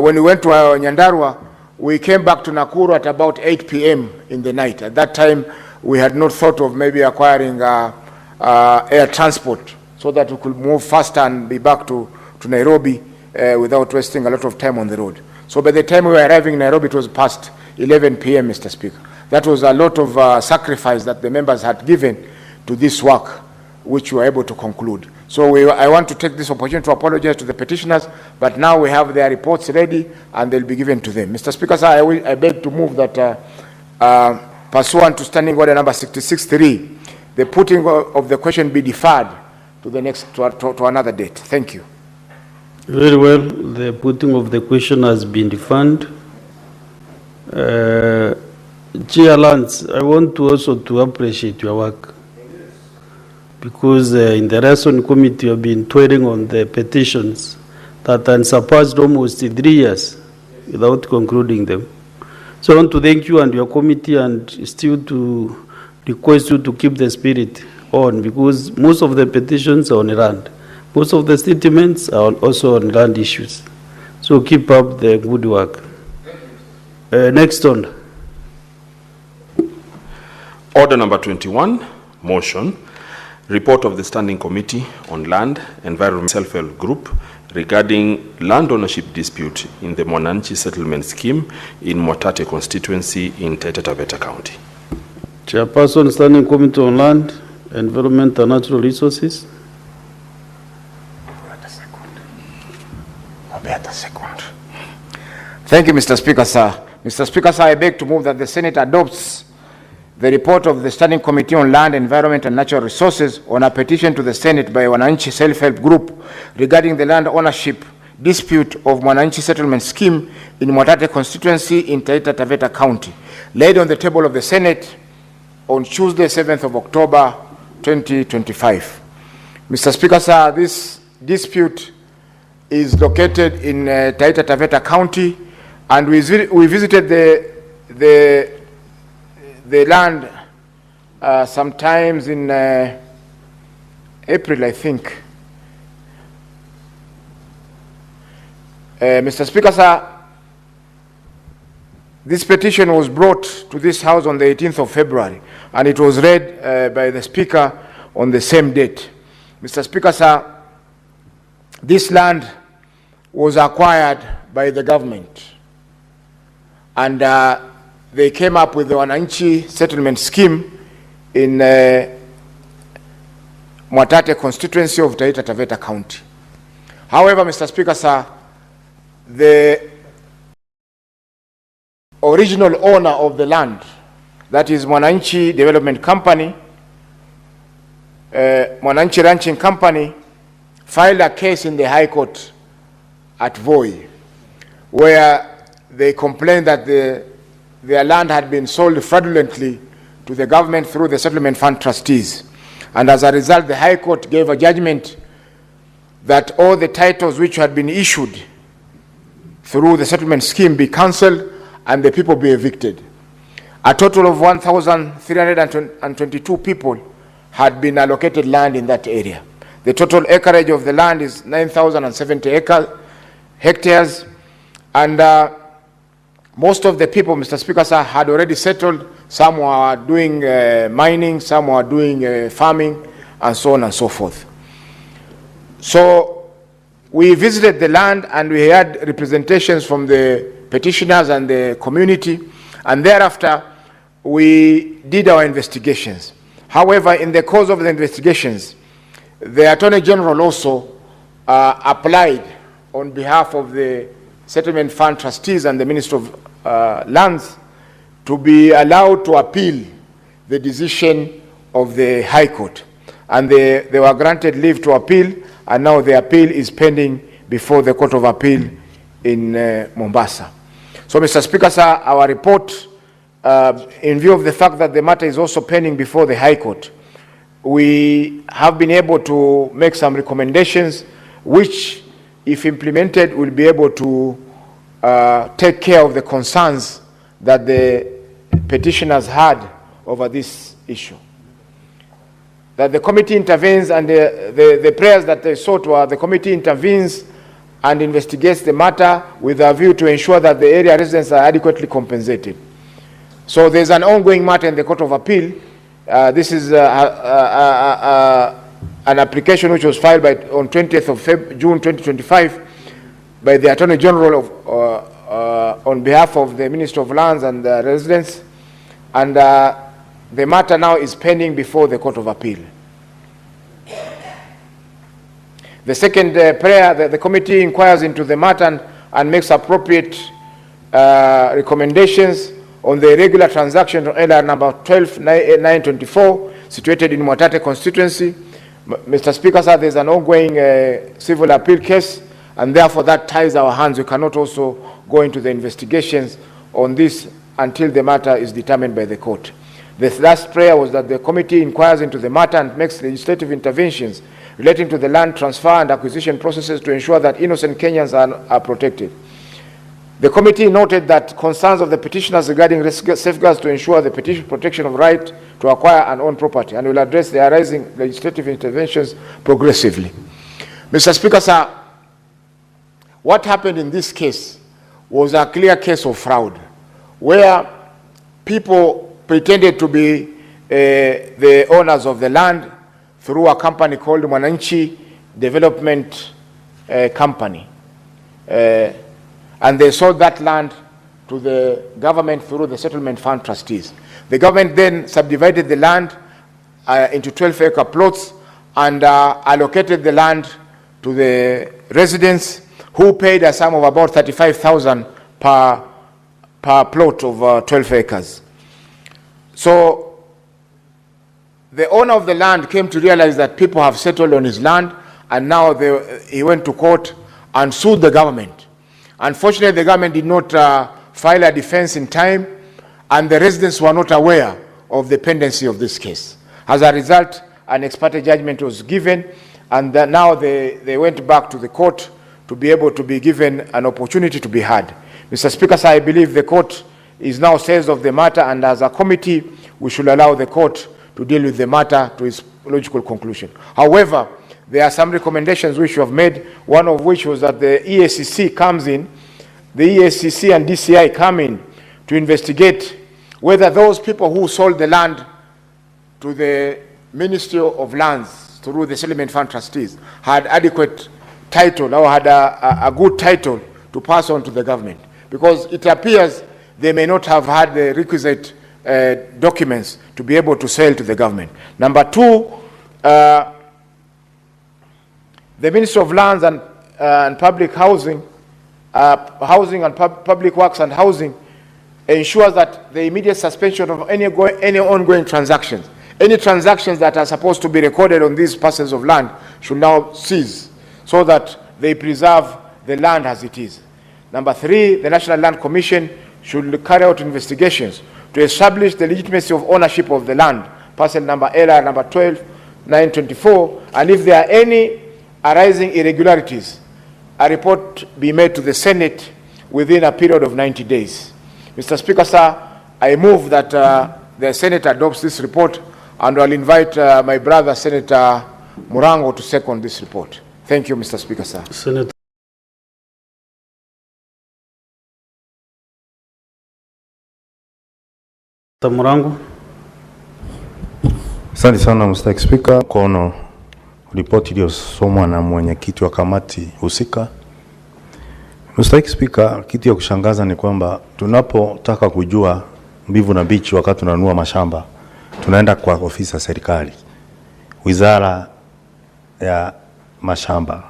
when we went to Nyandarua, we came back to Nakuru at about 8 p.m. in the night. At that time, we had not thought of maybe acquiring air transport so that we could move faster and be back to Nairobi without wasting a lot of time on the road. So by the time we were arriving in Nairobi, it was past 11 p.m., Mr. Speaker. That was a lot of sacrifice that the members had given to this work. which we were able to conclude. So I want to take this opportunity to apologize to the petitioners, but now we have their reports ready and they'll be given to them. Mr. Speaker, sir, I beg to move that pursuant to Standing Order number 66-3, the putting of the question be deferred to the next to another date. Thank you. Very well. The putting of the question has been deferred. Chair Lance, I want to also to appreciate your work, because in the Rason Committee you have been toiling on the petitions that have surpassed almost 3 years without concluding them. So I want to thank you and your committee, and still to request you to keep the spirit on, because most of the petitions are on land. Most of the statements are also on land issues. So keep up the good work. Next on. Order number 21, motion, report of the Standing Committee on Land, Environment, Self-Help Group regarding land ownership dispute in the Mwananchi Settlement Scheme in Mwatate constituency in Taita Taveta County. Chairperson, Standing Committee on Land, Environment and Natural Resources. Thank you, Mr. Speaker, sir. Mr. Speaker, sir, I beg to move that the Senate adopts the report of the Standing Committee on Land, Environment and Natural Resources on a petition to the Senate by Mwananchi Self-Help Group regarding the land ownership dispute of Mwananchi Settlement Scheme in Mwatate constituency in Taita Taveta County, laid on the table of the Senate on Tuesday, 7th of October, 2025. Mr. Speaker, sir, this dispute is located in Taita Taveta County, and we visited the land sometimes in April, I think. Mr. Speaker, sir, this petition was brought to this House on the 18th of February, and it was read by the Speaker on the same date. Mr. Speaker, sir, this land was acquired by the government, and they came up with the Mwananchi Settlement Scheme in Mwatate constituency of Taita Taveta County. However, Mr. Speaker, sir, the original owner of the land, that is Mwananchi Development Company, Mwananchi Ranching Company, filed a case in the High Court at Voi, where they complained that their land had been sold fraudulently to the government through the settlement fund trustees. And as a result, the High Court gave a judgment that all the titles which had been issued through the settlement scheme be cancelled and the people be evicted. A total of 1,322 people had been allocated land in that area. The total acreage of the land is 9,070 hectares, and most of the people, Mr. Speaker, sir, had already settled. Some were doing mining, some were doing farming, and so on and so forth. So we visited the land and we had representations from the petitioners and the community, and thereafter we did our investigations. However, in the course of the investigations, the Attorney General also applied on behalf of the Settlement Fund trustees and the Minister of Lands to be allowed to appeal the decision of the High Court. And they were granted leave to appeal, and now the appeal is pending before the Court of Appeal in Mombasa. So, Mr. Speaker, sir, our report, in view of the fact that the matter is also pending before the High Court, we have been able to make some recommendations which, if implemented, will be able to take care of the concerns that the petitioners had over this issue. That the committee intervenes, and the prayers that they sought were the committee intervenes and investigates the matter with a view to ensure that the area residents are adequately compensated. So there's an ongoing matter in the Court of Appeal. This is an application which was filed on 20th of June 2025 by the Attorney General on behalf of the Minister of Lands and the residents, and the matter now is pending before the Court of Appeal. The second prayer, the committee inquires into the matter and makes appropriate recommendations on the irregular transaction on LR number 12-924, situated in Mwatate constituency. Mr. Speaker, sir, there's an ongoing civil appeal case, and therefore that ties our hands. We cannot also go into the investigations on this until the matter is determined by the court. The last prayer was that the committee inquires into the matter and makes legislative interventions relating to the land transfer and acquisition processes to ensure that innocent Kenyans are protected. The committee noted that concerns of the petitioners regarding safeguards to ensure the petition protection of right to acquire and own property, and will address the arising legislative interventions progressively. Mr. Speaker, sir, what happened in this case was a clear case of fraud, where people pretended to be the owners of the land through a company called Mwananchi Development Company. And they sold that land to the government through the settlement fund trustees. The government then subdivided the land into 12-acre plots and allocated the land to the residents, who paid a sum of about 35,000 per plot of 12 acres. So the owner of the land came to realize that people have settled on his land, and now he went to court and sued the government. Unfortunately, the government did not file a defense in time, and the residents were not aware of the pendency of this case. As a result, an ex parte judgment was given, and now they went back to the court to be able to be given an opportunity to be heard. Mr. Speaker, sir, I believe the court is now seized of the matter, and as a committee, we should allow the court to deal with the matter to its logical conclusion. However, there are some recommendations which we have made, one of which was that the EACC comes in, the EACC and DCI come in to investigate whether those people who sold the land to the Ministry of Lands through the settlement fund trustees had adequate title, or had a good title to pass on to the government. Because it appears they may not have had the requisite documents to be able to sell to the government. Number two, the Ministry of Lands and Public Housing, Public Works and Housing ensures that the immediate suspension of any ongoing transactions, any transactions that are supposed to be recorded on these parcels of land should now cease, so that they preserve the land as it is. Number three, the National Land Commission should carry out investigations to establish the legitimacy of ownership of the land, parcel number LR number 12-924, and if there are any arising irregularities, a report be made to the Senate within a period of 90 days. Mr. Speaker, sir, I move that the Senate adopts this report, and I'll invite my brother, Senator Murango, to second this report. Thank you, Mr. Speaker, sir. Senator Murango. Asante sana Mr. Speaker, kono ripoti iliyosomwa na mwenyekiti wa kamati husika. Mr. Speaker, kitu ya kushangaza ni kwamba tunapotaka kujua mbivu na bichi wakati tunanunua mashamba, tunaenda kwa ofisi ya serikali, Wizara ya Mashamba.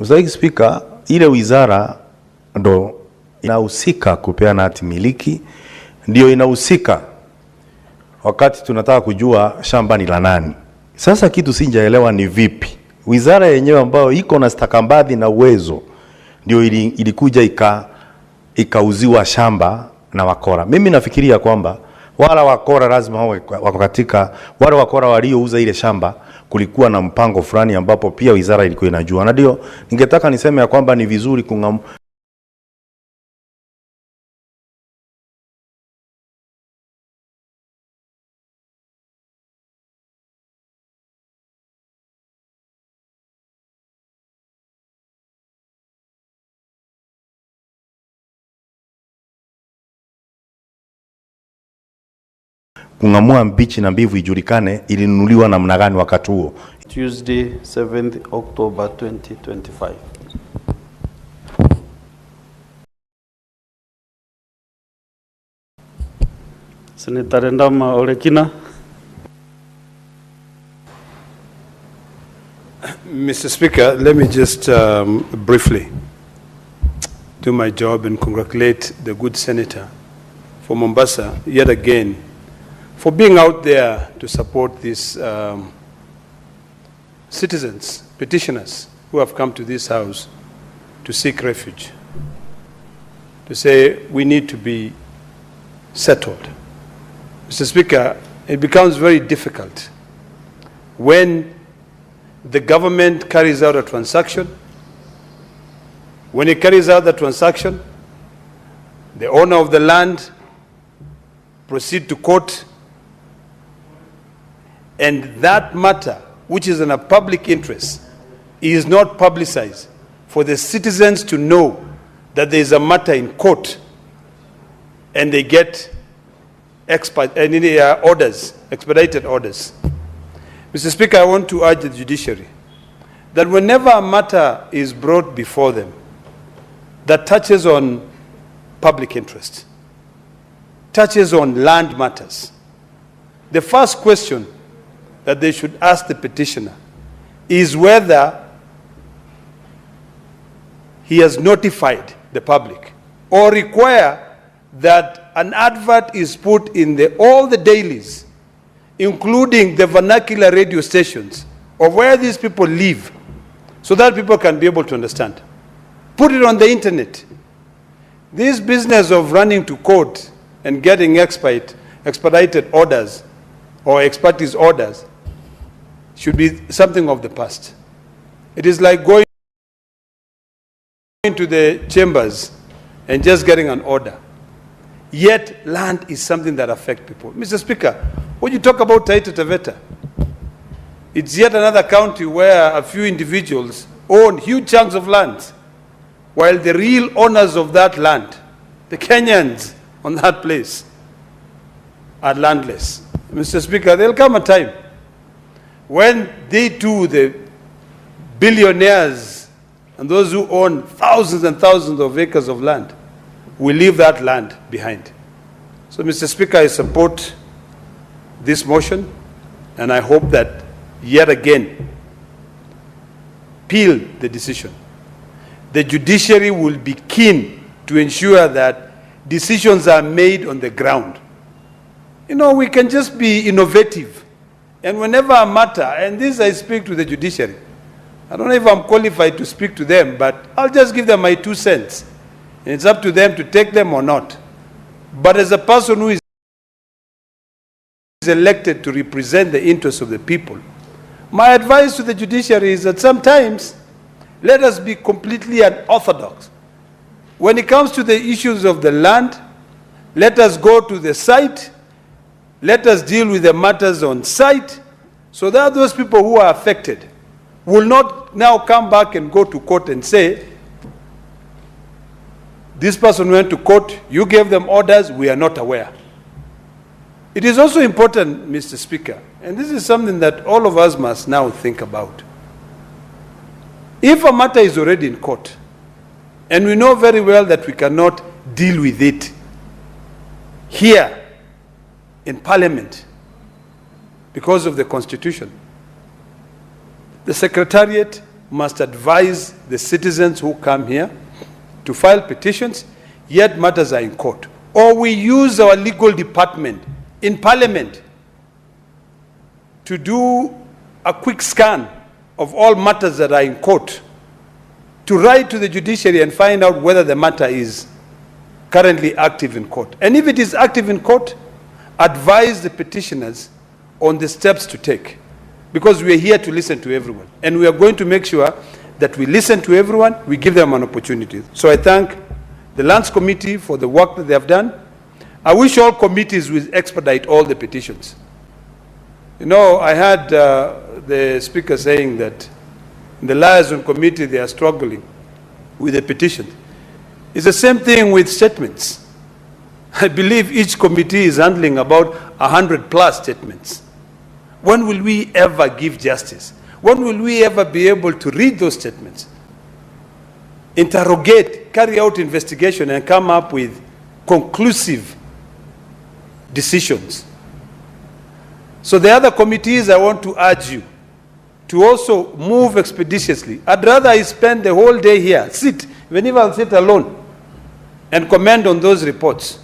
Mr. Speaker, ile wizara ndo inahusika kupeana hati miliki, ndio inahusika wakati tunataka kujua shamba ni la nani. Sasa kitu sijaelewa ni vipi wizara yenyewe ambayo iko na stakabadhi na uwezo ndio ilikuja ikauziwa shamba na wakora. Mimi nafikiria kwamba wala wakora lazima wako katika wale wakora waliouza ile shamba, kulikuwa na mpango fulani ambapo pia wizara ilikuwa inajua. Na ndio ningetaka niseme ya kwamba ni vizuri kungamua mbichi na mbivu ijulikane ilinunuliwa namna gani wakati huo. Tuesday 7th October 2025. Senator Ndama Olekina. Mr. Speaker, let me just briefly do my job and congratulate the good senator for Mombasa yet again for being out there to support these citizens, petitioners who have come to this house to seek refuge, to say we need to be settled. Mr. Speaker, it becomes very difficult when the government carries out a transaction. When it carries out the transaction, the owner of the land proceeds to court, and that matter, which is in a public interest, is not publicized for the citizens to know that there is a matter in court, and they get expedited orders. Mr. Speaker, I want to urge the judiciary that whenever a matter is brought before them that touches on public interest, touches on land matters, the first question that they should ask the petitioner is whether he has notified the public or require that an advert is put in all the dailies, including the vernacular radio stations of where these people live, so that people can be able to understand. Put it on the internet. This business of running to court and getting expedited orders or expertise orders should be something of the past. It is like going to the chambers and just getting an order. Yet land is something that affects people. Mr. Speaker, when you talk about Taita Taveta, it's yet another county where a few individuals own huge chunks of land, while the real owners of that land, the Kenyans on that place, are landless. Mr. Speaker, there'll come a time when they too, the billionaires and those who own thousands and thousands of acres of land, will leave that land behind. So, Mr. Speaker, I support this motion, and I hope that yet again, appeal the decision. The judiciary will be keen to ensure that decisions are made on the ground. You know, we can just be innovative. And whenever a matter, and this I speak to the judiciary, I don't know if I'm qualified to speak to them, but I'll just give them my 2 cents. And it's up to them to take them or not. But as a person who is elected to represent the interests of the people, my advice to the judiciary is that sometimes let us be completely unorthodox. When it comes to the issues of the land, let us go to the site, let us deal with the matters on site, so that those people who are affected will not now come back and go to court and say, this person went to court, you gave them orders, we are not aware. It is also important, Mr. Speaker, and this is something that all of us must now think about. If a matter is already in court, and we know very well that we cannot deal with it here in Parliament because of the Constitution, the Secretariat must advise the citizens who come here to file petitions, yet matters are in court. Or we use our legal department in Parliament to do a quick scan of all matters that are in court, to write to the judiciary and find out whether the matter is currently active in court. And if it is active in court, advise the petitioners on the steps to take. Because we are here to listen to everyone. And we are going to make sure that we listen to everyone, we give them an opportunity. So I thank the Lands Committee for the work that they have done. I wish all committees would expedite all the petitions. You know, I had the Speaker saying that in the Liaison Committee they are struggling with the petitions. It's the same thing with statements. I believe each committee is handling about 100+ statements. When will we ever give justice? When will we ever be able to read those statements, interrogate, carry out investigation, and come up with conclusive decisions? So the other committees, I want to urge you to also move expeditiously. I'd rather I spend the whole day here, sit, even if I'll sit alone, and comment on those reports.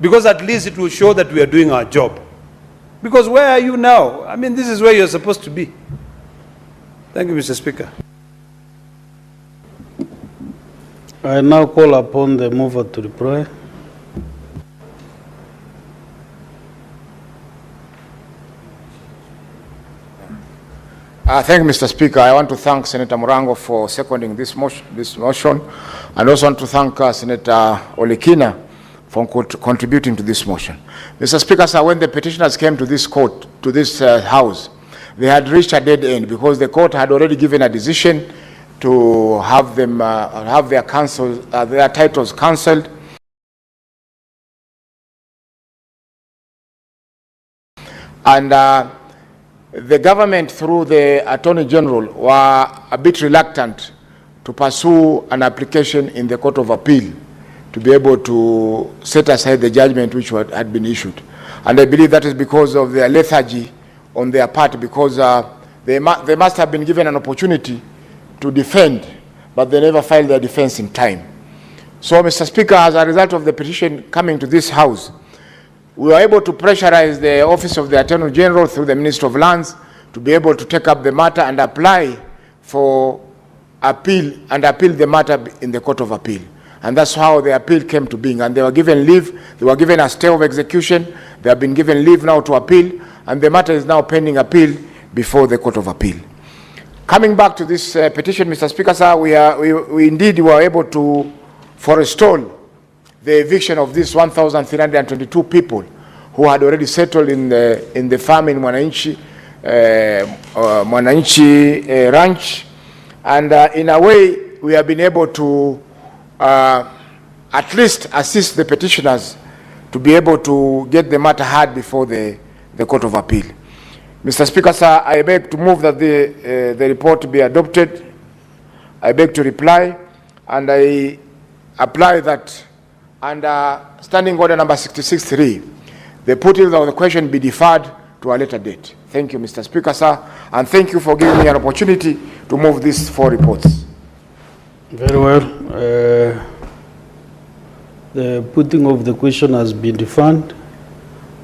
Because at least it will show that we are doing our job. Because where are you now? I mean, this is where you're supposed to be. Thank you, Mr. Speaker. I now call upon the mover to reply. Thank you, Mr. Speaker. I want to thank Senator Murango for seconding this motion, and also want to thank Senator Olekina for contributing to this motion. Mr. Speaker, sir, when the petitioners came to this court, to this house, they had reached a dead end because the court had already given a decision to have them have their titles cancelled. And the government, through the Attorney General, were a bit reluctant to pursue an application in the Court of Appeal to be able to set aside the judgment which had been issued. And I believe that is because of their lethargy on their part, because they must have been given an opportunity to defend, but they never filed their defense in time. So, Mr. Speaker, as a result of the petition coming to this House, we were able to pressurize the Office of the Attorney General through the Minister of Lands to be able to take up the matter and apply for appeal and appeal the matter in the Court of Appeal. And that's how the appeal came to being. And they were given leave, they were given a stay of execution, they have been given leave now to appeal, and the matter is now pending appeal before the Court of Appeal. Coming back to this petition, Mr. Speaker, sir, we indeed were able to forestall the eviction of these 1,322 people who had already settled in the farm in Mwananchi Ranch. And in a way, we have been able to at least assist the petitioners to be able to get the matter heard before the Court of Appeal. Mr. Speaker, sir, I beg to move that the report be adopted. I beg to reply, and I apply that under Standing Order number 66.3, the putting of the question be deferred to a later date. Thank you, Mr. Speaker, sir, and thank you for giving me an opportunity to move these 4 reports. Very well. The putting of the question has been deferred.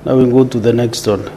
Now we go to the next one.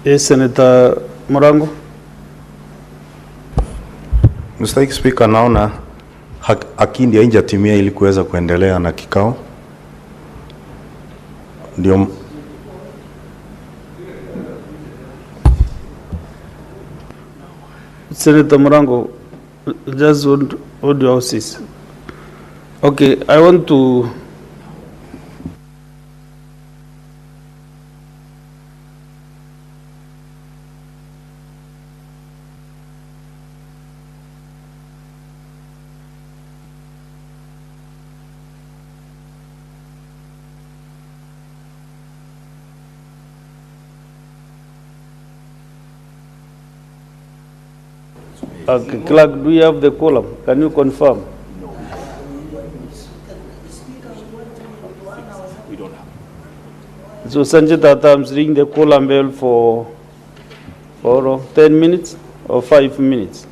Yes, Senator Morango. Mr. Speaker, naona haki ndio haijatimia ili kuweza kuendelea na kikao. Ndio Senator Morango, just hold your horses. Okay, I want to Okay, clerk, do you have the column? Can you confirm? We don't have. So Sanjay Tata, I'm ringing the column bell for 10 minutes or 5 minutes.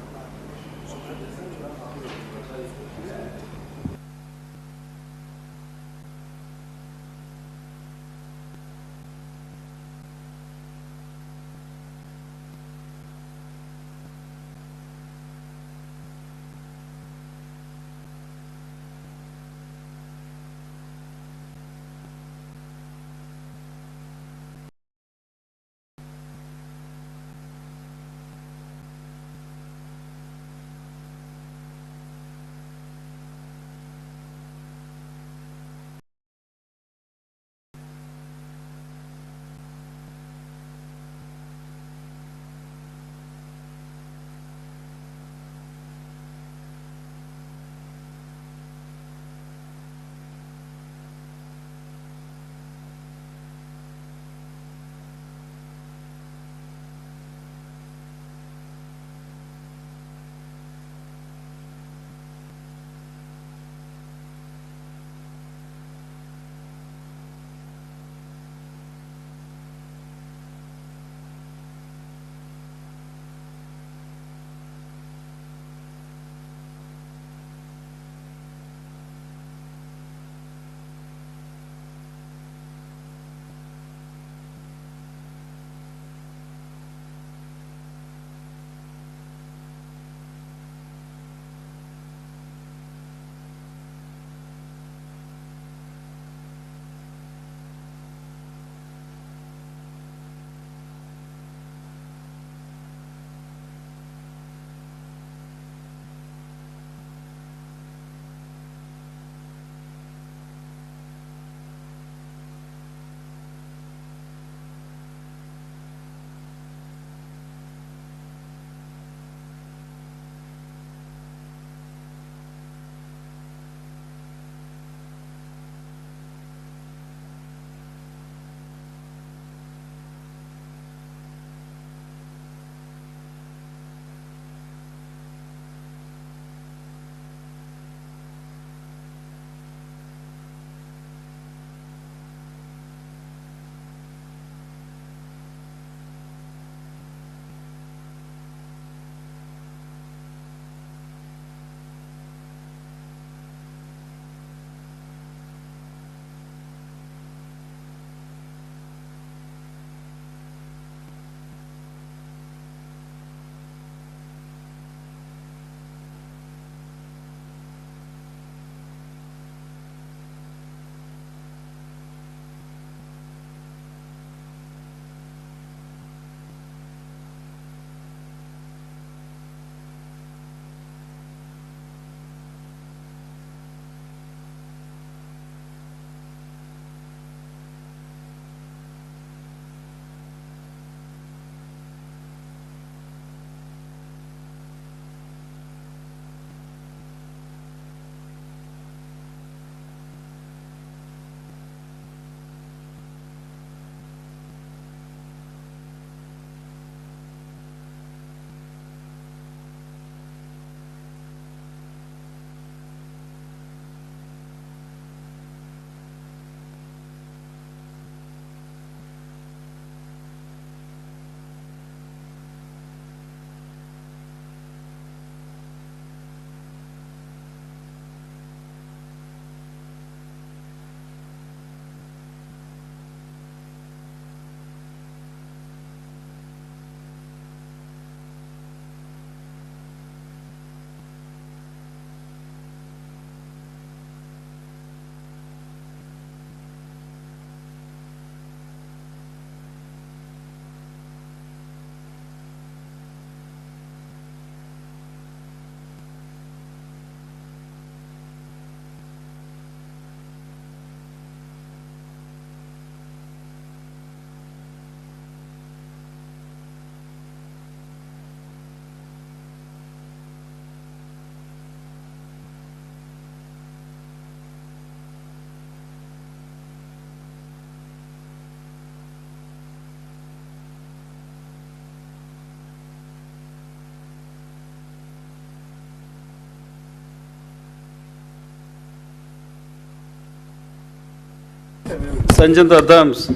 Sergeant Adams,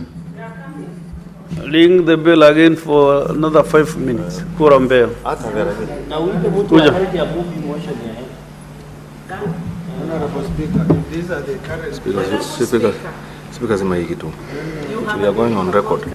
ring the bell again for another 5 minutes. Quorum bell. Kuja. Honorable Speaker, if these are the current Speaker, sema hiki tu. We are going on record.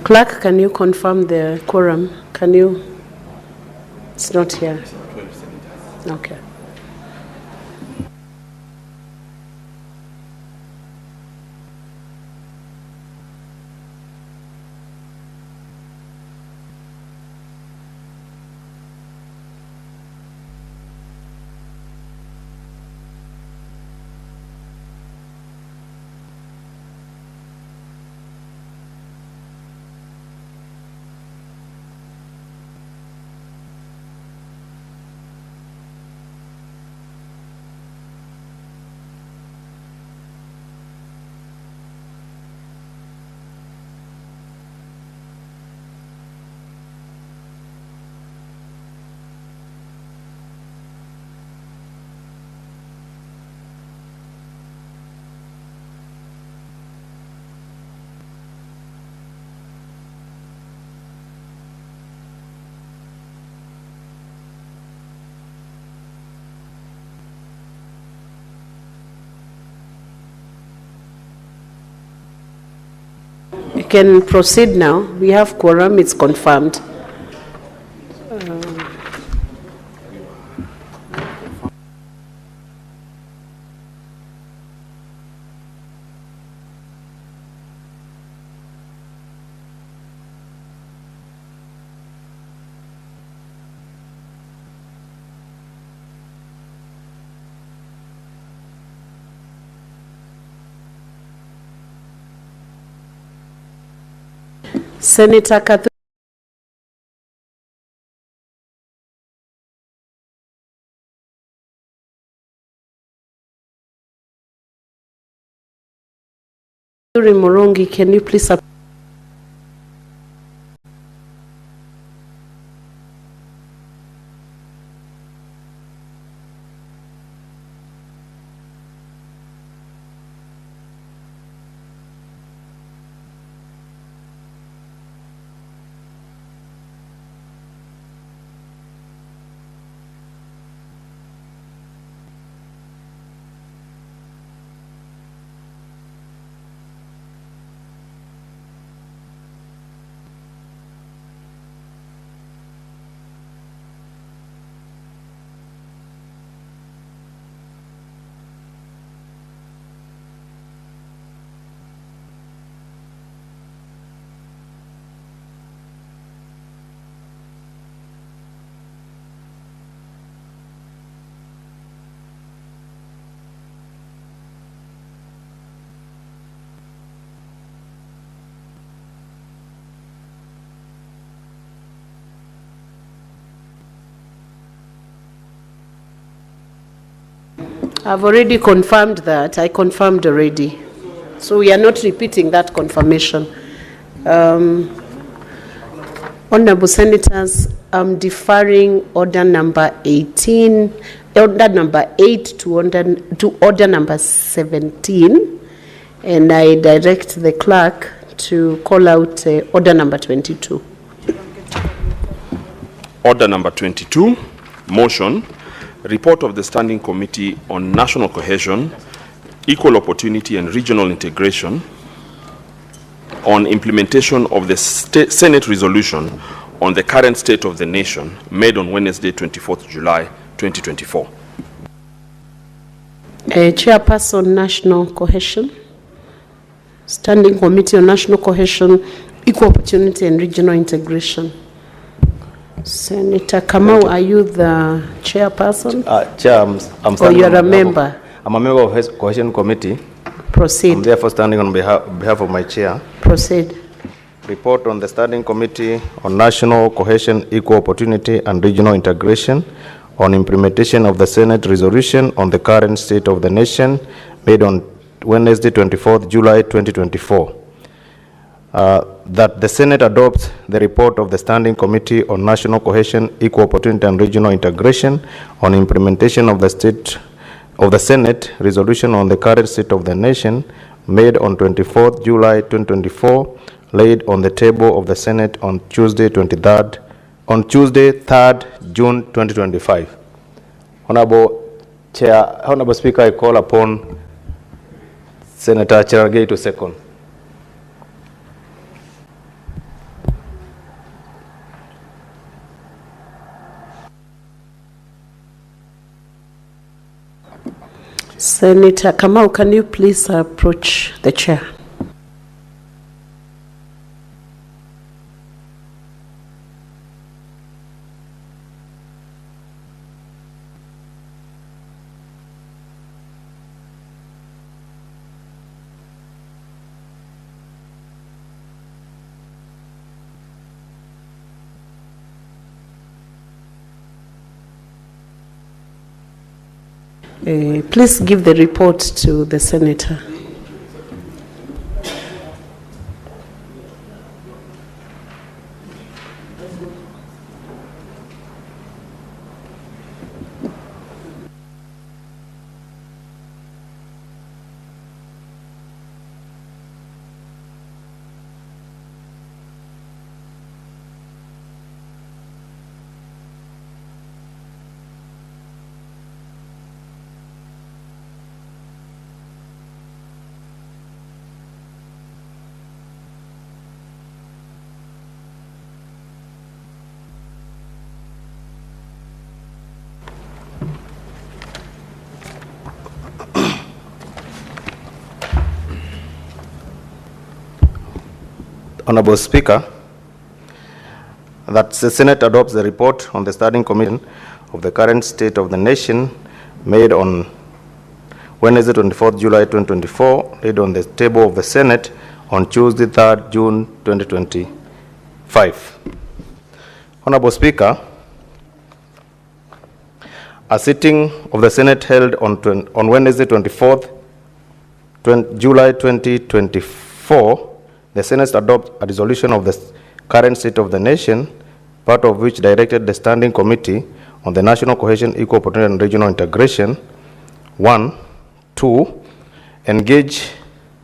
Clerk, can you confirm the quorum? Can you? It's not here. Okay. You can proceed now. We have quorum, it's confirmed. Senator Kathu Murungi, can you please I've already confirmed that. I confirmed already. So we are not repeating that confirmation. Honorable Senators, I'm deferring order number 18, order number 8 to order number 17, and I direct the clerk to call out order number 22. Order number 22, motion, report of the Standing Committee on National Cohesion, Equal Opportunity and Regional Integration on implementation of the Senate resolution on the current state of the nation made on Wednesday, 24th July, 2024. Chairperson, National Cohesion. Standing Committee on National Cohesion, Equal Opportunity and Regional Integration. Senator Kamau, are you the chairperson? Chair, I'm or you're a member? I'm a member of the Cohesion Committee. Proceed. I'm therefore standing on behalf of my chair. Proceed. Report on the Standing Committee on National Cohesion, Equal Opportunity and Regional Integration on implementation of the Senate resolution on the current state of the nation made on Wednesday, 24th July, 2024. That the Senate adopts the report of the Standing Committee on National Cohesion, Equal Opportunity and Regional Integration on implementation of the Senate resolution on the current state of the nation made on 24th July 2024, laid on the table of the Senate on Tuesday 3rd June 2025. Honorable Chair, Honorable Speaker, I call upon Senator Cherargei to second. Senator Kamau, can you please approach the chair? Please give the report to the senator. Honorable Speaker, that the Senate adopts the report on the Standing Committee of the current state of the nation made on Wednesday, 24th July 2024, laid on the table of the Senate on Tuesday, 3rd June 2025. Honorable Speaker, a sitting of the Senate held on Wednesday, 24th July 2024, the Senate adopted a resolution of the current state of the nation, part of which directed the Standing Committee on the National Cohesion, Equal Opportunity and Regional Integration, 1, 2, engage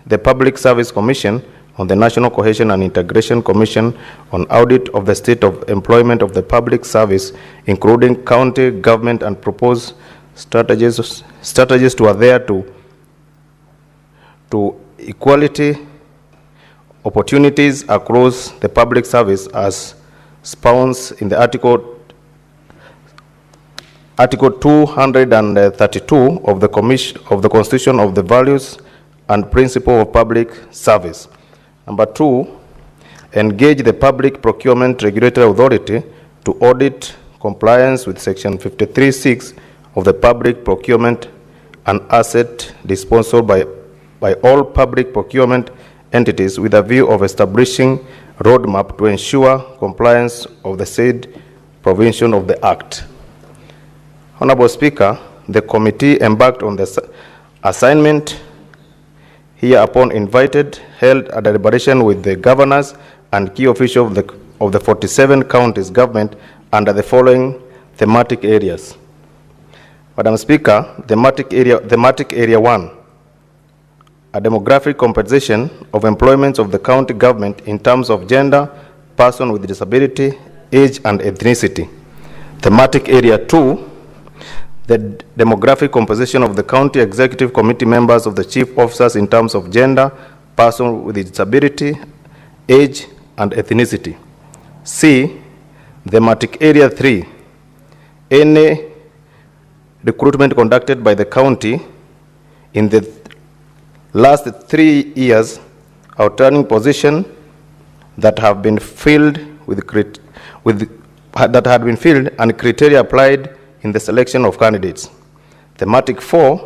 the Public Service Commission on the National Cohesion and Integration Commission on audit of the state of employment of the public service, including county government, and propose strategies to adhere to equality opportunities across the public service as espoused in the Article 232 of the Constitution of the Values and Principle of Public Service. Number 2, engage the Public Procurement Regulatory Authority to audit compliance with Section 53(6) of the Public Procurement and Asset Disposal by all public procurement entities with a view of establishing roadmap to ensure compliance of the said provision of the Act. Honorable Speaker, the committee embarked on the assignment hereupon invited, held a deliberation with the governors and key officials of the 47 counties government under the following thematic areas. Madam Speaker, thematic area 1, a demographic compensation of employments of the county government in terms of gender, person with disability, age, and ethnicity. Thematic area 2, the demographic composition of the county executive committee members of the chief officers in terms of gender, person with disability, age, and ethnicity. C, thematic area 3, any recruitment conducted by the county in the last 3 years, outturning position that have been filled and criteria applied in the selection of candidates. Thematic 4,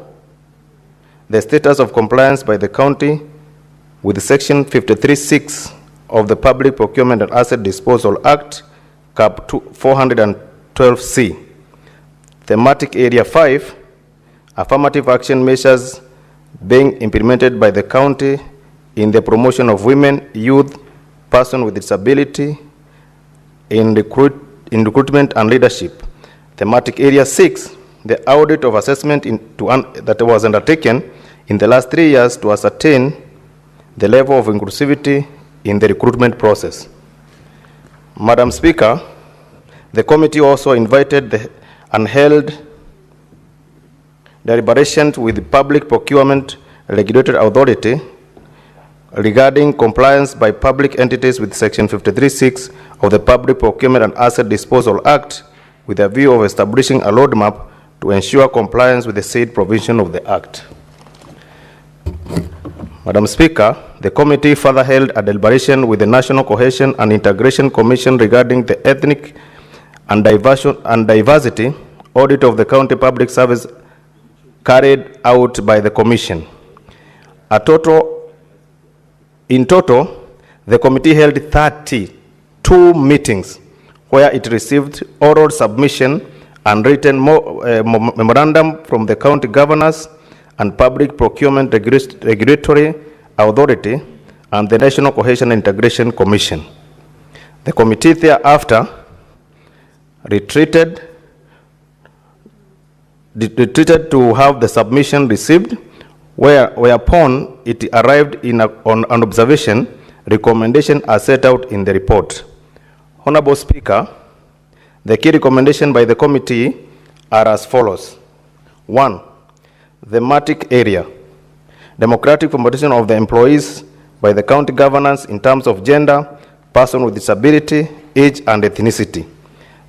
the status of compliance by the county with Section 53(6) of the Public Procurement and Asset Disposal Act, Cap 412C. Thematic area 5, affirmative action measures being implemented by the county in the promotion of women, youth, person with disability, in recruitment and leadership. Thematic area 6, the audit of assessment that was undertaken in the last 3 years to ascertain the level of inclusivity in the recruitment process. Madam Speaker, the committee also invited and held deliberations with the Public Procurement Regulatory Authority regarding compliance by public entities with Section 53(6) of the Public Procurement and Asset Disposal Act, with a view of establishing a roadmap to ensure compliance with the said provision of the Act. Madam Speaker, the committee further held a deliberation with the National Cohesion and Integration Commission regarding the ethnic and diversity audit of the county public service carried out by the Commission. In total, the committee held 32 meetings where it received oral submission and written memorandum from the county governors and Public Procurement Regulatory Authority and the National Cohesion and Integration Commission. The committee thereafter retreated to have the submission received, whereupon it arrived on an observation recommendation as set out in the report. Honorable Speaker, the key recommendations by the committee are as follows. 1. Thematic area. Democratic promotion of the employees by the county governance in terms of gender, person with disability, age, and ethnicity.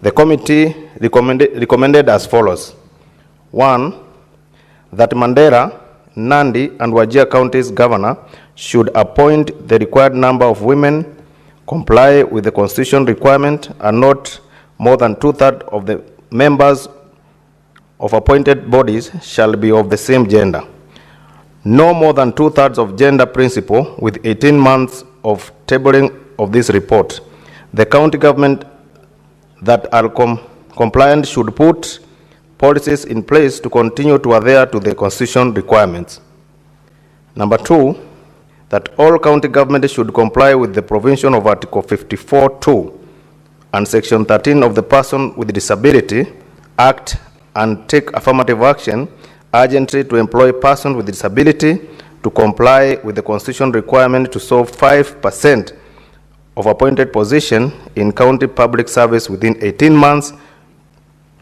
The committee recommended as follows. 1. That Mandera, Nandi, and Wajir counties governor should appoint the required number of women, comply with the constitution requirement, and not more than 2/3 of the members of appointed bodies shall be of the same gender. No more than 2/3 of gender principle with 18 months of tabling of this report. The county government that are compliant should put policies in place to continue to adhere to the constitution requirements. Number 2, that all county governments should comply with the provision of Article 54(2) and Section 13 of the Person with Disability Act and take affirmative action urgently to employ persons with disability to comply with the constitution requirement to serve 5% of appointed position in county public service within 18 months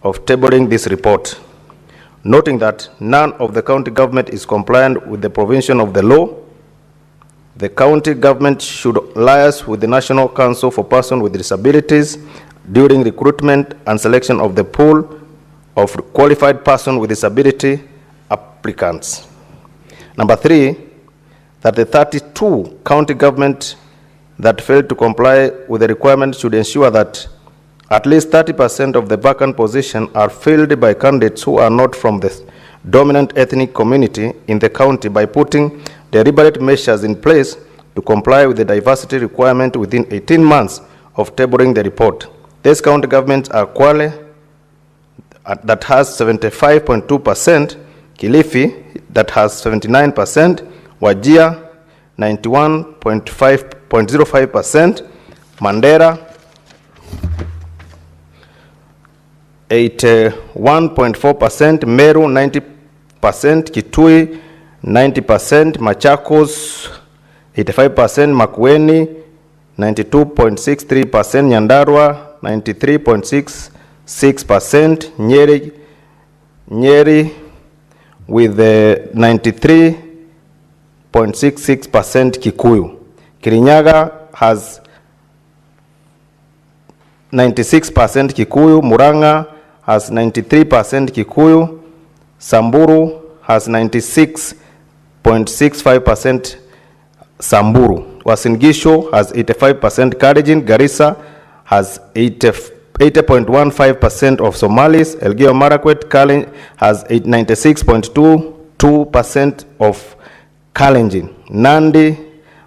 of tabling this report. Noting that none of the county government is compliant with the provision of the law, the county government should liaise with the National Council for Persons with Disabilities during recruitment and selection of the pool of qualified persons with disability applicants. Number 3, that the 32 county government that failed to comply with the requirement should ensure that at least 30% of the vacant positions are filled by candidates who are not from the dominant ethnic community in the county by putting deliberate measures in place to comply with the diversity requirement within 18 months of tabling the report. These county governments are Kwale, that has 75.2%, Kilifi, that has 79%, Wajir, 91.05%, Mandera, 81.4%, Meru, 90%, Kitui, 90%, Machakos, 85%, Makueni, 92.63%, Nyandarua, 93.66%, Nyeri with 93.66% Kikuyu. Kirinyaga has 96% Kikuyu. Muranga has 93% Kikuyu. Samburu has 96.65% Samburu. Uasin Gishu has 85% Kalenjin. Garissa has 80.15% of Somalis. Elgeyo Marakwet has 96.22% of Kalenjin. Nandi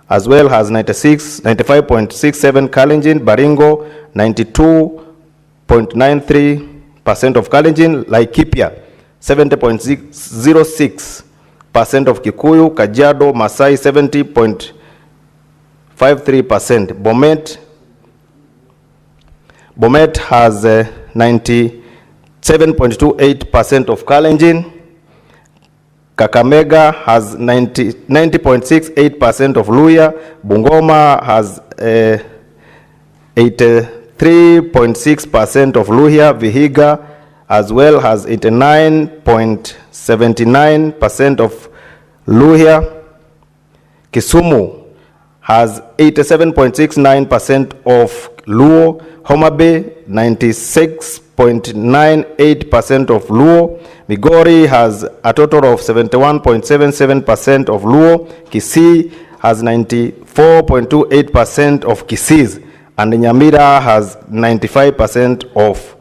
as well has 95.67 Kalenjin. Baringo 92.93% of Kalenjin. Laikipia 70.06% of Kikuyu. Kajiado, Masai 70.53%. Bomet has 97.28% of Kalenjin. Kakamega has 90.68% of Luya. Bungoma has 83.6% of Luhya. Vihiga as well has 89.79% of Luhya. Kisumu has 87.69% of Luo, Homa Bay 96.98% of Luo, Migori has a total of 71.77% of Luo, Kisii has 94.28% of Kisiis, and Nyamira has 95% of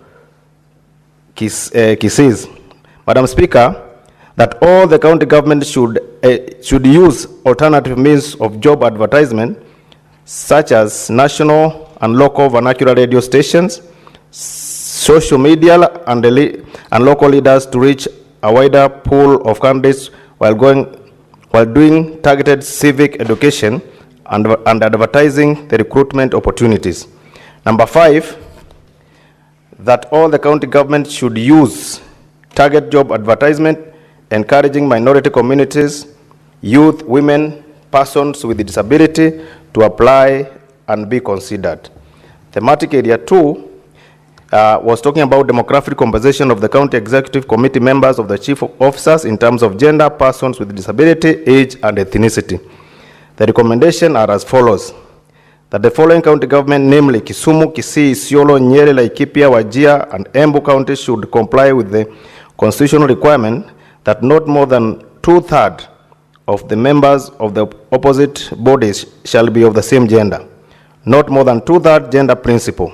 Kisiis. Madam Speaker, that all the county government should use alternative means of job advertisement, such as national and local vernacular radio stations, social media, and local leaders to reach a wider pool of candidates while doing targeted civic education and advertising the recruitment opportunities. Number 5, that all the county government should use target job advertisement, encouraging minority communities, youth, women, persons with disability to apply and be considered. Thematic area 2 was talking about demographic composition of the county executive committee members of the chief officers in terms of gender, persons with disability, age, and ethnicity. The recommendations are as follows: that the following county government, namely Kisumu, Kisii, Isiolo, Nyeri, Laikipia, Wajir, and Embu counties, should comply with the constitutional requirement that not more than 2/3 of the members of the opposite bodies shall be of the same gender. Not more than 2/3 gender principle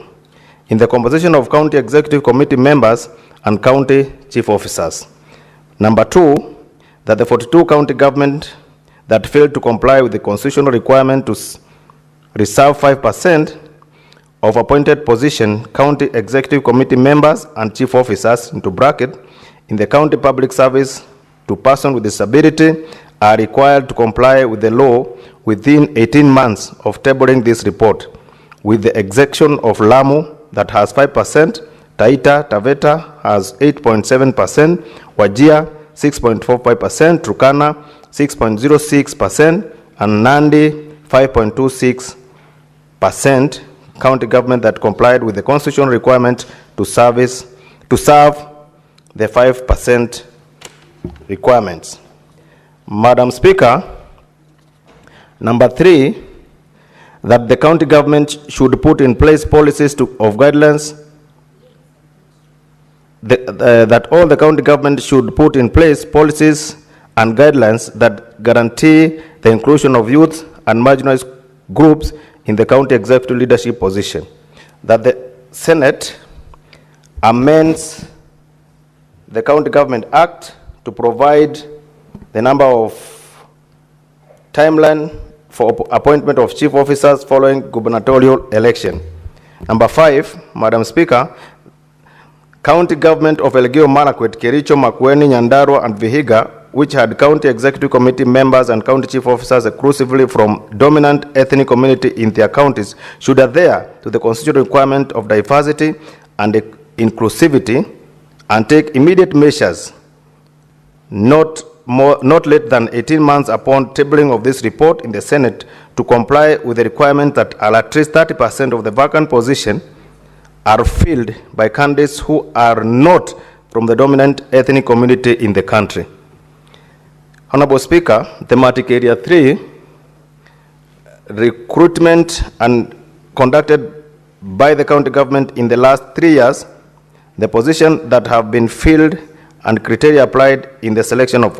in the composition of county executive committee members and county chief officers. Number 2, that the 42 county government that failed to comply with the constitutional requirement to reserve 5% of appointed position county executive committee members and chief officers into bracket in the county public service to person with disability are required to comply with the law within 18 months of tabling this report, with the exception of Lamu that has 5%, Taita Taveta has 8.7%, Wajir 6.45%, Turkana 6.06%, and Nandi 5.26% county government that complied with the constitutional requirement to serve the 5% requirements. Madam Speaker, number 3, that the county government should put in place policies of guidelines, that all the county government should put in place policies and guidelines that guarantee the inclusion of youth and marginalized groups in the county executive leadership position. That the Senate amends the County Government Act to provide the number of timeline for appointment of chief officers following gubernatorial election. Number 5, Madam Speaker, County Government of Elgeyo Marakwet, Kericho, Makueni, Nyandarua, and Vihiga, which had county executive committee members and county chief officers exclusively from dominant ethnic community in their counties, should adhere to the constitutional requirement of diversity and inclusivity and take immediate measures not less than 18 months upon tabling of this report in the Senate to comply with the requirement that at least 30% of the vacant position are filled by candidates who are not from the dominant ethnic community in the country. Honorable Speaker, thematic area 3, recruitment and conducted by the county government in the last 3 years, the positions that have been filled and criteria applied in the selection of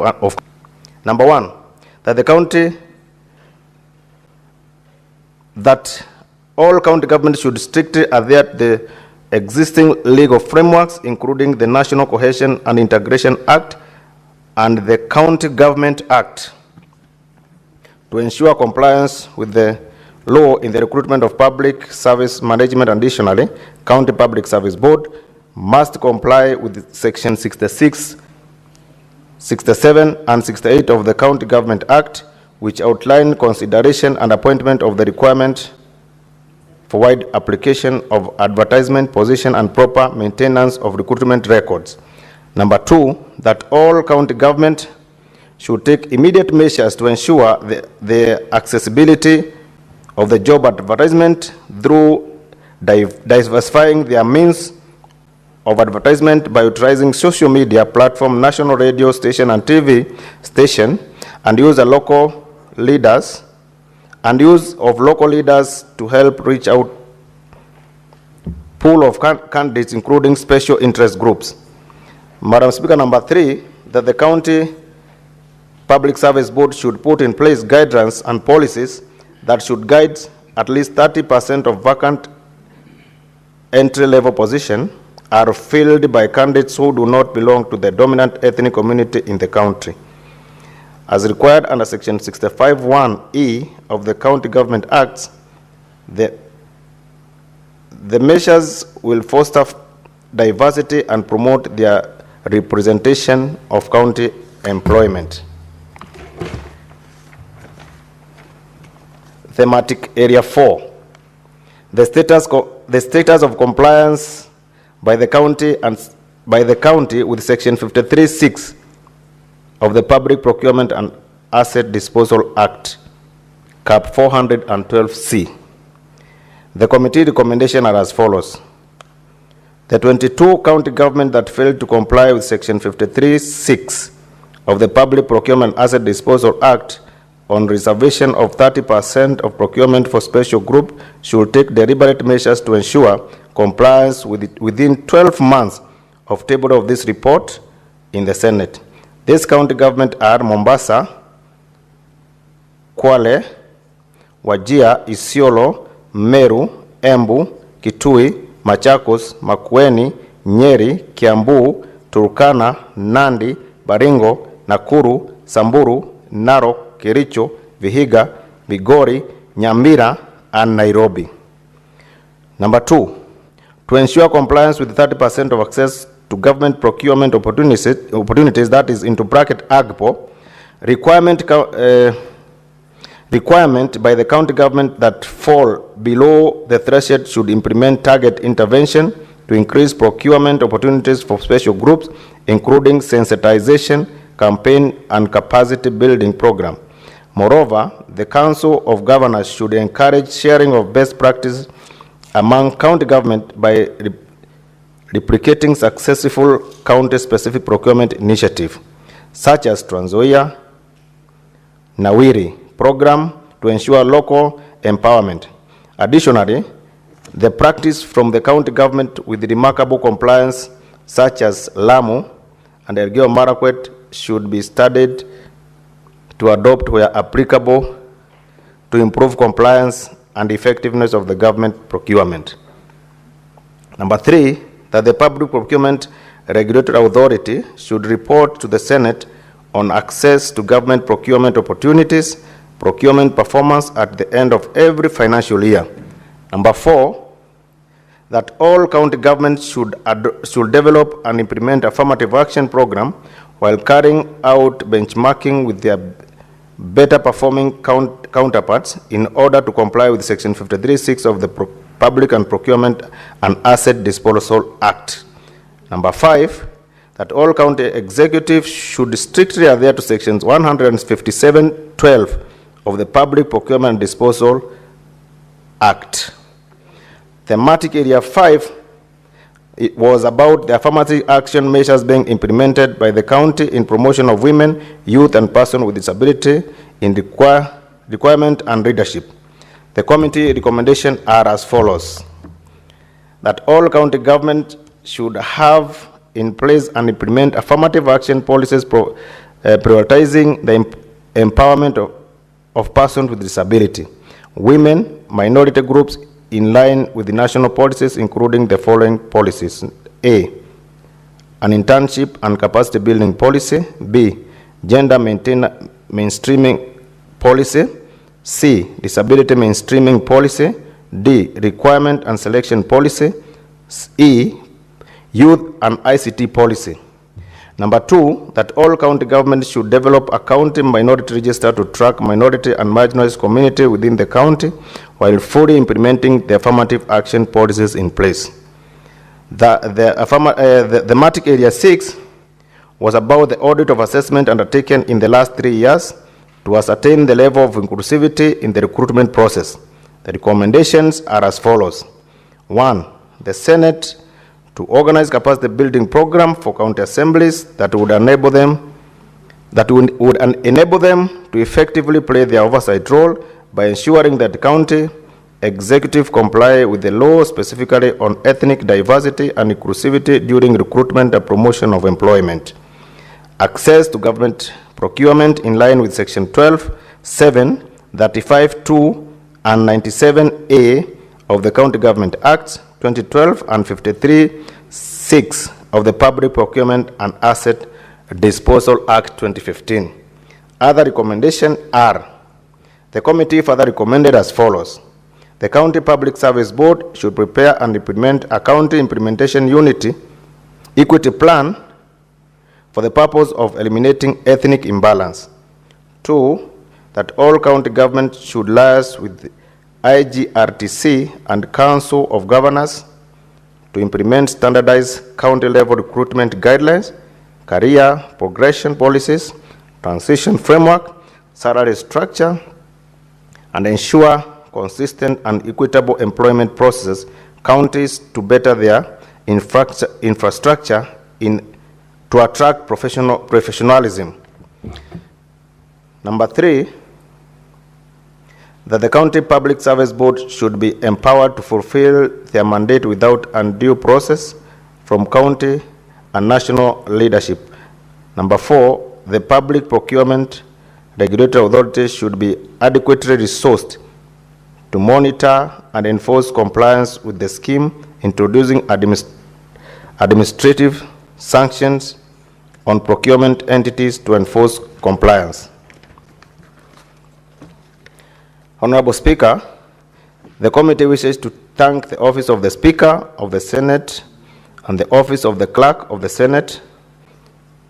number 1, that all county governments should strictly adhere to the existing legal frameworks, including the National Cohesion and Integration Act and the County Government Act, to ensure compliance with the law in the recruitment of public service management. Additionally, County Public Service Board must comply with Section 66, 67, and 68 of the County Government Act, which outline consideration and appointment of the requirement for wide application of advertisement, position, and proper maintenance of recruitment records. Number 2, that all county government should take immediate measures to ensure the accessibility of the job advertisement through diversifying their means of advertisement by utilizing social media platform, national radio station and TV station, and use the local leaders and use of local leaders to help reach out pool of candidates, including special interest groups. Madam Speaker, number 3, that the County Public Service Board should put in place guidelines and policies that should guide at least 30% of vacant entry-level positions are filled by candidates who do not belong to the dominant ethnic community in the country. As required under Section 65(1)(e) of the County Government Acts, the measures will foster diversity and promote their representation of county employment. Thematic Area 4. The status of compliance by the county with Section 53(6) of the Public Procurement and Asset Disposal Act, Cap 412C. The committee recommendations are as follows. The 22 county governments that failed to comply with Section 53(6) of the Public Procurement Asset Disposal Act on reservation of 30% of procurement for special group should take deliberate measures to ensure compliance within 12 months of table of this report in the Senate. These county governments are Mombasa, Kwale, Wajir, Isiolo, Meru, Embu, Kitui, Machakos, Makueni, Nyeri, Kiambu, Turkana, Nandi, Baringo, Nakuru, Samburu, Narok, Kericho, Vihiga, Migori, Nyamira, and Nairobi. Number 2, to ensure compliance with 30% of access to government procurement opportunities, that is into bracket AGPO, requirement by the county government that fall below the threshold should implement target intervention to increase procurement opportunities for special groups, including sensitization, campaign, and capacity building program. Moreover, the Council of Governors should encourage sharing of best practices among county government by replicating successful county-specific procurement initiatives, such as Trans Nzoia Nawiri program to ensure local empowerment. Additionally, the practice from the county government with remarkable compliance, such as Lamu and Elgeyo Marakwet, should be studied to adopt where applicable to improve compliance and effectiveness of the government procurement. Number 3, that the Public Procurement Regulatory Authority should report to the Senate on access to government procurement opportunities, procurement performance at the end of every financial year. Number 4, that all county governments should develop and implement affirmative action program while carrying out benchmarking with their better performing counterparts in order to comply with Section 53(6) of the Public and Procurement and Asset Disposal Act. Number 5, that all county executives should strictly adhere to Sections 157(12) of the Public Procurement and Disposal Act. Thematic Area 5, it was about the affirmative action measures being implemented by the county in promotion of women, youth, and persons with disability in requirement and leadership. The committee recommendations are as follows. That all county governments should have in place and implement affirmative action policies prioritizing the empowerment of persons with disability, women, minority groups, in line with the national policies, including the following policies. A, an internship and capacity building policy. B, gender mainstreaming policy. C, disability mainstreaming policy. D, requirement and selection policy. E, youth and ICT policy. Number 2, that all county governments should develop a county minority register to track minority and marginalized community within the county while fully implementing the affirmative action policies in place. The thematic area 6 was about the audit of assessment undertaken in the last 3 years to ascertain the level of inclusivity in the recruitment process. The recommendations are as follows. 1, the Senate to organize capacity building program for county assemblies that would enable them to effectively play their oversight role by ensuring that county executive comply with the law specifically on ethnic diversity and inclusivity during recruitment and promotion of employment. Access to government procurement in line with Section 12(7), 35(2), and 97A of the County Government Acts 2012 and 53(6) of the Public Procurement and Asset Disposal Act 2015. Other recommendations are: the committee further recommended as follows. The County Public Service Board should prepare and implement a county implementation equity plan for the purpose of eliminating ethnic imbalance. 2, that all county governments should liaise with the IGRTC and Council of Governors to implement standardized county-level recruitment guidelines, career progression policies, transition framework, salary structure, and ensure consistent and equitable employment processes counties to better their infrastructure to attract professionalism. Number 3, that the County Public Service Board should be empowered to fulfill their mandate without undue process from county and national leadership. Number 4, the Public Procurement Regulatory Authority should be adequately resourced to monitor and enforce compliance with the scheme, introducing administrative sanctions on procurement entities to enforce compliance. Honorable Speaker, the committee wishes to thank the Office of the Speaker of the Senate and the Office of the Clerk of the Senate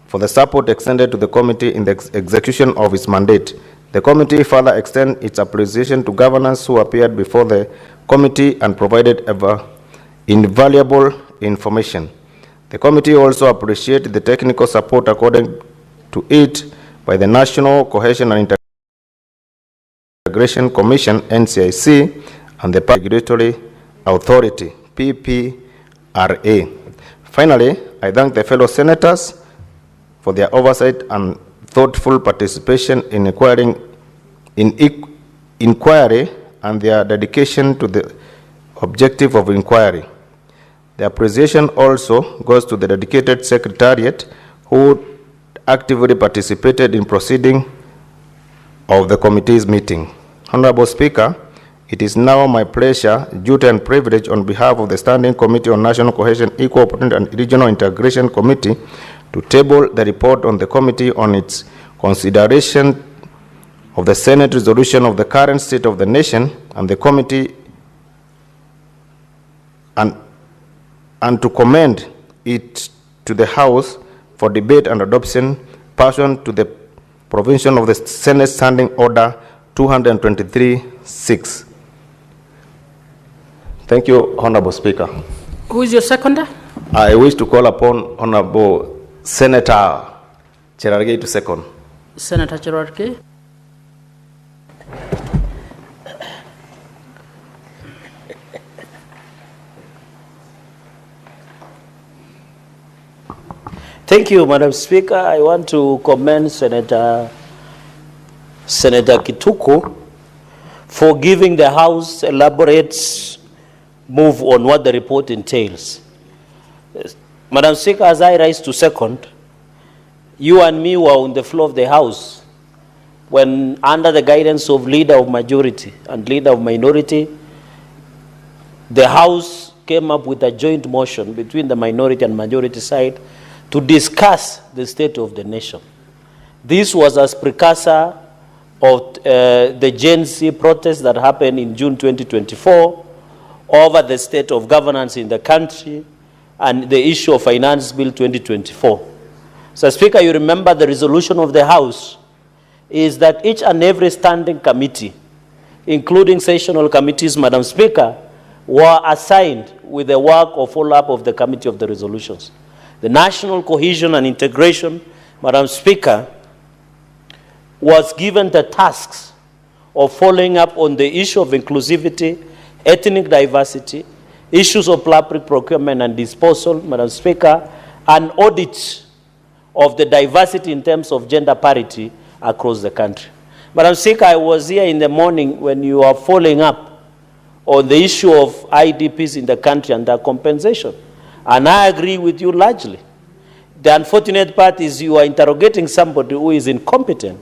for the support extended to the committee in the execution of its mandate. The committee further extends its appreciation to governors who appeared before the committee and provided invaluable information. The committee also appreciates the technical support accorded to it by the National Cohesion and Integration Commission, NCIC, and the Public Regulatory Authority, PPRA. Finally, I thank the fellow senators for their oversight and thoughtful participation in inquiry and their dedication to the objective of inquiry. The appreciation also goes to the dedicated Secretariat who actively participated in proceeding of the committee's meeting. Honorable Speaker, it is now my pleasure, duty and privilege on behalf of the Standing Committee on National Cohesion, Equal Opportunity and Regional Integration Committee to table the report on the committee on its consideration of the Senate resolution of the current state of the nation and the committee and to commend it to the House for debate and adoption pursuant to the provision of the Senate Standing Order 223(6). Thank you, Honorable Speaker. Who is your seconder? I wish to call upon Honorable Senator Cherargei to second. Senator Cherargei. Thank you, Madam Speaker. I want to commend Senator Kituku for giving the House elaborate move on what the report entails. Madam Speaker, as I rise to second, you and me were on the floor of the House when, under the guidance of Leader of Majority and Leader of Minority, the House came up with a joint motion between the minority and majority side to discuss the state of the nation. This was as precursor of the Gen Z protest that happened in June 2024 over the state of governance in the country and the issue of Finance Bill 2024. So, Speaker, you remember the resolution of the House is that each and every standing committee, including sessional committees, Madam Speaker, were assigned with the work of follow-up of the Committee of the Resolutions. The National Cohesion and Integration, Madam Speaker, was given the tasks of following up on the issue of inclusivity, ethnic diversity, issues of public procurement and disposal, Madam Speaker, and audit of the diversity in terms of gender parity across the country. Madam Speaker, I was here in the morning when you are following up on the issue of IDPs in the country and their compensation. And I agree with you largely. The unfortunate part is you are interrogating somebody who is incompetent,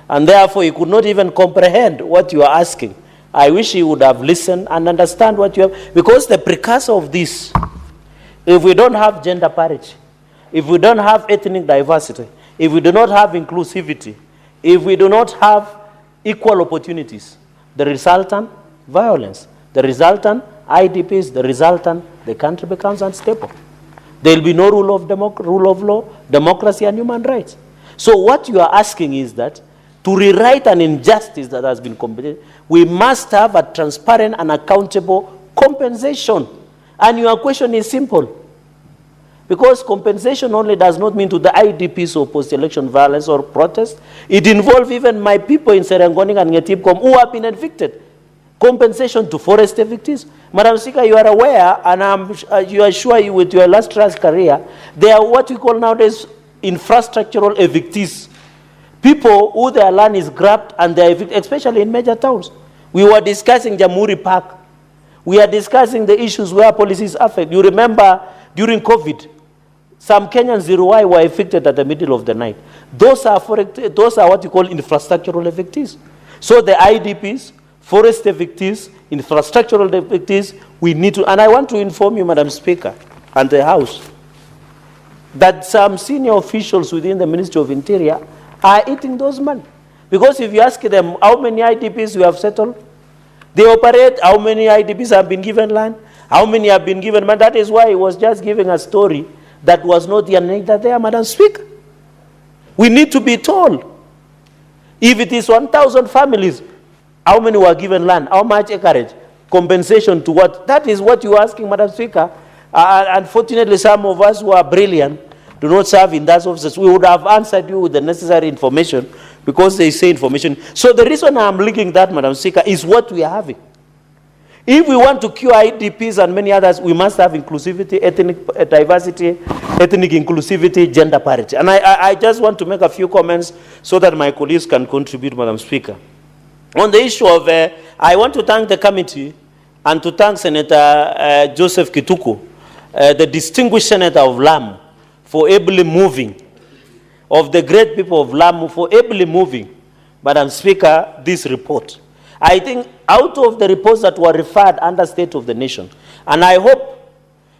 and therefore you could not even comprehend what you are asking. I wish you would have listened and understand what you have, because the precursor of this, if we don't have gender parity, if we don't have ethnic diversity, if we do not have inclusivity, if we do not have equal opportunities, the resultant violence, the resultant IDPs, the resultant, the country becomes unstable. There will be no rule of law, democracy, and human rights. So what you are asking is that to rewrite an injustice that has been committed, we must have a transparent and accountable compensation. And your question is simple. Because compensation only does not mean to the IDPs or post-election violence or protest. It involves even my people in Serengoni and Ngetipkom who have been evicted. Compensation to forest evictees. Madam Speaker, you are aware, and you are sure you, with your illustrious career, they are what we call nowadays infrastructural evictees. People who their land is grabbed and they are evicted, especially in major towns. We were discussing Jamhuri Park. We are discussing the issues where policies affect. You remember during COVID, some Kenyans Ziruai were evicted at the middle of the night. Those are what you call infrastructural evictees. So the IDPs, forest evictees, infrastructural evictees, we need to, and I want to inform you, Madam Speaker, and the House, that some senior officials within the Ministry of Interior are eating those money. Because if you ask them how many IDPs we have settled, they operate, how many IDPs have been given land, how many have been given money. That is why he was just giving a story that was not neither there, Madam Speaker. We need to be told. If it is 1,000 families, how many were given land? How much acreage? Compensation to what? That is what you are asking, Madam Speaker. Unfortunately, some of us who are brilliant do not serve in those offices. We would have answered you with the necessary information because they say information. So the reason I'm linking that, Madam Speaker, is what we are having. If we want to cure IDPs and many others, we must have inclusivity, ethnic diversity, ethnic inclusivity, gender parity. And I just want to make a few comments so that my colleagues can contribute, Madam Speaker. On the issue of, I want to thank the committee and to thank Senator Joseph Kituku, the distinguished senator of Lamu, for ably moving, of the great people of Lamu, for ably moving, Madam Speaker, this report. I think out of the reports that were referred under State of the Nation, and I hope,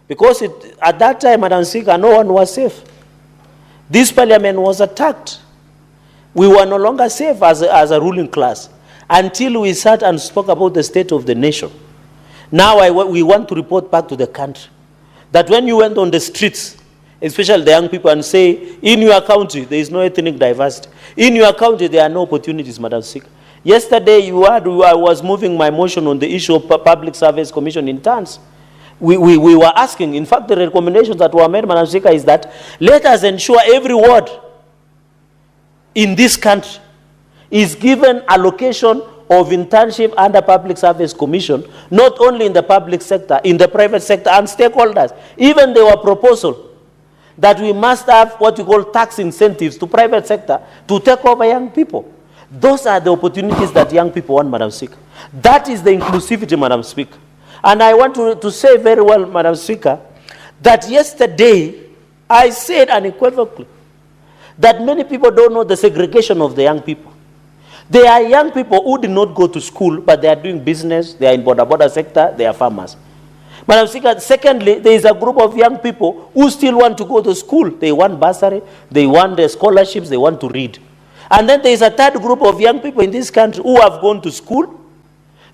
because at that time, Madam Speaker, no one was safe. This parliament was attacked. We were no longer safe as a ruling class until we sat and spoke about the state of the nation. Now we want to report back to the country that when you went on the streets, especially the young people, and say, in your county, there is no ethnic diversity. In your county, there are no opportunities, Madam Speaker. Yesterday, I was moving my motion on the issue of Public Service Commission interns. We were asking, in fact, the recommendations that were made, Madam Speaker, is that let us ensure every ward in this country is given allocation of internship under Public Service Commission, not only in the public sector, in the private sector, and stakeholders. Even there were proposals that we must have what we call tax incentives to private sector to take over young people. Those are the opportunities that young people want, Madam Speaker. That is the inclusivity, Madam Speaker. And I want to say very well, Madam Speaker, that yesterday I said unequivocally that many people don't know the segregation of the young people. There are young people who did not go to school, but they are doing business, they are in border sector, they are farmers. Madam Speaker, secondly, there is a group of young people who still want to go to school. They want bursary, they want the scholarships, they want to read. And then there is a third group of young people in this country who have gone to school.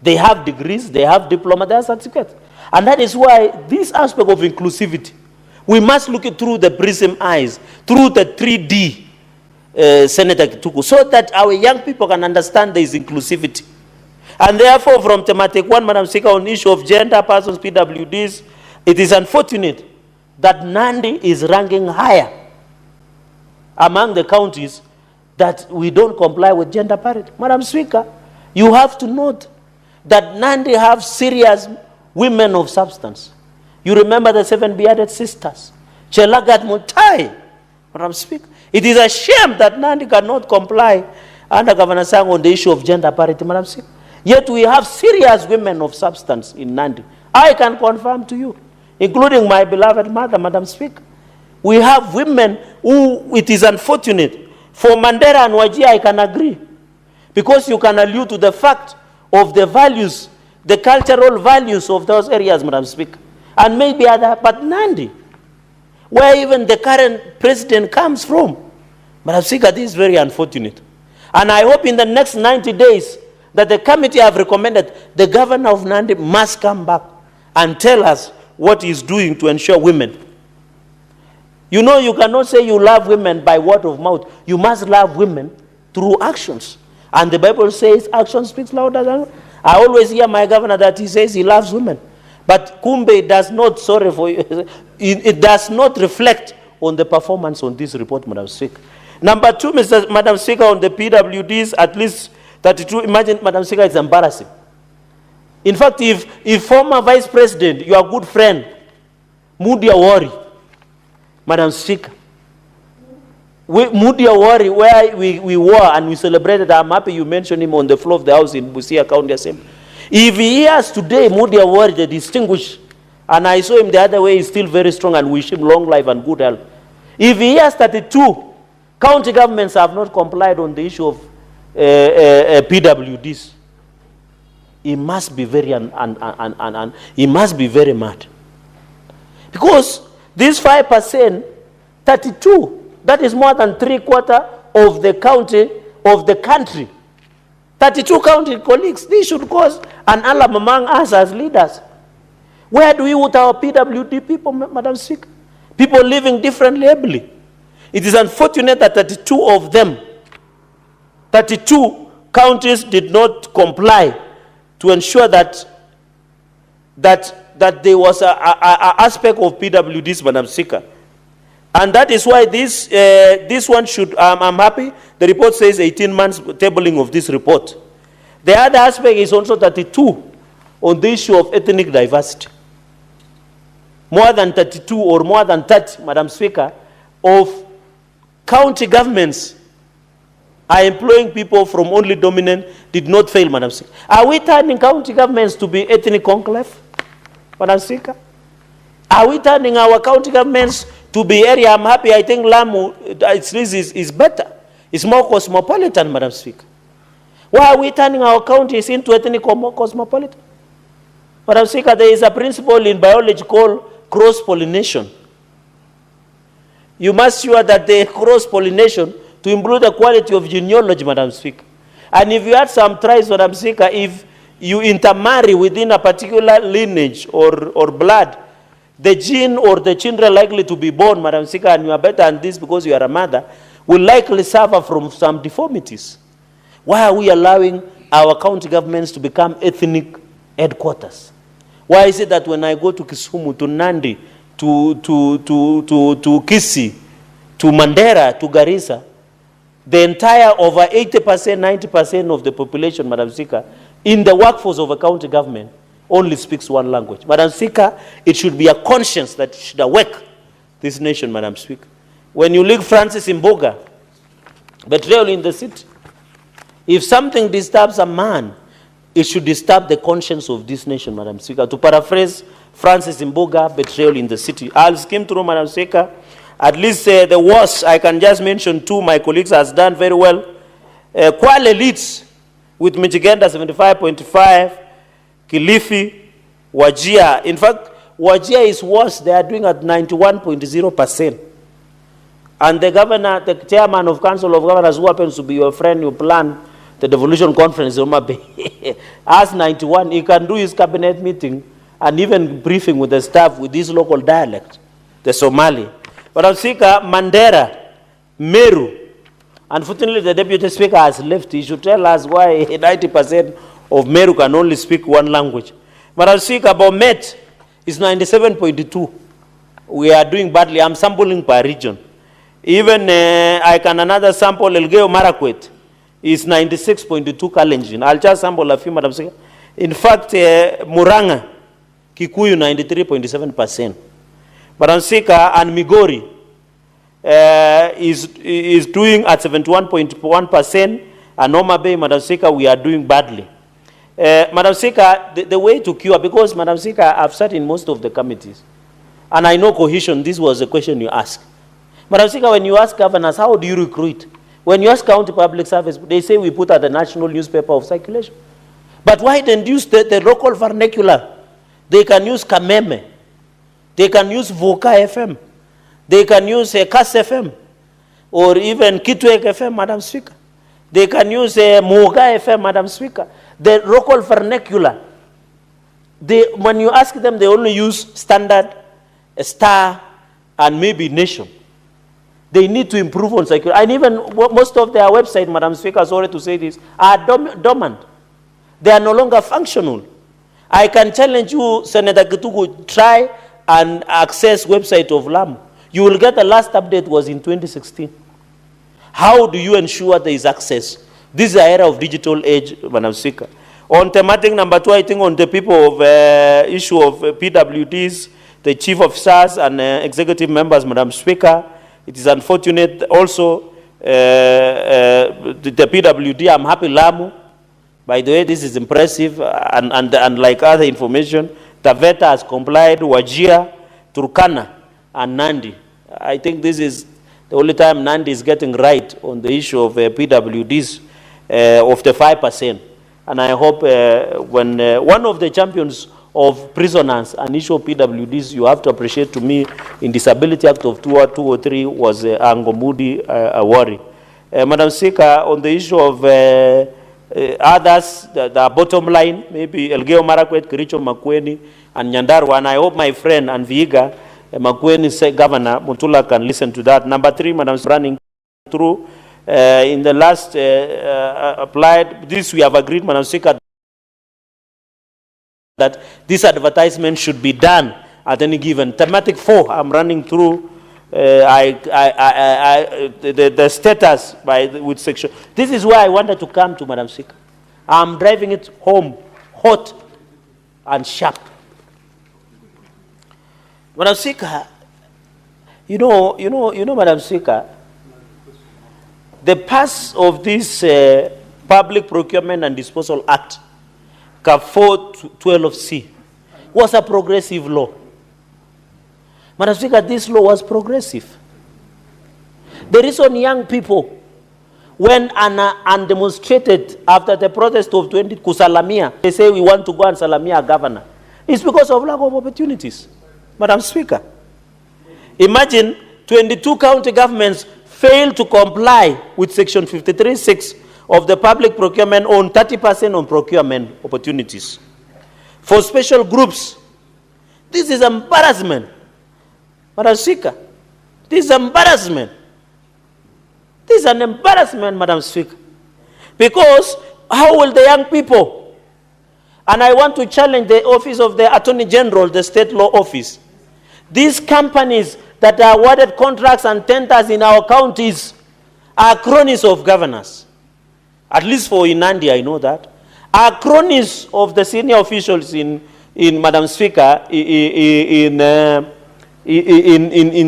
They have degrees, they have diploma, they have certificates. And that is why this aspect of inclusivity, we must look it through the prism eyes, through the 3D, Senator Kituku, so that our young people can understand there is inclusivity. And therefore, from thematic 1, Madam Speaker, on the issue of gender, persons, PWDs, it is unfortunate that Nandi is ranking higher among the counties that we don't comply with gender parity. Madam Speaker, you have to note that Nandi have serious women of substance. You remember the 7 bearded sisters, Chelagat Mutai. Madam Speaker, it is a shame that Nandi cannot comply under Governor Sang on the issue of gender parity, Madam Speaker. Yet we have serious women of substance in Nandi. I can confirm to you, including my beloved mother, Madam Speaker. We have women who, it is unfortunate. For Mandera and Wajir, I can agree. Because you can allude to the fact of the values, the cultural values of those areas, Madam Speaker. And maybe other, but Nandi, where even the current president comes from, Madam Speaker, this is very unfortunate. And I hope in the next 90 days that the committee have recommended the governor of Nandi must come back and tell us what he is doing to ensure women. You know, you cannot say you love women by word of mouth. You must love women through actions. And the Bible says action speaks louder than words. I always hear my governor that he says he loves women. But Kumbe does not, sorry for you, it does not reflect on the performance on this report, Madam Speaker. Number two, Madam Speaker, on the PWDs, at least 32, imagine, Madam Speaker, it's embarrassing. In fact, if former Vice President, your good friend, Mudi Awori, Madam Speaker, Mudi Awori, where we were and we celebrated, I'm happy you mentioned him on the floor of the House in Busia County Assembly. If he hears today, Mudi Awori, the distinguished, and I saw him the other way, he's still very strong and wish him long life and good health. If he hears 32 county governments have not complied on the issue of PWDs, he must be very he must be very mad. Because this 5%, 32, that is more than 3/4 of the county, of the country. 32 county colleagues, this should cause an alarm among us as leaders. Where do we put our PWD people, Madam Speaker? People living differently ably. It is unfortunate that 32 of them, 32 counties did not comply to ensure that there was an aspect of PWDs, Madam Speaker. And that is why this one should, I'm happy, the report says 18 months tabling of this report. The other aspect is also 32 on the issue of ethnic diversity. More than 32 or more than 30, Madam Speaker, of county governments are employing people from only dominant, did not fail, Madam Speaker. Are we turning county governments to be ethnic conclave, Madam Speaker? Are we turning our county governments to be area? I'm happy, I think Lamu is better. It's more cosmopolitan, Madam Speaker. Why are we turning our counties into ethnic cosmopolitan? Madam Speaker, there is a principle in biology called cross-pollination. You must sure that the cross-pollination to improve the quality of genealogy, Madam Speaker. And if you had some tribes, Madam Speaker, if you intermarry within a particular lineage or blood, the gene or the children likely to be born, Madam Speaker, and you are better than this because you are a mother, will likely suffer from some deformities. Why are we allowing our county governments to become ethnic headquarters? Why is it that when I go to Kisumu, to Nandi, to Kisii, to Mandera, to Garissa, the entire over 80%, 90% of the population, Madam Speaker, in the workforce of a county government only speaks one language? Madam Speaker, it should be a conscience that should awake this nation, Madam Speaker. When you leave Francis Imboga, betrayal in the city, if something disturbs a man, it should disturb the conscience of this nation, Madam Speaker. To paraphrase Francis Imboga, betrayal in the city. I'll skim through, Madam Speaker. At least the worst, I can just mention two, my colleagues has done very well. Kwale leads with Michiganda 75.5, Kilifi, Wajir. In fact, Wajir is worse. They are doing at 91.0%. And the governor, the chairman of Council of Governors, who happens to be your friend, you plan the devolution conference, as 91, he can do his cabinet meeting and even briefing with the staff with this local dialect, the Somali. But I'm Speaker, Mandera, Meru, unfortunately the Deputy Speaker has left. He should tell us why 90% of Meru can only speak one language. But I'm Speaker, Bomet is 97.2. We are doing badly. I'm sampling per region. Even I can another sample, Elgeyo Marakwet is 96.2 Kalenjin. I'll just sample a few, Madam Speaker. In fact, Muranga, Kikuyu 93.7%. Madam Speaker, and Migori is doing at 71.1%, and Homa Bay, Madam Speaker, we are doing badly. Madam Speaker, the way to cure, because Madam Speaker, I've sat in most of the committees, and I know cohesion, this was the question you asked. Madam Speaker, when you ask governors, how do you recruit? When you ask county public service, they say we put at the national newspaper of circulation. But why then use the local vernacular? They can use Kameme. They can use Voka FM. They can use Kas FM. Or even Kitwek FM, Madam Speaker. They can use Muga FM, Madam Speaker. The local vernacular. When you ask them, they only use Standard, Star, and maybe Nation. They need to improve on security. And even most of their website, Madam Speaker, sorry to say this, are dormant. They are no longer functional. I can challenge you, Senator Gitugu, try and access website of LAM. You will get the last update was in 2016. How do you ensure there is access? This is the era of digital age, Madam Speaker. On thematic number 2, I think on the people of issue of PWDs, the chief officers and executive members, Madam Speaker, it is unfortunate also the PWD, I'm happy Lamu. By the way, this is impressive, and like other information, Taveta has complied, Wajir, Turkana, and Nandi. I think this is the only time Nandi is getting right on the issue of PWDs of the 5%. And I hope when one of the champions of prisoners and issue of PWDs, you have to appreciate to me, in Disability Act of 2003 was Angomudi Awari. Madam Speaker, on the issue of others, the bottom line, maybe Elgeyo Marakwet, Kericho Makueni, and Nyandarua, and I hope my friend and Vihiga, Makueni Governor Mutula can listen to that. Number 3, Madam Speaker, running through, in the last applied, this we have agreed, Madam Speaker, that this advertisement should be done at any given. Thematic 4, I'm running through the status with section. This is where I wanted to come to, Madam Speaker. I'm driving it home, hot and sharp. Madam Speaker, you know, Madam Speaker, the pass of this Public Procurement and Disposal Act, CAP 412C, was a progressive law. Madam Speaker, this law was progressive. The reason young people went and demonstrated after the protest of Kusalamia, they say we want to go and Salamia governor, it's because of lack of opportunities. Madam Speaker, imagine 22 county governments failed to comply with Section 53(6) of the Public Procurement on 30% on procurement opportunities. For special groups, this is embarrassment. Madam Speaker, this is embarrassment. This is an embarrassment, Madam Speaker. Because how will the young people, and I want to challenge the office of the Attorney General, the state law office, these companies that are awarded contracts and tenders in our counties are cronies of governors. At least for Inandi, I know that. Are cronies of the senior officials in Madam Speaker, in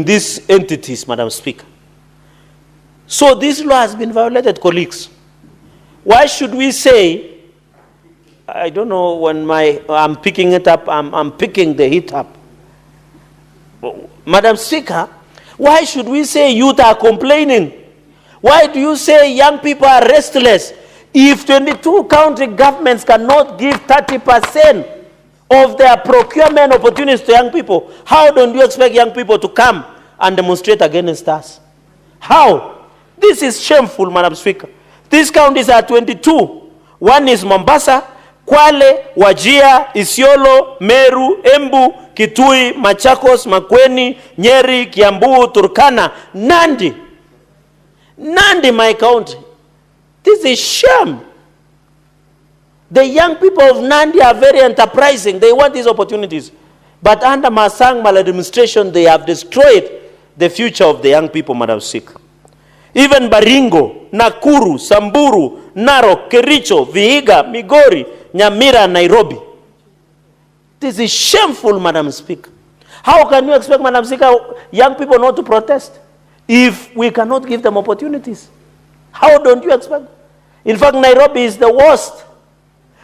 these entities, Madam Speaker. So this law has been violated, colleagues. Why should we say, I don't know, when I'm picking it up, I'm picking the heat up. Madam Speaker, why should we say youth are complaining? Why do you say young people are restless? If 22 county governments cannot give 30% of their procurement opportunities to young people, how don't you expect young people to come and demonstrate against us? How? This is shameful, Madam Speaker. These counties are 22. One is Mombasa, Kwale, Wajir, Isiolo, Meru, Embu, Kitui, Machakos, Makueni, Nyeri, Kiambu, Turkana, Nandi. Nandi, my county. This is shame. The young people of Nandi are very enterprising. They want these opportunities. But under Masang maladministration, they have destroyed the future of the young people, Madam Speaker. Even Baringo, Nakuru, Samburu, Narok, Kericho, Vihiga, Migori, Nyamira, Nairobi. This is shameful, Madam Speaker. How can you expect, Madam Speaker, young people not to protest if we cannot give them opportunities? How don't you expect? In fact, Nairobi is the worst.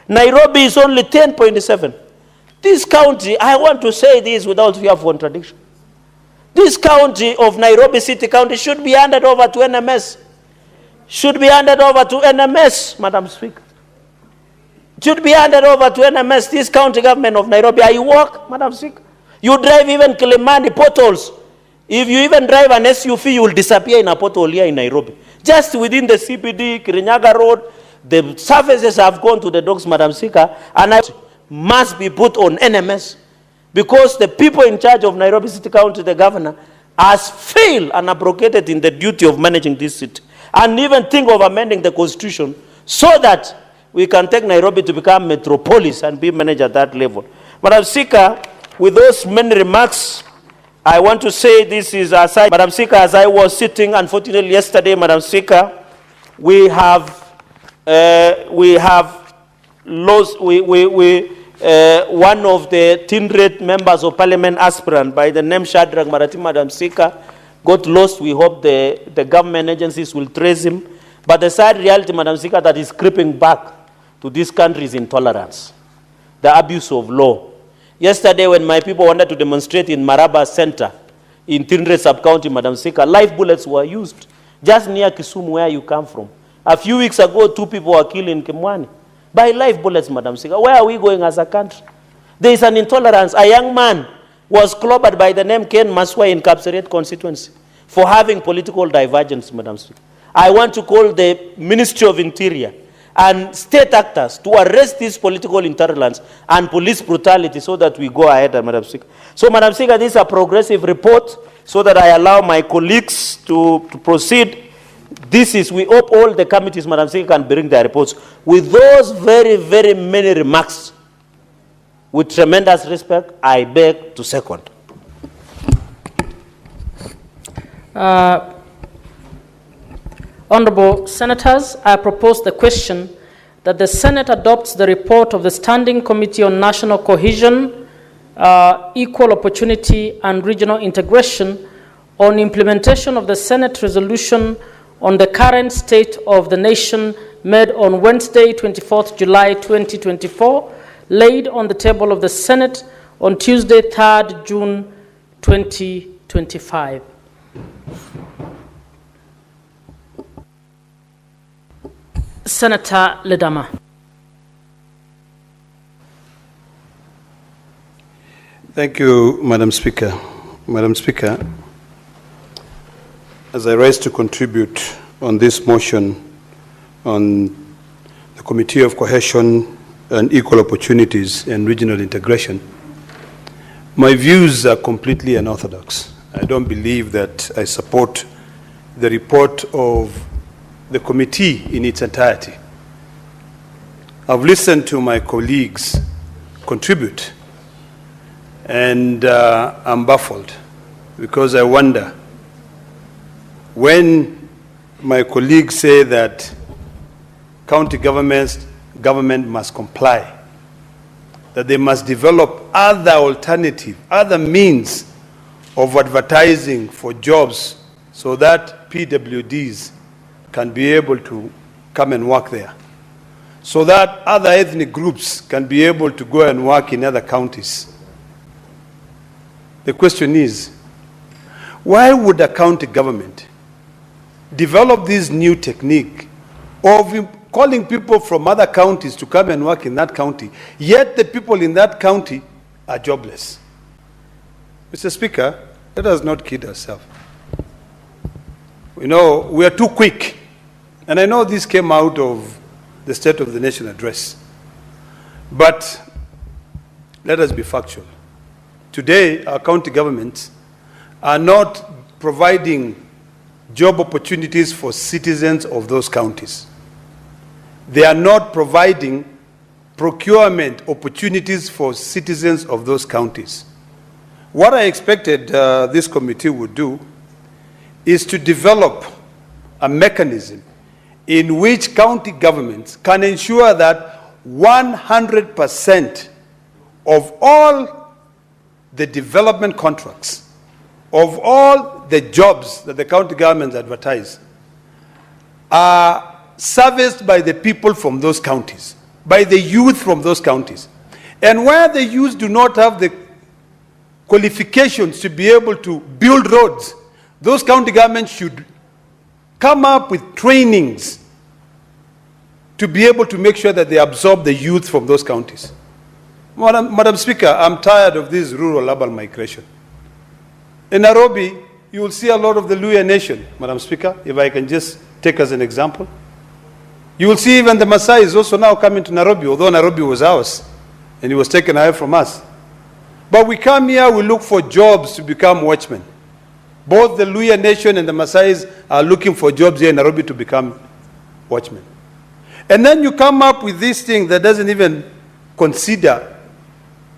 Nairobi is only 10.7. This county, I want to say this without fear of contradiction. This county of Nairobi City County should be handed over to NMS. Should be handed over to NMS, Madam Speaker. Should be handed over to NMS, this county government of Nairobi. Are you work, Madam Speaker? You drive even Kilimani potholes. If you even drive an SUV, you will disappear in a pothole here in Nairobi. Just within the CBD, Kirinyaga Road, the surfaces have gone to the dogs, Madam Speaker, and I must be put on NMS because the people in charge of Nairobi City County, the governor, has failed and abrogated in the duty of managing this city. And even think of amending the constitution so that we can take Nairobi to become metropolis and be managed at that level. Madam Speaker, with those many remarks, I want to say this is aside. Madam Speaker, as I was sitting, unfortunately yesterday, Madam Speaker, we have lost, one of the Tindred members of parliament aspirant by the name Shadrach Marati, Madam Speaker, got lost. We hope the government agencies will trace him. But the sad reality, Madam Speaker, that is creeping back to this country is intolerance, the abuse of law. Yesterday, when my people wanted to demonstrate in Maraba Center, in Tindred sub-county, Madam Speaker, live bullets were used, just near Kisumu, where you come from. A few weeks ago, 2 people were killed in Kimwani by live bullets, Madam Speaker. Where are we going as a country? There is an intolerance. A young man was clobbered by the name Ken Maswa in Kapseret constituency for having political divergence, Madam Speaker. I want to call the Ministry of Interior and state actors to arrest this political intolerance and police brutality so that we go ahead, Madam Speaker. So, Madam Speaker, this is a progressive report so that I allow my colleagues to proceed. This is, we hope all the committees, Madam Speaker, can bring their reports. With those very, very many remarks, with tremendous respect, I beg to second. Honorable Senators, I propose the question that the Senate adopts the report of the Standing Committee on National Cohesion, Equal Opportunity and Regional Integration on implementation of the Senate resolution on the current state of the nation made on Wednesday, 24th July 2024, laid on the table of the Senate on Tuesday, 3rd June 2025. Senator Ledama. Thank you, Madam Speaker. Madam Speaker, as I rise to contribute on this motion on the Committee of Cohesion and Equal Opportunities and Regional Integration, my views are completely unorthodox. I don't believe that I support the report of the committee in its entirety. I've listened to my colleagues contribute, and I'm baffled because I wonder when my colleagues say that county government must comply, that they must develop other alternative, other means of advertising for jobs so that PWDs can be able to come and work there, so that other ethnic groups can be able to go and work in other counties. The question is, why would a county government develop this new technique of calling people from other counties to come and work in that county, yet the people in that county are jobless? Mr. Speaker, let us not kid ourselves. You know, we are too quick. And I know this came out of the State of the Nation address. But let us be factual. Today, our county governments are not providing job opportunities for citizens of those counties. They are not providing procurement opportunities for citizens of those counties. What I expected this committee would do is to develop a mechanism in which county governments can ensure that 100% of all the development contracts, of all the jobs that the county governments advertise, are serviced by the people from those counties, by the youth from those counties. And where the youth do not have the qualifications to be able to build roads, those county governments should come up with trainings to be able to make sure that they absorb the youth from those counties. Madam Speaker, I'm tired of this rural urban migration. In Nairobi, you will see a lot of the Luhya nation, Madam Speaker, if I can just take as an example. You will see even the Maasai is also now coming to Nairobi, although Nairobi was ours, and it was taken away from us. But we come here, we look for jobs to become watchmen. Both the Luhya nation and the Maasais are looking for jobs here in Nairobi to become watchmen. And then you come up with this thing that doesn't even consider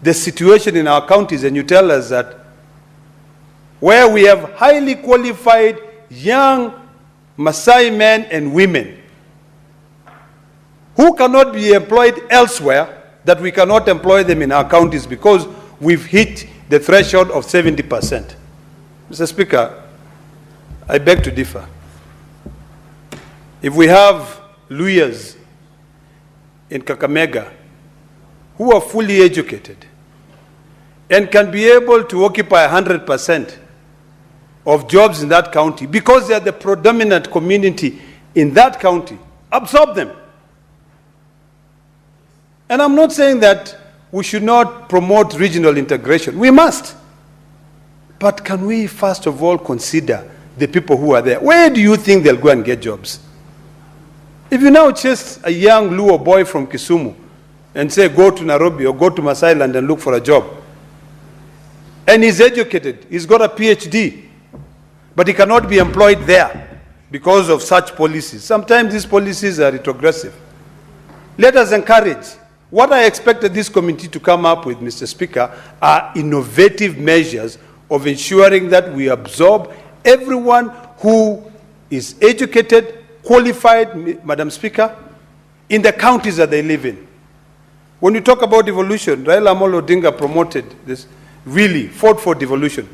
the situation in our counties, and you tell us that where we have highly qualified young Maasai men and women who cannot be employed elsewhere, that we cannot employ them in our counties because we've hit the threshold of 70%. Mr. Speaker, I beg to differ. If we have Luhyas in Kakamega who are fully educated and can be able to occupy 100% of jobs in that county because they are the predominant community in that county, absorb them. And I'm not saying that we should not promote regional integration. We must. But can we first of all consider the people who are there? Where do you think they'll go and get jobs? If you now chase a young Luo boy from Kisumu and say, go to Nairobi or go to Maasai Land and look for a job, and he's educated, he's got a PhD, but he cannot be employed there because of such policies. Sometimes these policies are retrogressive. Let us encourage. What I expected this committee to come up with, Mr. Speaker, are innovative measures of ensuring that we absorb everyone who is educated, qualified, Madam Speaker, in the counties that they live in. When you talk about devolution, Raila Amolo Odinga promoted this, really fought for devolution.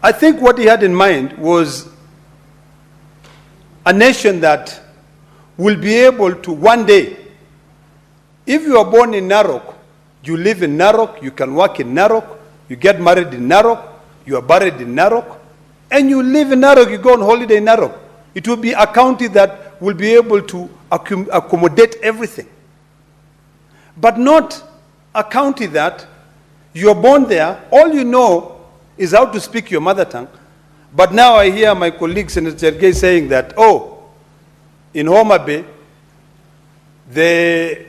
I think what he had in mind was a nation that will be able to one day, if you are born in Narok, you live in Narok, you can work in Narok, you get married in Narok, you are buried in Narok, and you live in Narok, you go on holiday in Narok. It will be a county that will be able to accommodate everything. But not a county that you are born there, all you know is how to speak your mother tongue. But now I hear my colleague, Senator Chergey, saying that, oh, in Homa Bay, the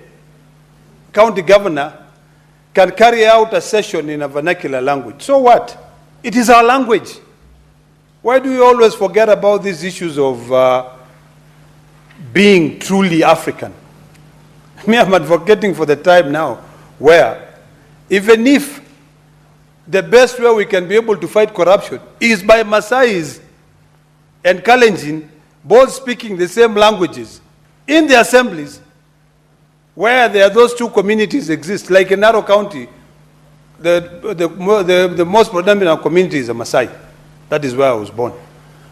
county governor can carry out a session in a vernacular language. So what? It is our language. Why do we always forget about these issues of being truly African? Me, I'm advocating for the time now where even if the best way we can be able to fight corruption is by Maasais and Kalenjin both speaking the same languages in the assemblies, where there are those two communities exist, like in Narok County, the most predominant community is a Maasai. That is where I was born.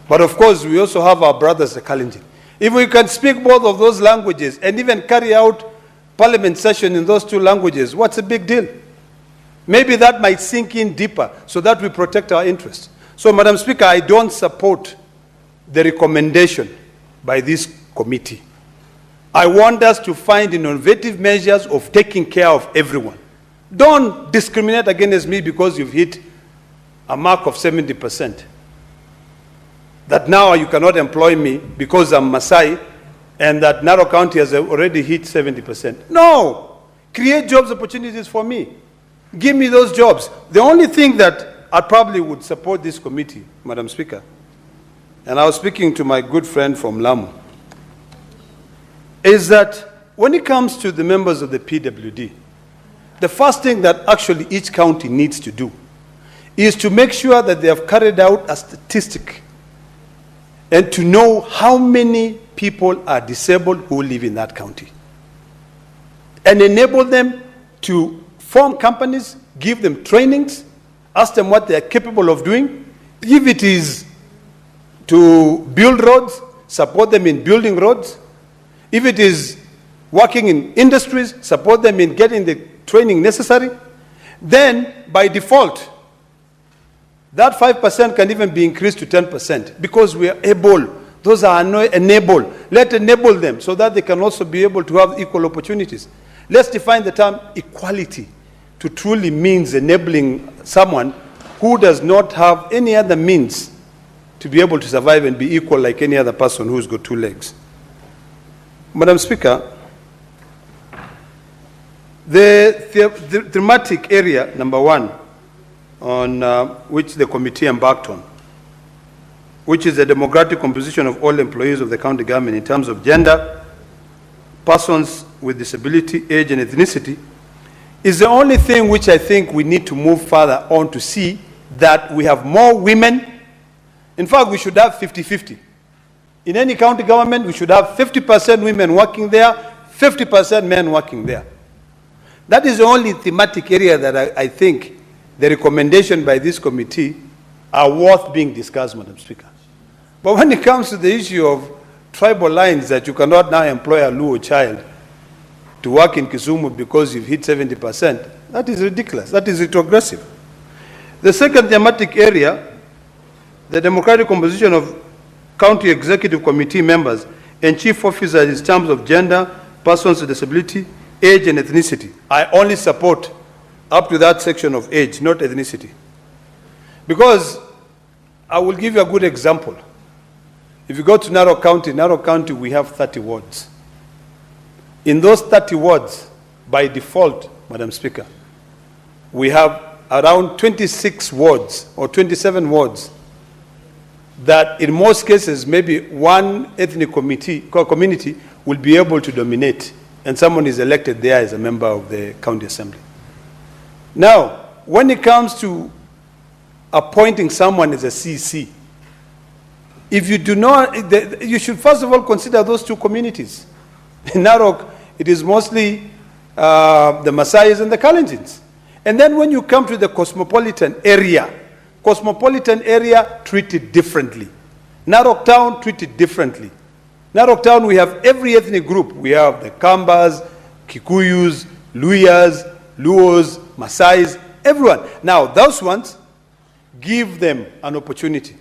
But of course, we also have our brothers, the Kalenjin. If we can speak both of those languages and even carry out parliament session in those two languages, what's the big deal? Maybe that might sink in deeper so that we protect our interests. So, Madam Speaker, I don't support the recommendation by this committee. I want us to find innovative measures of taking care of everyone. Don't discriminate against me because you've hit a mark of 70%. That now you cannot employ me because I'm Maasai and that Narok County has already hit 70%. No! Create jobs opportunities for me. Give me those jobs. The only thing that I probably would support this committee, Madam Speaker, and I was speaking to my good friend from Lamu, is that when it comes to the members of the PWD, the first thing that actually each county needs to do is to make sure that they have carried out a statistic and to know how many people are disabled who live in that county and enable them to form companies, give them trainings, ask them what they are capable of doing. If it is to build roads, support them in building roads. If it is working in industries, support them in getting the training necessary. Then, by default, that 5% can even be increased to 10% because we are able. Those are enable. Let's enable them so that they can also be able to have equal opportunities. Let's define the term equality to truly means enabling someone who does not have any other means to be able to survive and be equal like any other person who's got two legs. Madam Speaker, the thematic area, number one, on which the committee embarked on, which is the demographic composition of all employees of the county government in terms of gender, persons with disability, age, and ethnicity, is the only thing which I think we need to move further on to see that we have more women. In fact, we should have 50-50. In any county government, we should have 50% women working there, 50% men working there. That is the only thematic area that I think the recommendation by this committee are worth being discussed, Madam Speaker. But when it comes to the issue of tribal lines that you cannot now employ a Luo child to work in Kisumu because you've hit 70%, that is ridiculous. That is retrogressive. The second thematic area, the democratic composition of county executive committee members and chief officers in terms of gender, persons with disability, age, and ethnicity. I only support up to that section of age, not ethnicity. Because I will give you a good example. If you go to Narok County, we have 30 wards. In those 30 wards, by default, Madam Speaker, we have around 26 wards or 27 wards that in most cases, maybe one ethnic community will be able to dominate, and someone is elected there as a member of the county assembly. Now, when it comes to appointing someone as a CC, if you do not, you should first of all consider those two communities. In Narok, it is mostly the Maasais and the Kalenjins. And then when you come to the cosmopolitan area treated differently. Narok Town treated differently. Narok Town, we have every ethnic group. We have the Kambas, Kikuyus, Luyas, Luos, Maasais, everyone. Now, those ones, give them an opportunity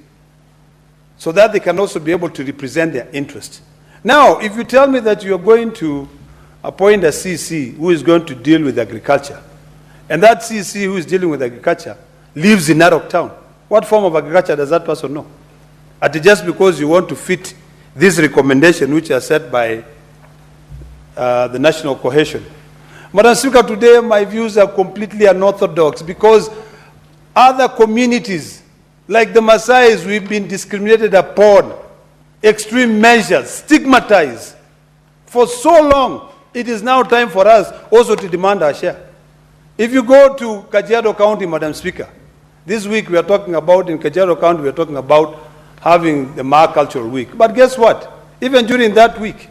so that they can also be able to represent their interests. Now, if you tell me that you're going to appoint a CC who is going to deal with agriculture, and that CC who is dealing with agriculture lives in Narok Town, what form of agriculture does that person know? Just because you want to fit this recommendation which are set by the national cohesion. Madam Speaker, today my views are completely unorthodox because other communities, like the Maasais, we've been discriminated upon, extreme measures, stigmatized for so long. It is now time for us also to demand our share. If you go to Kajiado County, Madam Speaker, this week we are talking about, in Kajiado County, we are talking about having the Maa Cultural Week. But guess what? Even during that week,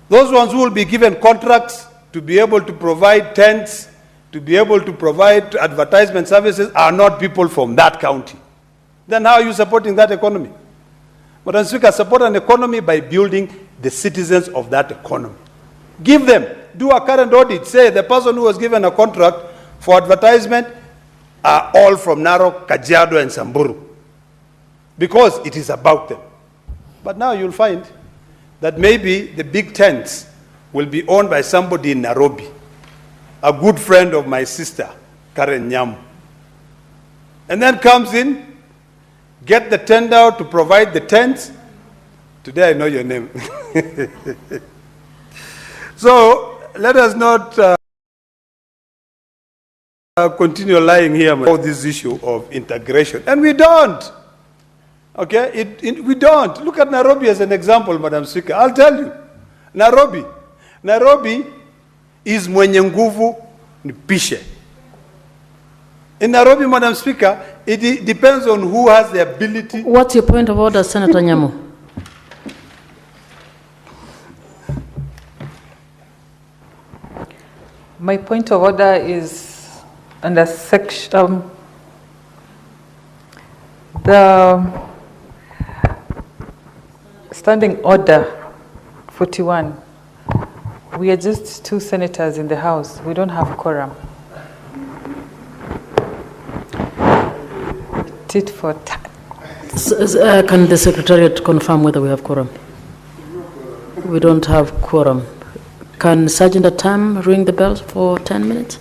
those ones who will be given contracts to be able to provide tents, to be able to provide advertisement services are not people from that county. Then how are you supporting that economy? Madam Speaker, support an economy by building the citizens of that economy. Give them, do a current audit, say the person who was given a contract for advertisement are all from Narok, Kajiado, and Samburu. Because it is about them. But now you'll find that maybe the big tents will be owned by somebody in Nairobi, a good friend of my sister, Karen Nyamu. And then comes in, get the tender to provide the tents. Today I know your name. So let us not continue lying here about this issue of integration. And we don't. Okay? We don't. Look at Nairobi as an example, Madam Speaker. I'll tell you. Nairobi is mwenye nguvu nipishe. In Nairobi, Madam Speaker, it depends on who has the ability. What's your point of order, Senator Nyamu? My point of order is under section, the Standing Order 41. We are just 2 senators in the House. We don't have quorum. Tit for tat. Can the Secretariat confirm whether we have quorum? We don't have quorum. Can Sergeant Atam ring the bell for 10 minutes?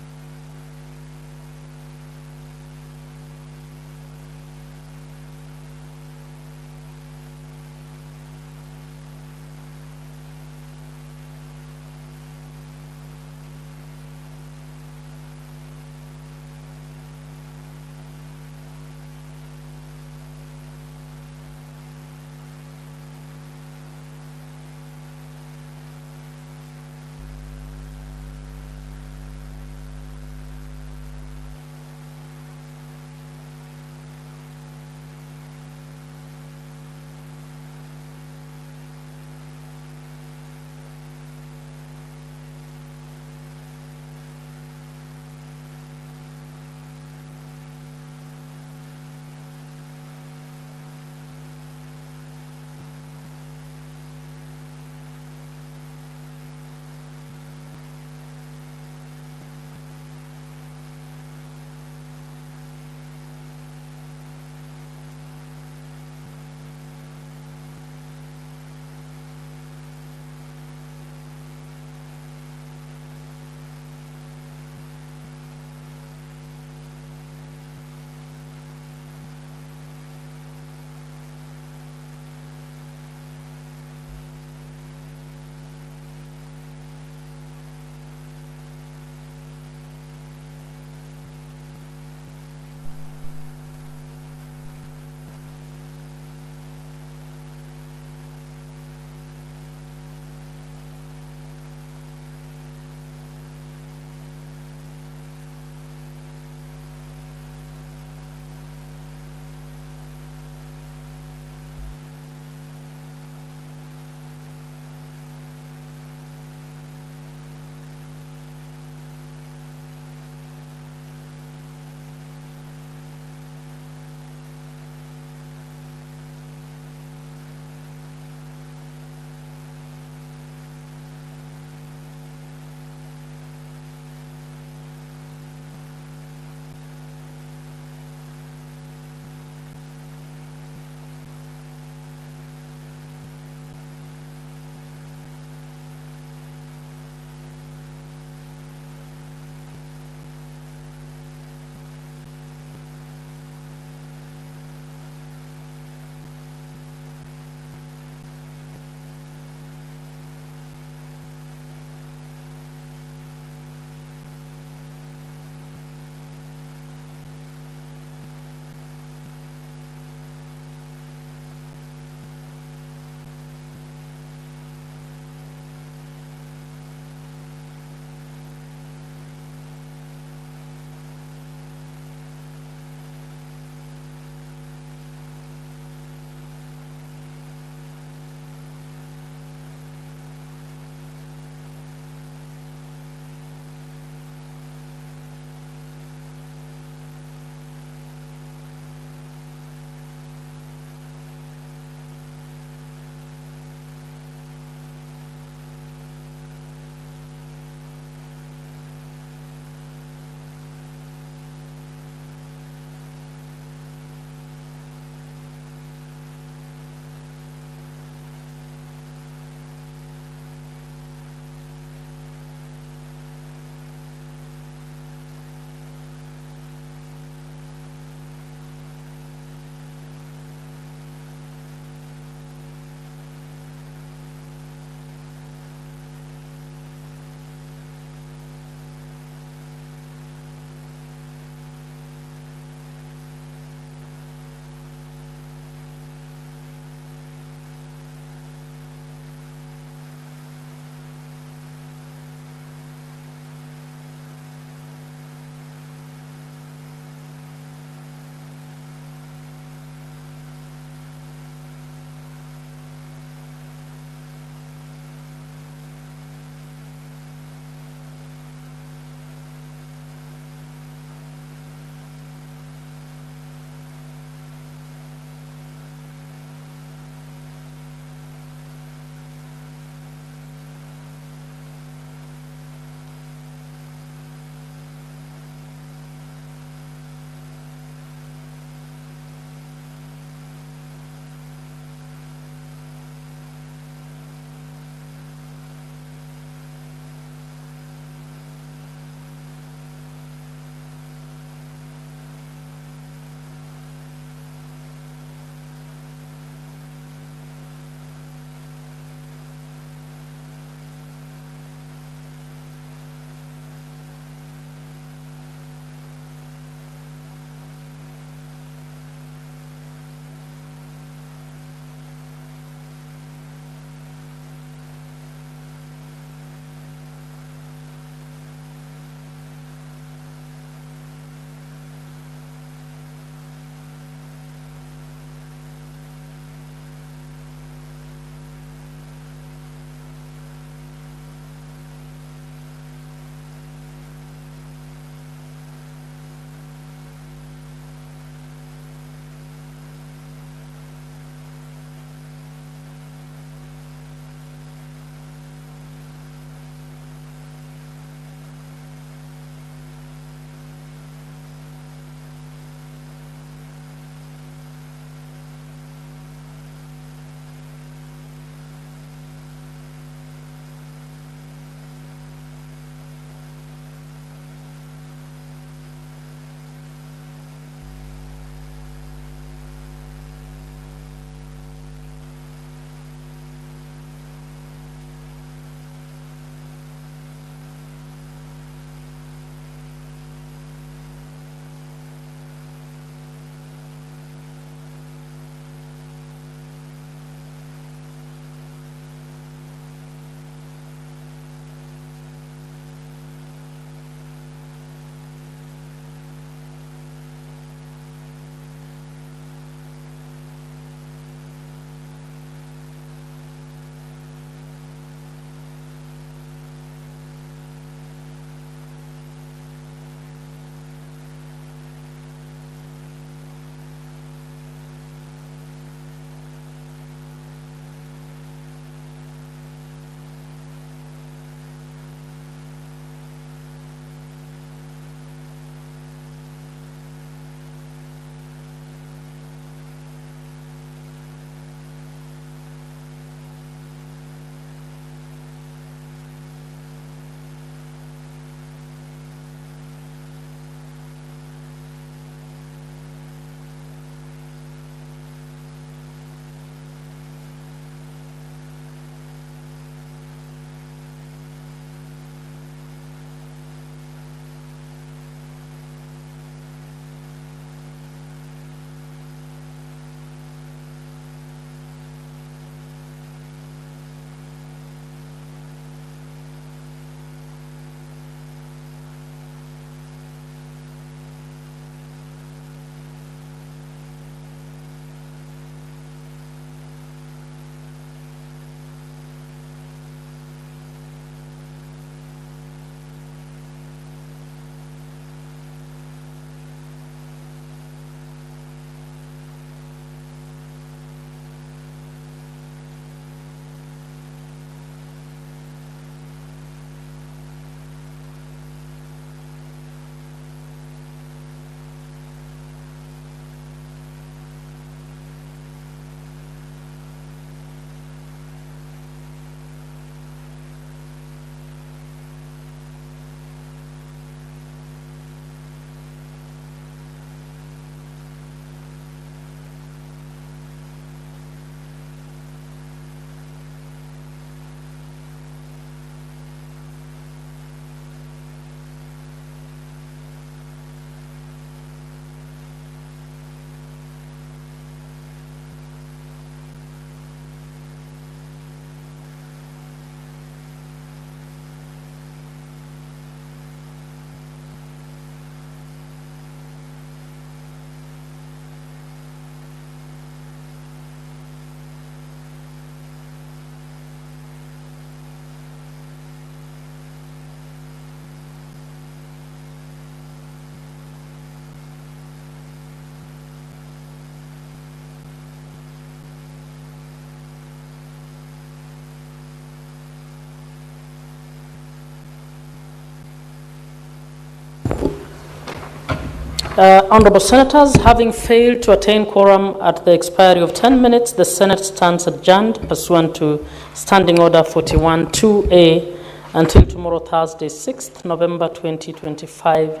Honorable Senators, having failed to attain quorum at the expiry of 10 minutes, the Senate stands adjourned pursuant to Standing Order 41-2A until tomorrow, Thursday, 6th November 2025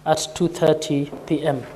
at 2:30 p.m.